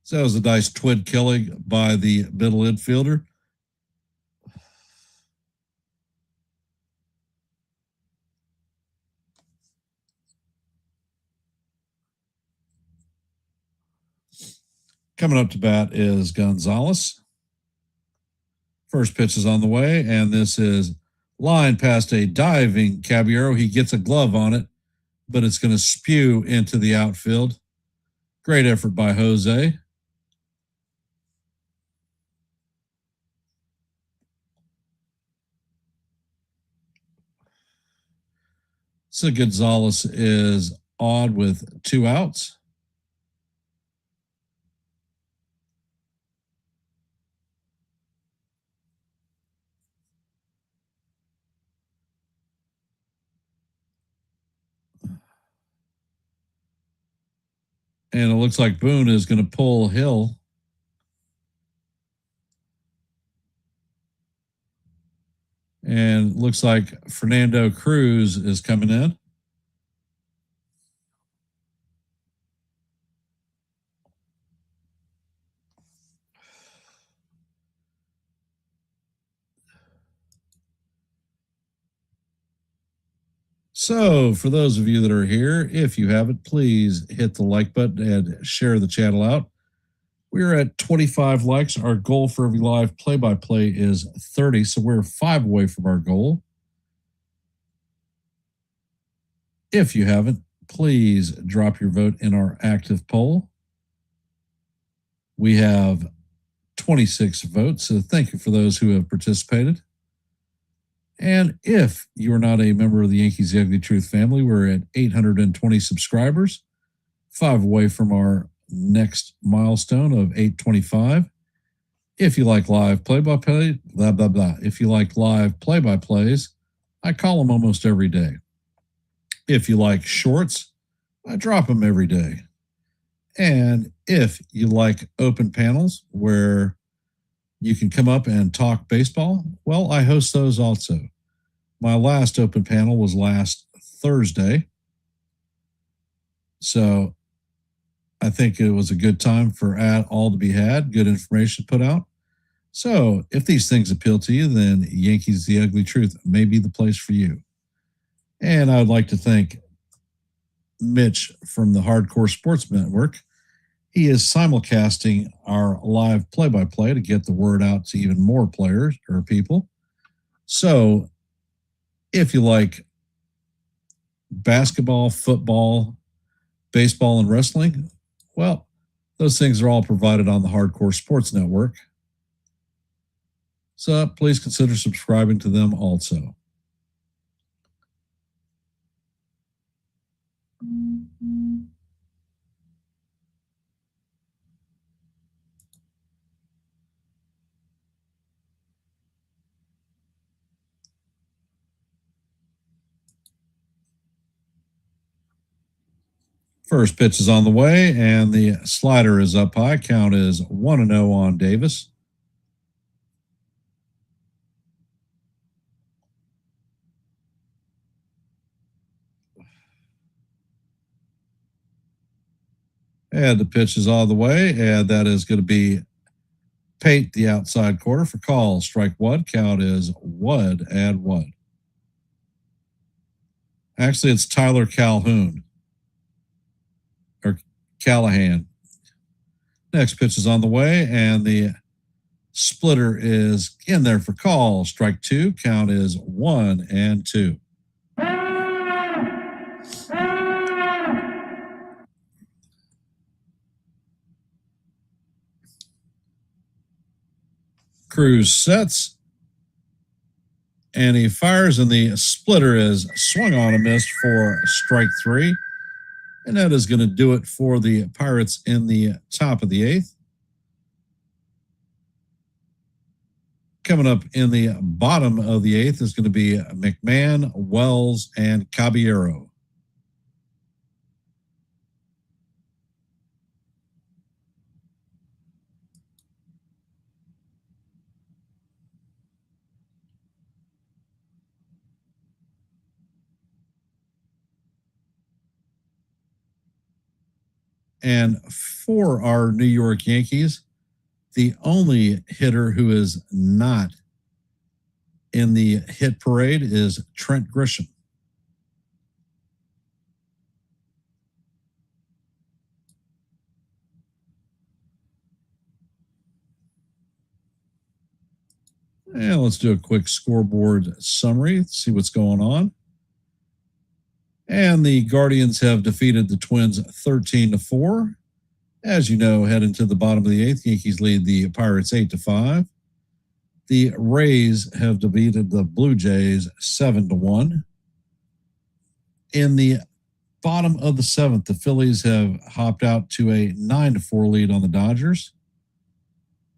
So that was a nice twin killing by the middle infielder. Coming up to bat is Gonzalez. First pitch is on the way, and this is line past a diving Caballero. He gets a glove on it, but it's going to spew into the outfield. Great effort by Jose. So Gonzalez is odd with 2 outs. And it looks like Boone is going to pull Hill. And looks like Fernando Cruz is coming in. So, for those of you that are here, if you haven't, please hit the like button and share the channel out. We're at 25 likes. Our goal for every live play-by-play is 30, so we're 5 away from our goal. If you haven't, please drop your vote in our active poll. We have 26 votes, so thank you for those who have participated. And if you are not a member of the Yankees The Ugly Truth family, we're at 820 subscribers, 5 away from our next milestone of 825. If you like live play-by-play, blah, blah, blah. If you like live play-by-plays, I call them almost every day. If you like shorts, I drop them every day. And if you like open panels where you can come up and talk baseball, well, I host those also. My last open panel was last Thursday. So I think it was a good time for all to be had, good information put out. So if these things appeal to you, then Yankees The Ugly Truth may be the place for you. And I'd like to thank Mitch from the Hardcore Sports Network. He is simulcasting our live play-by-play to get the word out to even more players or people. So if you like basketball, football, baseball, and wrestling, well, those things are all provided on the Hardcore Sports Network. So please consider subscribing to them also. First pitch is on the way, and the slider is up high. Count is 1-0 on Davis. And the pitch is on the way, and that is going to be Pate, the outside corner, for call. Strike one. Count is 1-1. Actually, it's Tyler Calhoun. Or Callahan. Next pitch is on the way, and the splitter is in there for call. Strike two. Count is 1-2. Cruz sets, and he fires, and the splitter is swung on and missed for strike three. And that is going to do it for the Pirates in the top of the eighth. Coming up in the bottom of the eighth is going to be McMahon, Wells, and Caballero. And for our New York Yankees, the only hitter who is not in the hit parade is Trent Grisham. And let's do a quick scoreboard summary, see what's going on. And the Guardians have defeated the Twins 13-4. As you know, heading to the bottom of the eighth, Yankees lead the Pirates 8-5. The Rays have defeated the Blue Jays 7-1. In the bottom of the seventh, the Phillies have hopped out to a 9-4 lead on the Dodgers.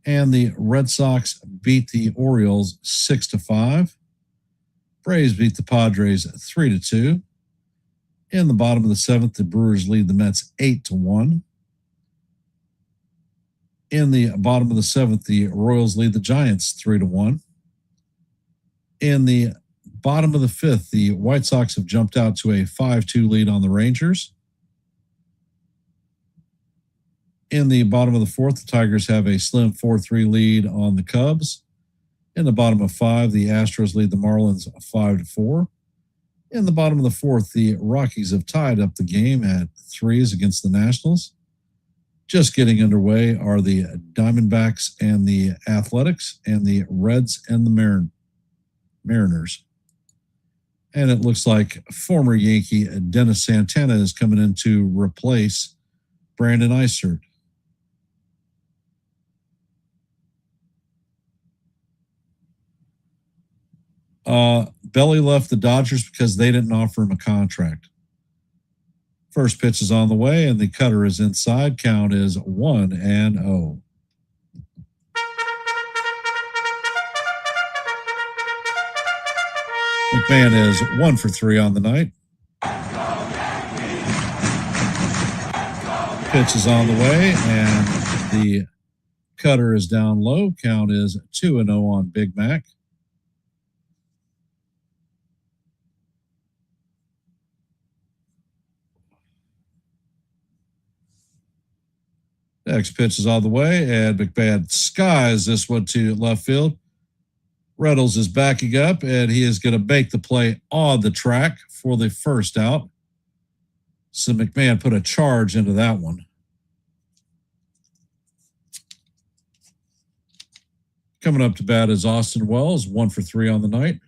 And the Red Sox beat the Orioles 6-5. Braves beat the Padres 3-2. In the bottom of the seventh, the Brewers lead the Mets 8-1. In the bottom of the seventh, the Royals lead the Giants 3-1. In the bottom of the fifth, the White Sox have jumped out to a 5-2 lead on the Rangers. In the bottom of the fourth, the Tigers have a slim 4-3 lead on the Cubs. In the bottom of five, the Astros lead the Marlins 5-4. In the bottom of the fourth, the Rockies have tied up the game at 3s against the Nationals. Just getting underway are the Diamondbacks and the Athletics, and the Reds and the Mariners. And it looks like former Yankee Dennis Santana is coming in to replace Brandon Eisert. Belly left the Dodgers because they didn't offer him a contract. First pitch is on the way, and the cutter is inside. Count is 1-0. McMahon is 1 for 3 on the night. Pitch is on the way, and the cutter is down low. Count is 2-0 on Big Mac. Next pitch is on the way, and McMahon skies this one to left field. Reynolds is backing up, and he is going to make the play on the track for the first out. So McMahon put a charge into that one. Coming up to bat is Austin Wells, 1 for 3 on the night.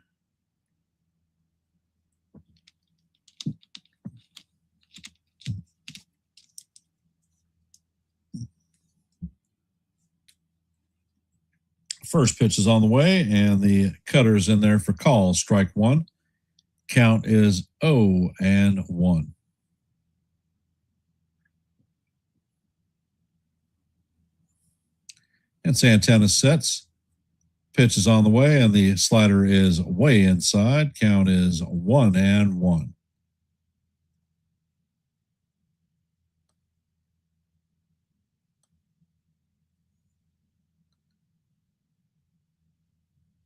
First pitch is on the way, and the cutter is in there for call. Strike 1. Count is 0-1. And Santana sets. Pitch is on the way, and the slider is way inside. Count is 1-1.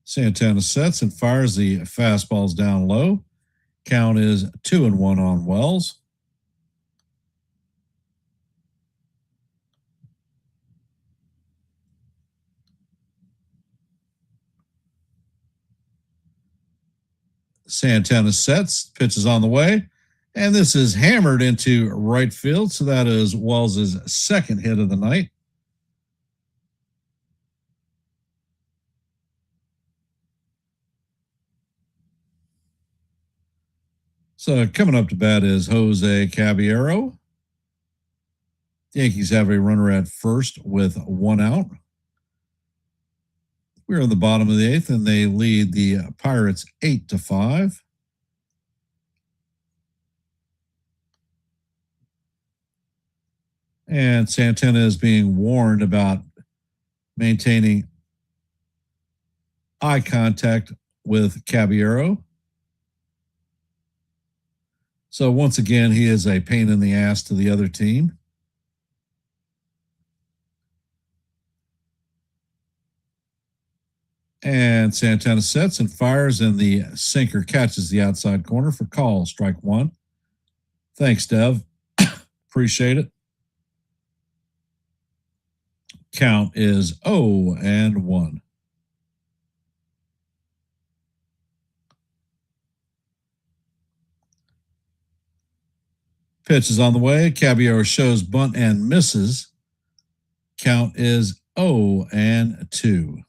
Santana sets and fires the fastballs down low. Count is 2-1 on Wells. Santana sets, pitch is on the way, and this is hammered into right field. So that is Wells' second hit of the night. So coming up to bat is Jose Caballero. The Yankees have a runner at first with 1 out. We're in the bottom of the 8th, and they lead the Pirates 8-5. And Santana is being warned about maintaining eye contact with Caballero. So once again, he is a pain in the ass to the other team. And Santana sets and fires, and the sinker catches the outside corner for call. Strike 1. Thanks, Dev. Appreciate it. Count is 0-1. Pitch is on the way. Caballero shows bunt and misses. Count is 0-2.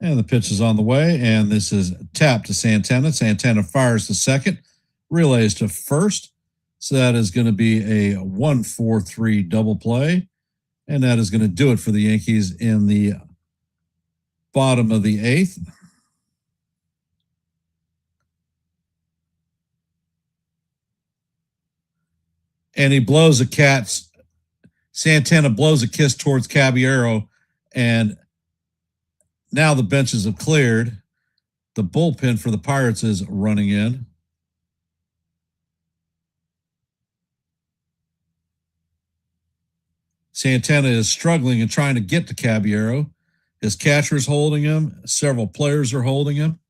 And the pitch is on the way, and this is tapped to Santana. Santana fires to second, relays to first. So that is going to be a 1-4-3 double play, and that is going to do it for the Yankees in the bottom of the 8th. And he blows Santana blows a kiss towards Caballero, and now the benches have cleared. The bullpen for the Pirates is running in. Santana is struggling and trying to get to Caballero. His catcher is holding him. Several players are holding him.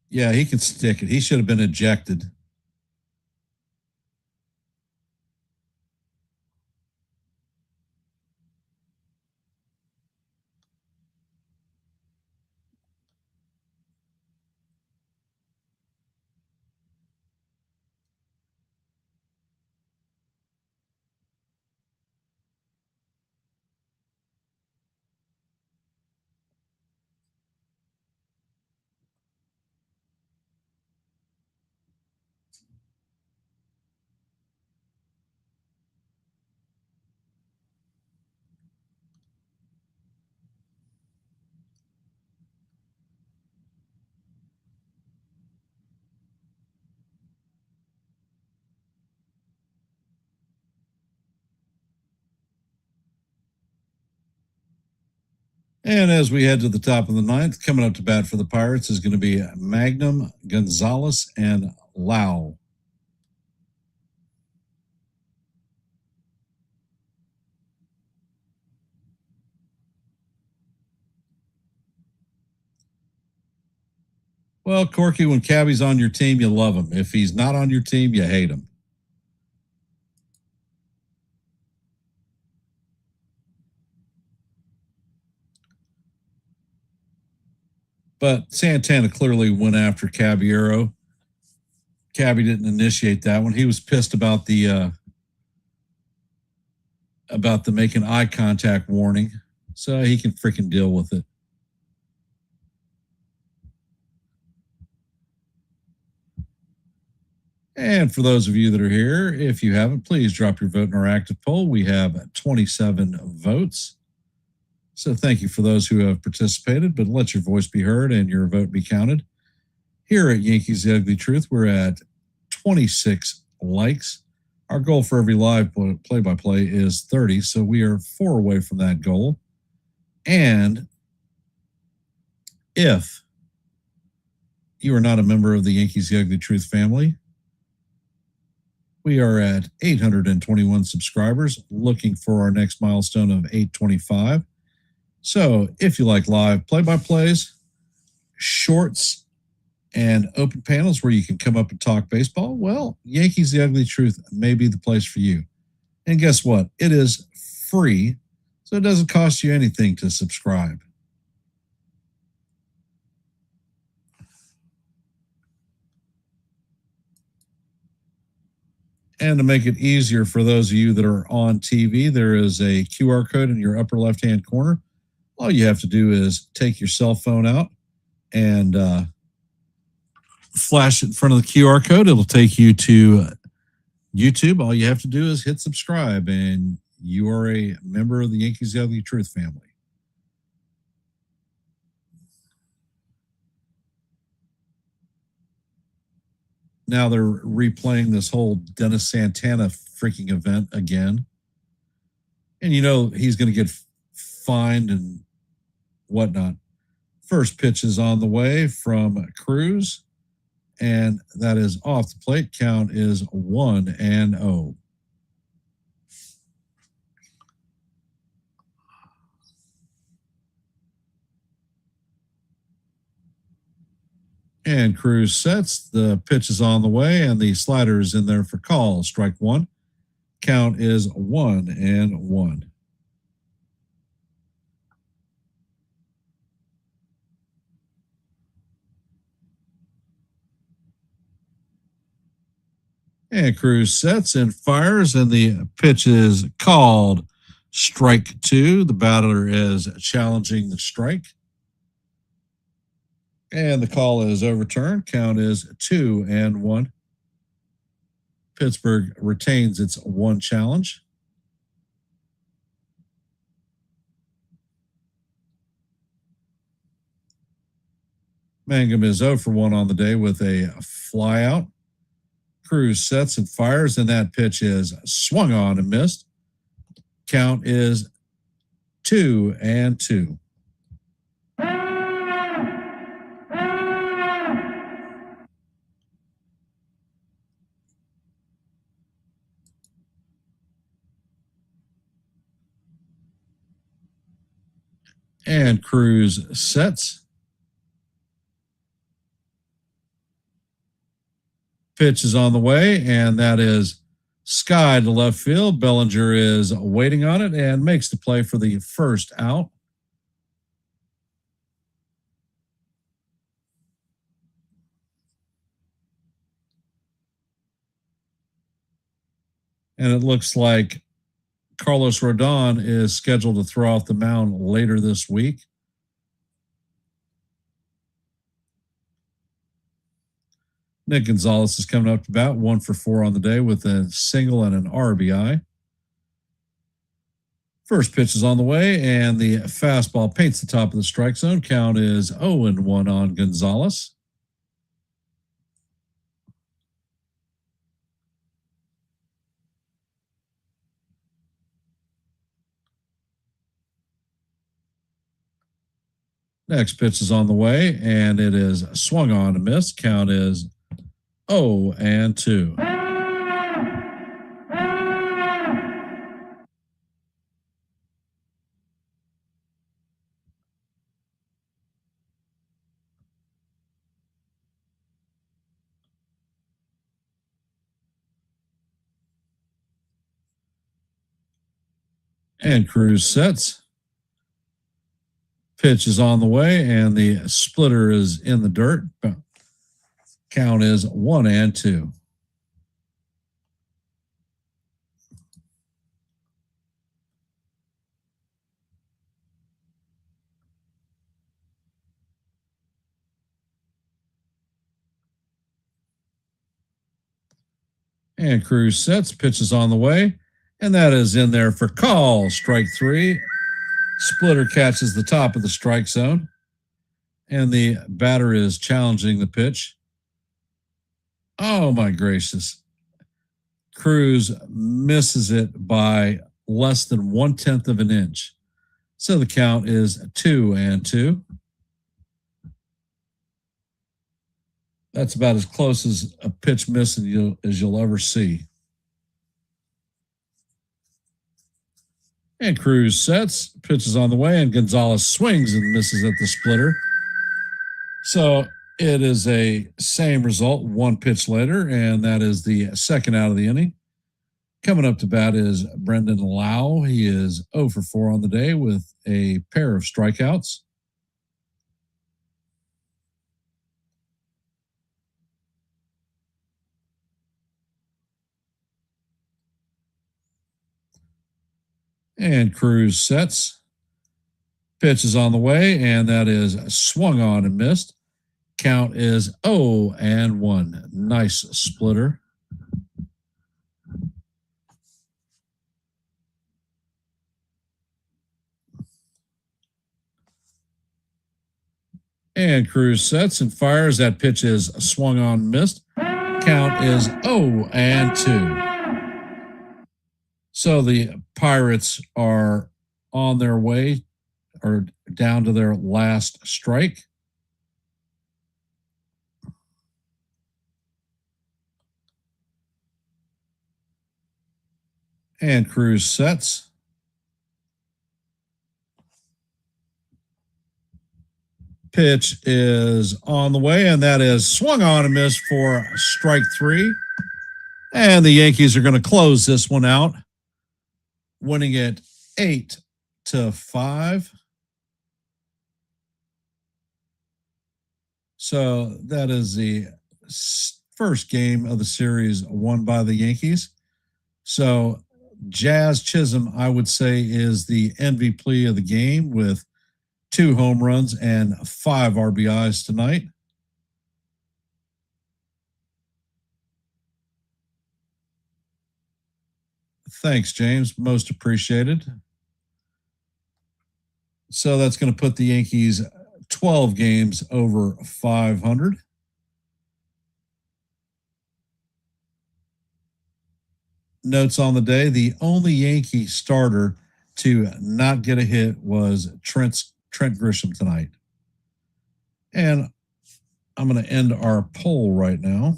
Yeah, he can stick it. He should have been ejected. And as we head to the top of the ninth, coming up to bat for the Pirates is going to be Magnum, Gonzalez, and Lau. Well, Corky, when Cabby's on your team, you love him. If he's not on your team, you hate him. But Santana clearly went after Caballero. Cabby didn't initiate that one. He was pissed about the making eye contact warning, so he can freaking deal with it. And for those of you that are here, if you haven't, please drop your vote in our active poll. We have 27 votes. So thank you for those who have participated, but let your voice be heard and your vote be counted. Here at Yankees The Ugly Truth, we're at 26 likes. Our goal for every live play-by-play is 30, so we are 4 away from that goal. And if you are not a member of the Yankees The Ugly Truth family, we are at 821 subscribers, looking for our next milestone of 825. So if you like live play-by-plays, shorts, and open panels where you can come up and talk baseball, well, Yankees The Ugly Truth may be the place for you. And guess what? It is free, so it doesn't cost you anything to subscribe. And to make it easier for those of you that are on TV, there is a QR code in your upper left-hand corner. All you have to do is take your cell phone out and flash it in front of the QR code. It'll take you to YouTube. All you have to do is hit subscribe, and you are a member of the Yankees The Ugly Truth family. Now they're replaying this whole Dennis Santana freaking event again. And you know he's going to get fined and whatnot. First pitch is on the way from Cruz, and that is off the plate. Count is 1-0. And Cruz sets. The pitch is on the way, and the slider is in there for call. Strike one. Count is 1-1. And Cruz sets and fires, and the pitch is called strike two. The batter is challenging the strike. And the call is overturned. Count is 2-1. Pittsburgh retains its one challenge. Mangum is 0 for 1 on the day with a flyout. Cruz sets and fires, and that pitch is swung on and missed. Count is 2-2. And Cruz sets. Pitch is on the way, and that is sky to left field. Bellinger is waiting on it and makes the play for the first out. And it looks like Carlos Rodon is scheduled to throw off the mound later this week. Nick Gonzalez is coming up to bat, 1 for 4 on the day with a single and an RBI. First pitch is on the way, and the fastball paints the top of the strike zone. Count is 0-1 on Gonzalez. Next pitch is on the way, and it is swung on and missed. Count is 0-2. And Cruz sets. Pitch is on the way, and the splitter is in the dirt. Count is 1-2. And Cruz sets. Pitch is on the way, and that is in there for call. Strike 3. Splitter catches the top of the strike zone, and the batter is challenging the pitch. Oh, my gracious. Cruz misses it by less than 1/10 of an inch. So the count is 2-2. That's about as close as a pitch miss as you'll ever see. And Cruz sets, pitches on the way, and Gonzalez swings and misses at the splitter. So it is a same result, 1 pitch later, and that is the second out of the inning. Coming up to bat is Brendan Lau. He is 0 for 4 on the day with a pair of strikeouts. And Cruz sets. Pitch is on the way, and that is swung on and missed. Count is 0-1. Nice splitter. And Cruz sets and fires. That pitch is swung on and missed. Count is 0-2. So the Pirates are on their way or down to their last strike. And Cruz sets. Pitch is on the way, and that is swung on and missed for strike 3. And the Yankees are going to close this one out, winning it 8-5. So that is the first game of the series won by the Yankees. So Jazz Chisholm, I would say, is the MVP of the game with 2 home runs and 5 RBIs tonight. Thanks, James. Most appreciated. So that's going to put the Yankees 12 games over 500. Notes on the day: the only Yankee starter to not get a hit was Trent Grisham tonight. And I'm going to end our poll right now.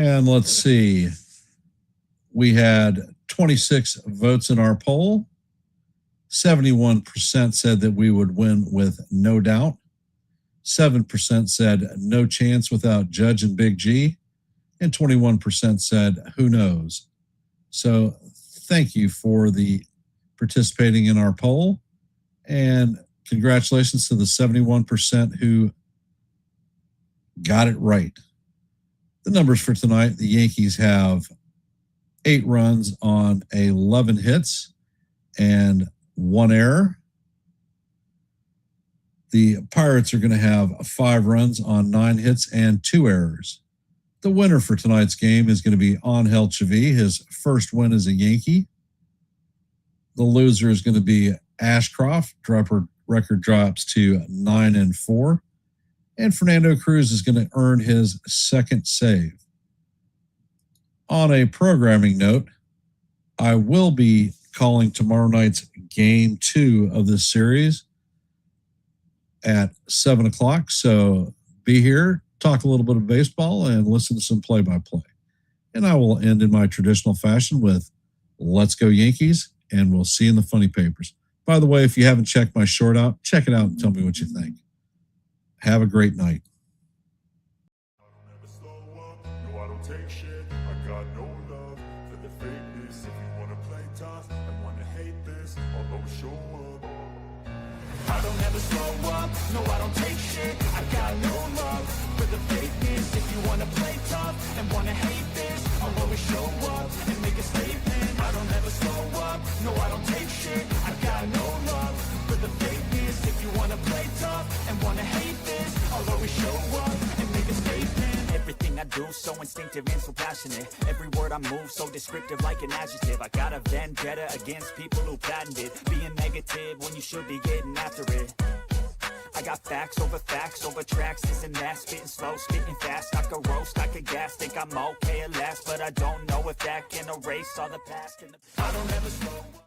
And let's see. We had 26 votes in our poll. 71% said that we would win with no doubt. 7% said no chance without Judge and Big G. And 21% said who knows. So thank you for the participating in our poll. And congratulations to the 71% who got it right. The numbers for tonight, the Yankees have 8 runs on 11 hits and 1 error. The Pirates are going to have 5 runs on 9 hits and 2 errors. The winner for tonight's game is going to be Angel Chavi, his first win as a Yankee. The loser is going to be Ashcroft. Record drops to 9-4. And Fernando Cruz is going to earn his second save. On a programming note, I will be calling tomorrow night's Game 2 of this series at 7 o'clock. So be here, talk a little bit of baseball, and listen to some play-by-play. And I will end in my traditional fashion with Let's Go Yankees, and we'll see you in the funny papers. By the way, if you haven't checked my short out, check it out and tell me what you think. Have a great night. I don't ever slow up, no I don't take shit. I got no love for the fakeness. If you wanna play tough and wanna hate this, I'll always show up. I don't ever slow up, no I don't take shit. I got no love for the fakeness. If you wanna play tough and wanna hate this, I'll always show up and make a statement. I don't ever slow up, no I don't take shit. I got no love for the fakeness. If you wanna play tough and wanna hate this, I'll always show up and make a statement. Everything I do so instinctive and so passionate. Every word I move so descriptive like an adjective. I got a vendetta against people who patented being negative when you should be getting after it. I got facts over tracks, isn't that spitting slow, spitting fast, I could roast, I could gas, think I'm okay at last, but I don't know if that can erase all the past. I don't ever slow up.